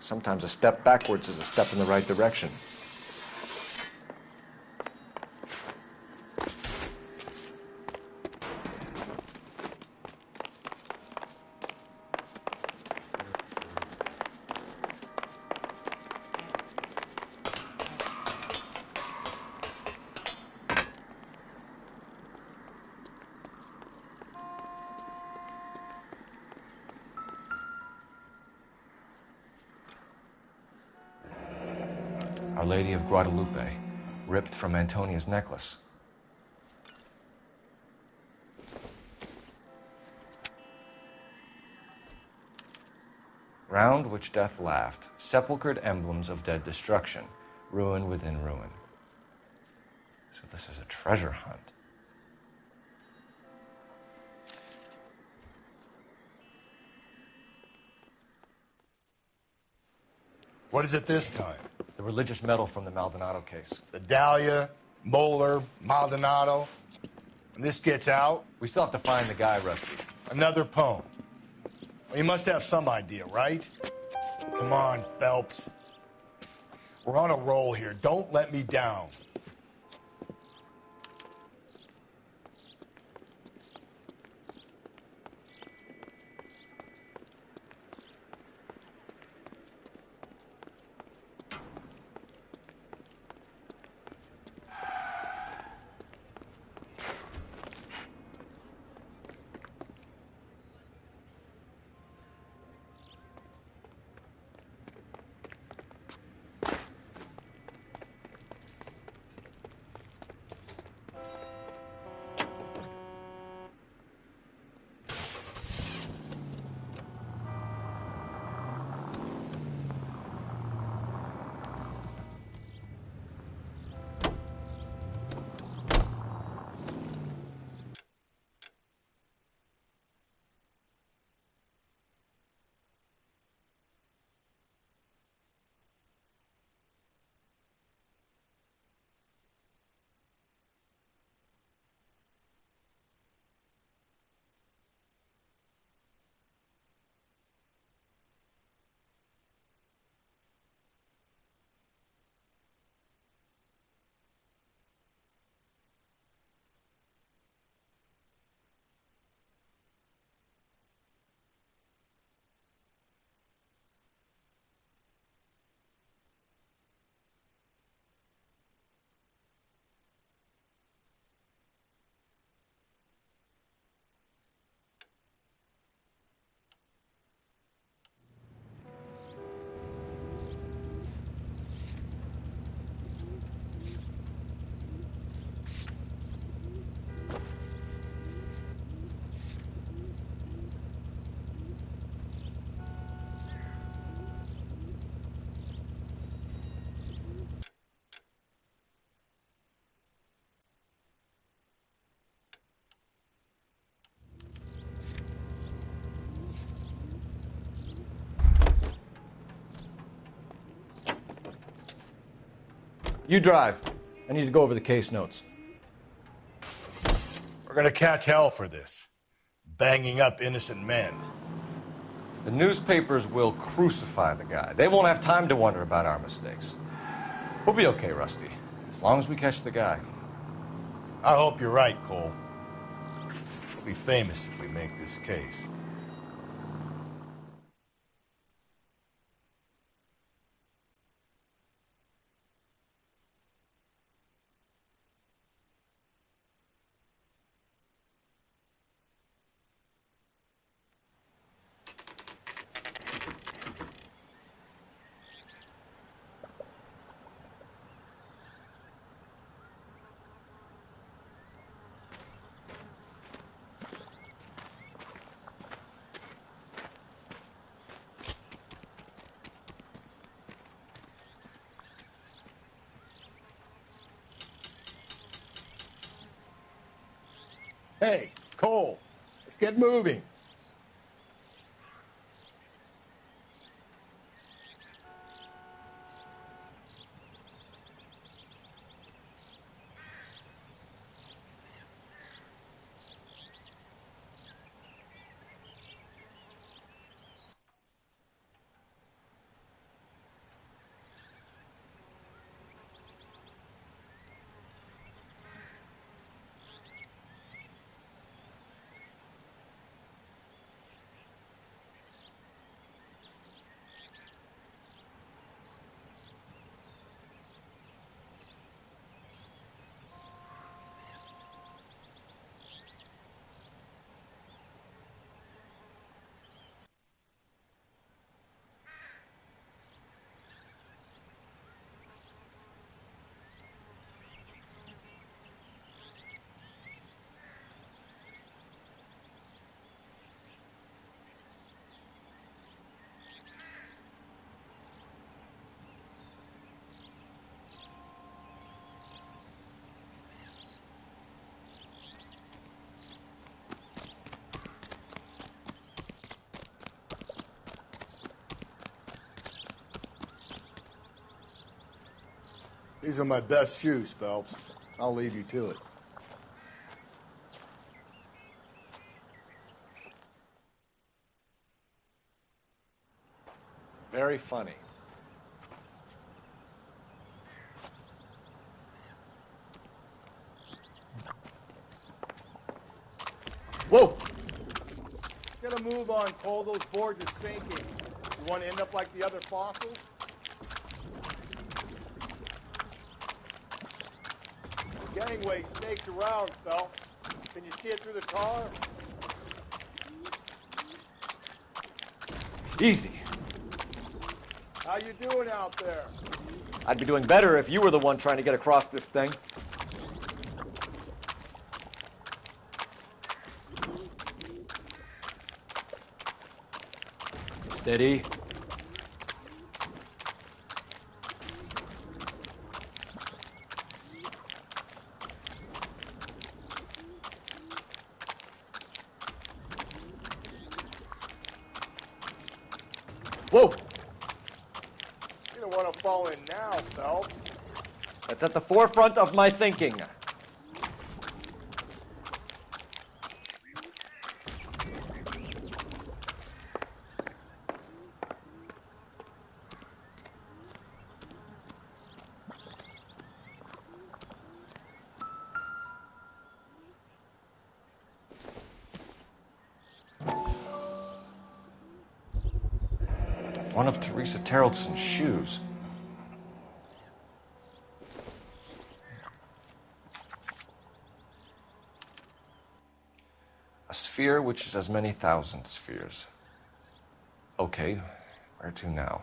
Sometimes a step backwards is a step in the right direction. Our Lady of Guadalupe, ripped from Antonia's necklace. Round which death laughed, sepulchred emblems of dead destruction, ruin within ruin. So this is a treasure hunt. What is it this time? The religious medal from the Maldonado case. The Dahlia, Moeller, Maldonado. When this gets out... We still have to find the guy, Rusty. Another poem. Well, you must have some idea, right? Come on, Phelps. We're on a roll here. Don't let me down. You drive. I need to go over the case notes. We're gonna catch hell for this. Banging up innocent men. The newspapers will crucify the guy. They won't have time to wonder about our mistakes. We'll be okay, Rusty, as long as we catch the guy. I hope you're right, Cole. We'll be famous if we make this case. Hey, Cole, let's get moving. These are my best shoes, Phelps. I'll leave you to it. Very funny. Whoa! Get a move on, Cole. Those boards are sinking. You want to end up like the other fossils? The gangway snakes around, Phelps. Can you see it through the tar? Easy. How you doing out there? I'd be doing better if you were the one trying to get across this thing. Steady. Whoa! You don't want to fall in now, Phelps. That's at the forefront of my thinking. One of Teresa Terreldson's shoes. A sphere which is as many thousand spheres. Okay, where to now?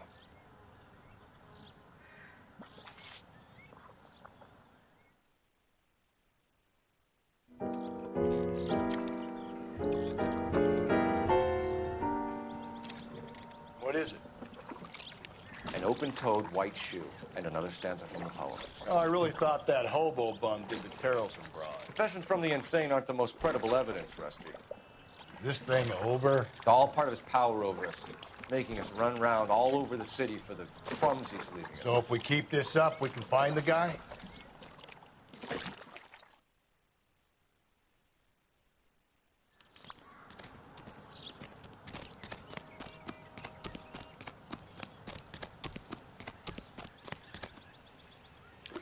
What is it? An open-toed white shoe, and another stanza from the poem. Oh, I really thought that hobo bum did the Terrelson broad. Confessions from the insane aren't the most credible evidence, Rusty. Is this thing over? It's all part of his power over us. making us run around all over the city for the crumbs he's leaving us. So if we keep this up, we can find the guy?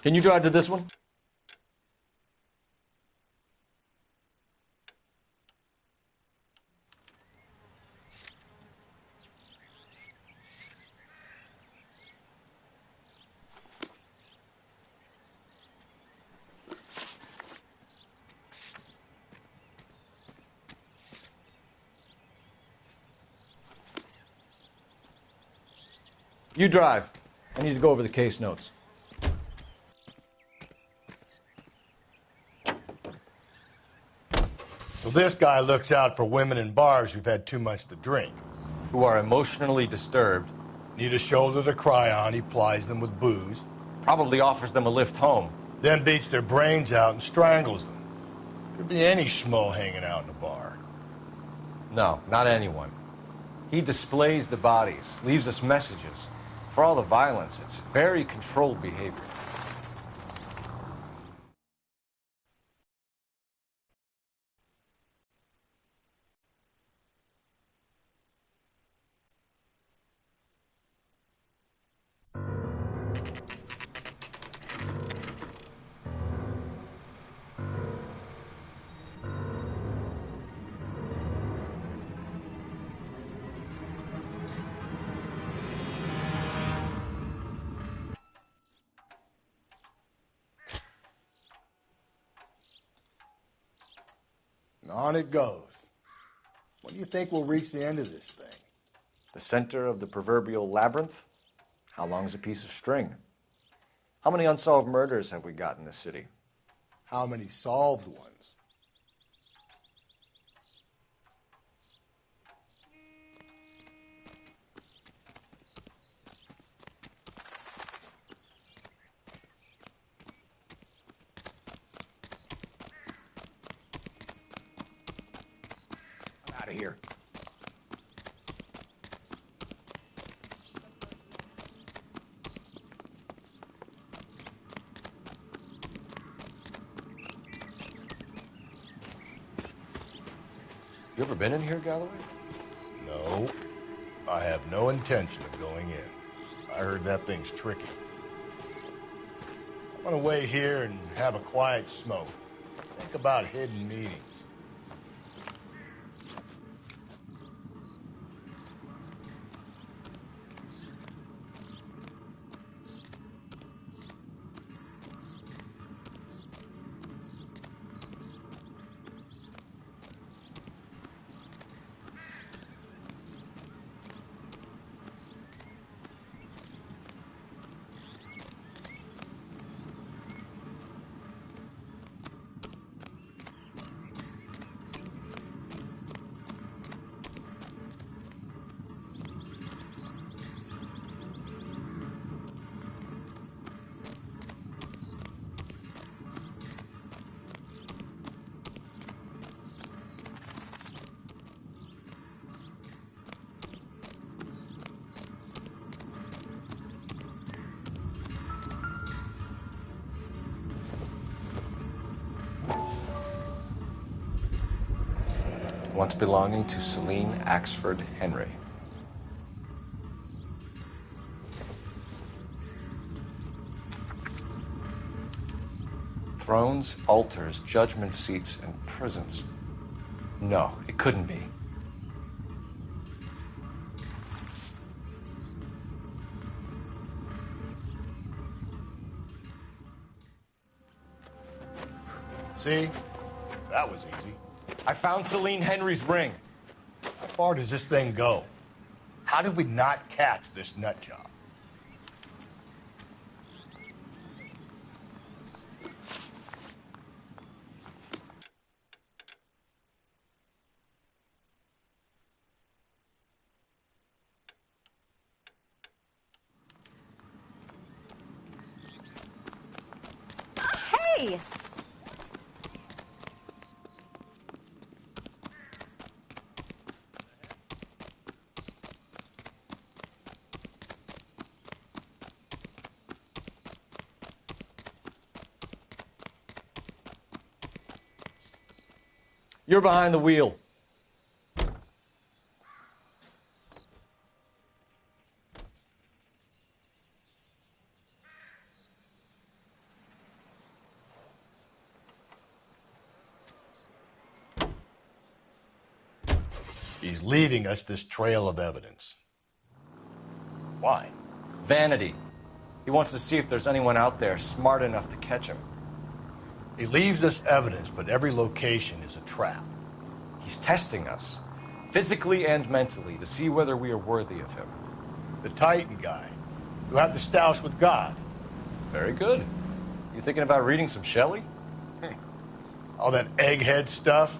Can you drive to this one? You drive. I need to go over the case notes. So this guy looks out for women in bars who've had too much to drink. Who are emotionally disturbed. Need a shoulder to cry on, he plies them with booze. Probably offers them a lift home. Then beats their brains out and strangles them. Could be any schmo hanging out in a bar. No, not anyone. He displays the bodies, leaves us messages. For all the violence, it's very controlled behavior. And on it goes. When do you think we'll reach the end of this thing? The center of the proverbial labyrinth? How long's a piece of string? How many unsolved murders have we got in this city? How many solved ones? I'm out of here. You ever been in here, Galloway? No. I have no intention of going in. I heard that thing's tricky. I'm gonna wait here and have a quiet smoke. Think about hidden meetings. Once belonging to Celine Axford Henry. Thrones, altars, judgment seats, and prisons. No, it couldn't be. See? That was easy. I found Celine Henry's ring. How far does this thing go? How did we not catch this nut job? Hey! You're behind the wheel. He's leaving us this trail of evidence. Why? Vanity. He wants to see if there's anyone out there smart enough to catch him. He leaves us evidence, but every location is a trap. He's testing us, physically and mentally, to see whether we are worthy of him. The Titan guy, who had the stoush with God. Very good. You thinking about reading some Shelley? All that egghead stuff?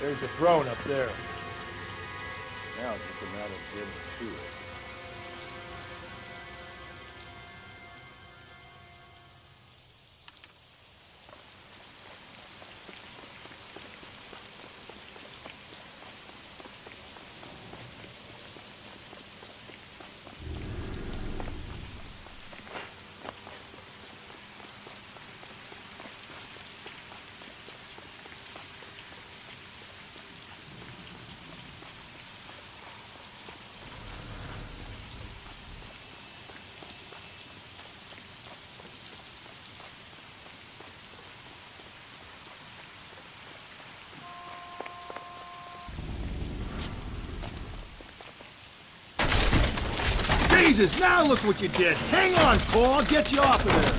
There's the throne up there. Now it's just a matter of getting to it. Jesus, now look what you did. Hang on, Paul. I'll get you off of there.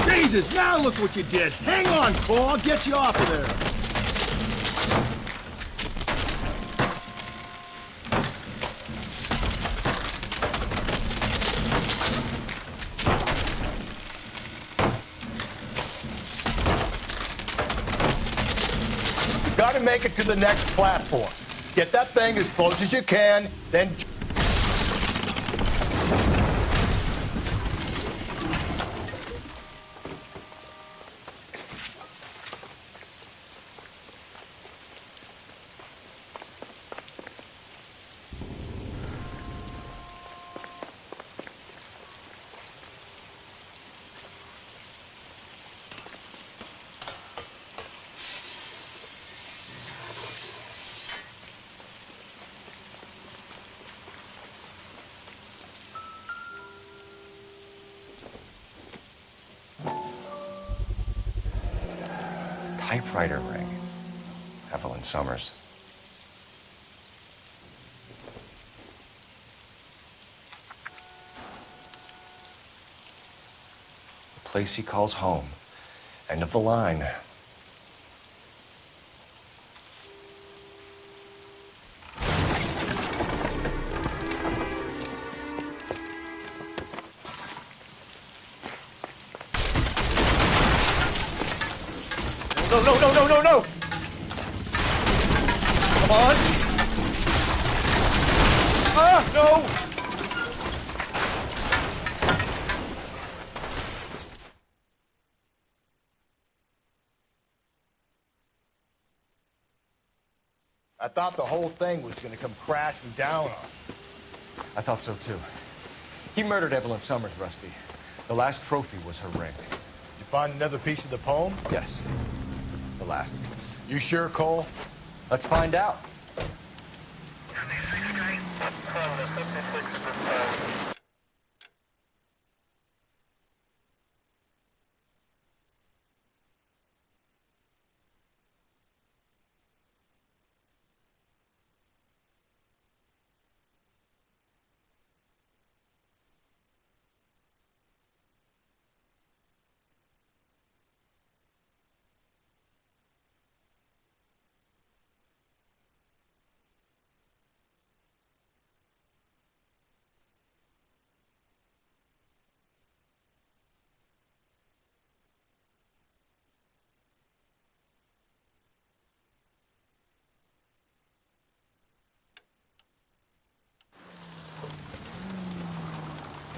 Jesus, now look what you did. Hang on, Paul. I'll get you off of there. Gotta make it to the next platform. Get that thing as close as you can, then... Typewriter ring. Evelyn Summers. The place he calls home. End of the line. No, no, no, no, no, no! Come on! Ah, no! I thought the whole thing was gonna come crashing down on. I thought so, too. He murdered Evelyn Summers, Rusty. The last trophy was her ring. You find another piece of the poem? Yes. The last piece. You sure, Cole? Let's find out.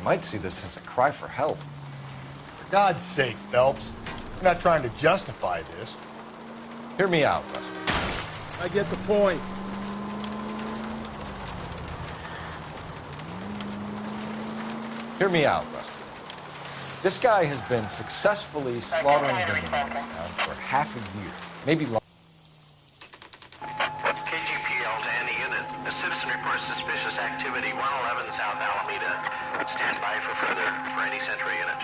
You might see this as a cry for help. For God's sake, Phelps. I'm not trying to justify this. Hear me out, Rusty. I get the point. Hear me out, Rusty. This guy has been successfully slaughtering women in this town for half a year, maybe longer. KGPL to any unit. A citizen reports suspicious activity 111 South Alameda. Stand by for further for any Sentry unit.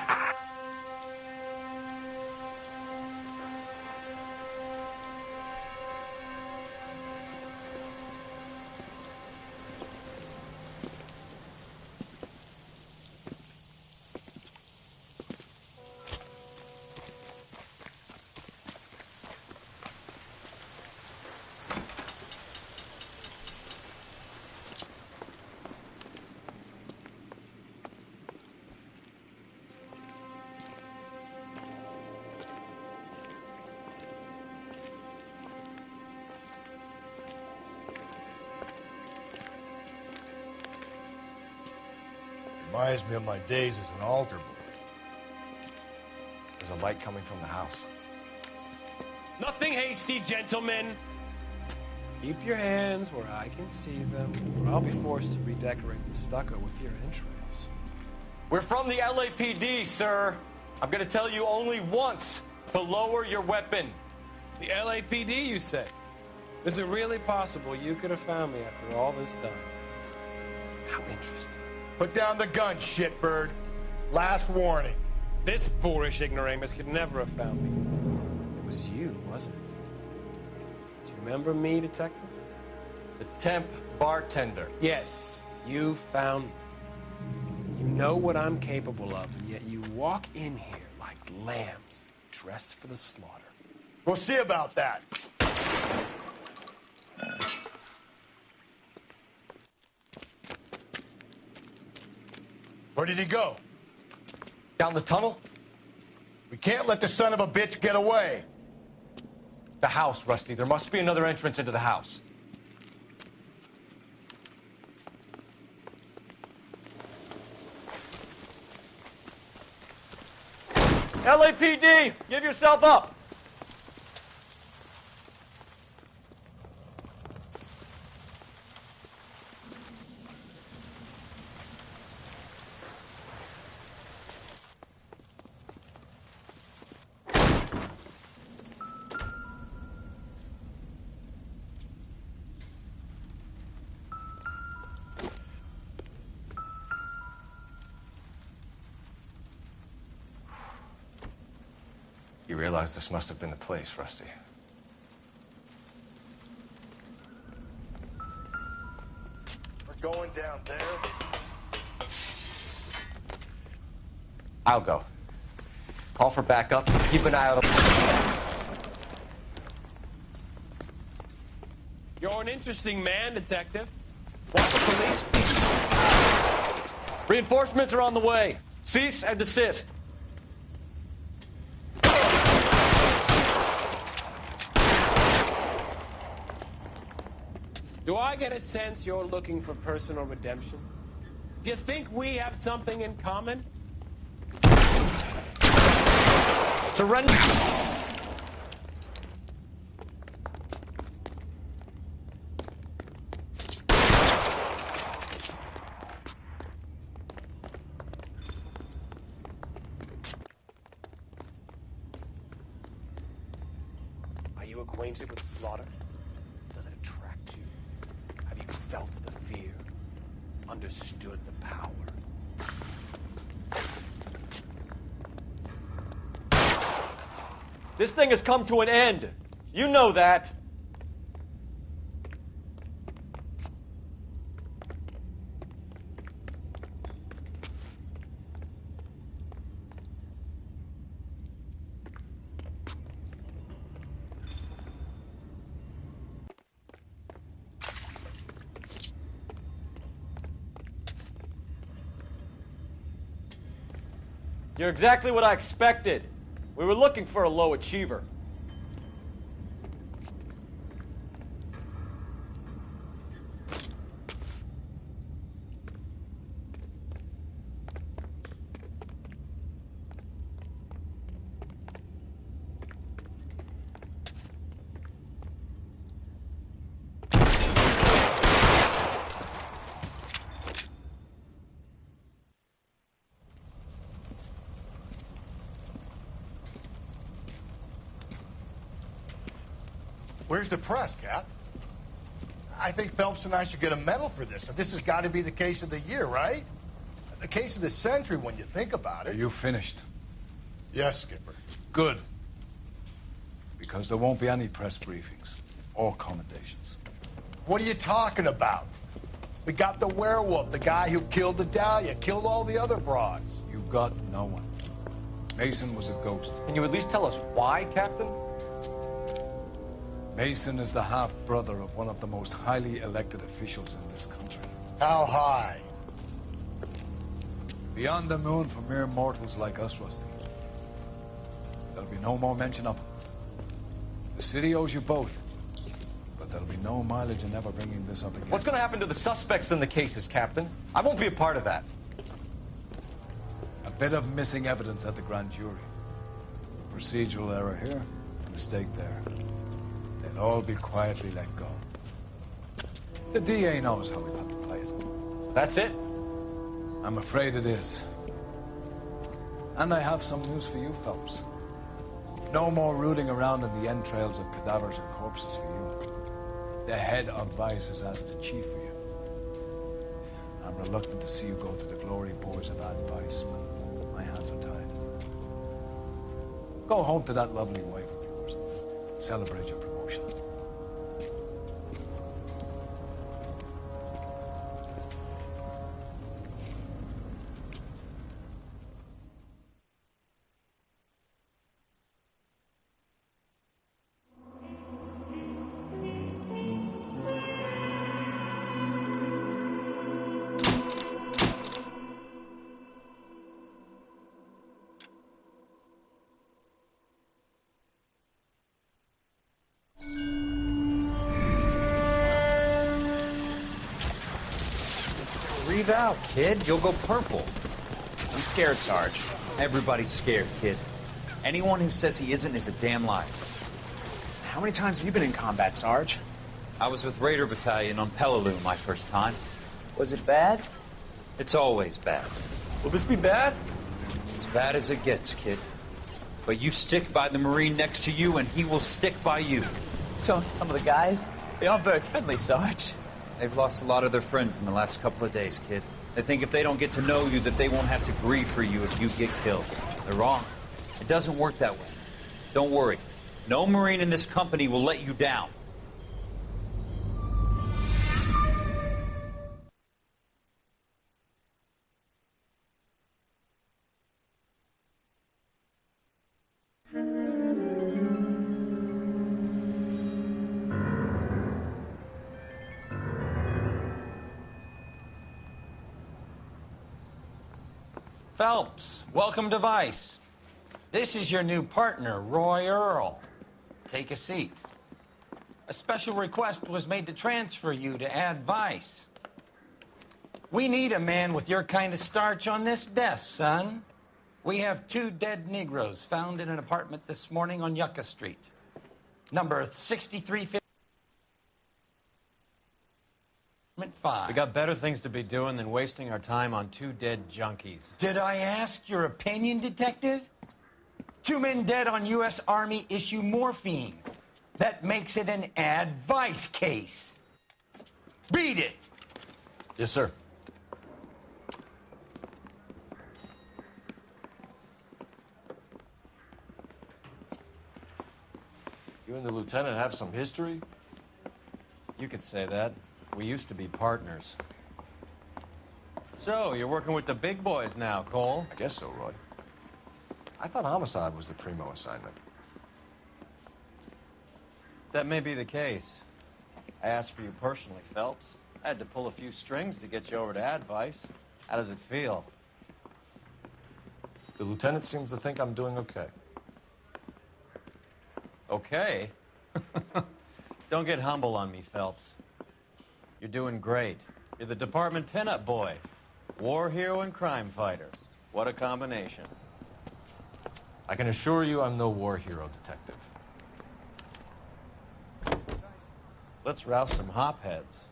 Reminds me of my days as an altar boy. There's a light coming from the house. Nothing hasty, gentlemen. Keep your hands where I can see them, or I'll be forced to redecorate the stucco with your entrails. We're from the LAPD, sir. I'm gonna tell you only once to lower your weapon. The LAPD, you say? Is it really possible you could have found me after all this time? How interesting. Put down the gun, shitbird. Last warning. This boorish ignoramus could never have found me. It was you, wasn't it? Do you remember me, detective? The temp bartender. Yes, you found me. You know what I'm capable of, and yet you walk in here like lambs dressed for the slaughter. We'll see about that. Where did he go? Down the tunnel? We can't let the son of a bitch get away. The house, Rusty. There must be another entrance into the house. LAPD! Give yourself up! You realize this must have been the place, Rusty. We're going down there. I'll go. Call for backup. Keep an eye out. You're an interesting man, detective. Why the police? Reinforcements are on the way. Cease and desist. Do I get a sense you're looking for personal redemption? Do you think we have something in common? Surrender. Are you acquainted with slaughter? Does it attract you? Have you felt the fear? Understood the power? This thing has come to an end. You know that. You're exactly what I expected. We were looking for a low achiever. Where's the press, Cap? I think Phelps and I should get a medal for this. And this has got to be the case of the year, right? The case of the century when you think about it. Are you finished? Yes, Skipper. Good. Because there won't be any press briefings or commendations. What are you talking about? We got the werewolf, the guy who killed the Dahlia, killed all the other broads. You got no one. Mason was a ghost. Can you at least tell us why, Captain? Mason is the half-brother of one of the most highly elected officials in this country. How high? Beyond the moon for mere mortals like us, Rusty. There'll be no more mention of him. The city owes you both. But there'll be no mileage in ever bringing this up again. What's going to happen to the suspects in the cases, Captain? I won't be a part of that. A bit of missing evidence at the grand jury. Procedural error here, a mistake there. They'll all be quietly let go. The DA knows how we'll have to play it. That's it? I'm afraid it is. And I have some news for you, Phelps. No more rooting around in the entrails of cadavers and corpses for you. The head of Vice has asked the chief for you. I'm reluctant to see you go through the glory boys of advice, but my hands are tied. Go home to that lovely wife of yours. Celebrate your promotion. Breathe out, kid. You'll go purple. I'm scared, Sarge. Everybody's scared, kid. Anyone who says he isn't is a damn liar. How many times have you been in combat, Sarge? I was with Raider Battalion on Peleliu my first time. Was it bad? It's always bad. Will this be bad? As bad as it gets, kid. But you stick by the Marine next to you, and he will stick by you. So, some of the guys, they aren't very friendly, Sarge. They've lost a lot of their friends in the last couple of days, kid. They think if they don't get to know you, that they won't have to grieve for you if you get killed. They're wrong. It doesn't work that way. Don't worry. No Marine in this company will let you down. Phelps, welcome to Vice. This is your new partner, Roy Earl. Take a seat. A special request was made to transfer you to Ad Vice. We need a man with your kind of starch on this desk, son. We have 2 dead Negroes found in an apartment this morning on Yucca Street. Number 6350. We got better things to be doing than wasting our time on 2 dead junkies. Did I ask your opinion, Detective? 2 men dead on U.S. Army issue morphine. That makes it an advice case. Read it. Yes, sir. You and the lieutenant have some history? You could say that. We used to be partners. So, you're working with the big boys now, Cole? I guess so, Roy. I thought homicide was the primo assignment. That may be the case. I asked for you personally, Phelps. I had to pull a few strings to get you over to Advice. How does it feel? The lieutenant seems to think I'm doing okay. Okay? Don't get humble on me, Phelps. You're doing great. You're the department pinup boy. War hero and crime fighter. What a combination. I can assure you I'm no war hero, Detective. Let's rouse some hopheads.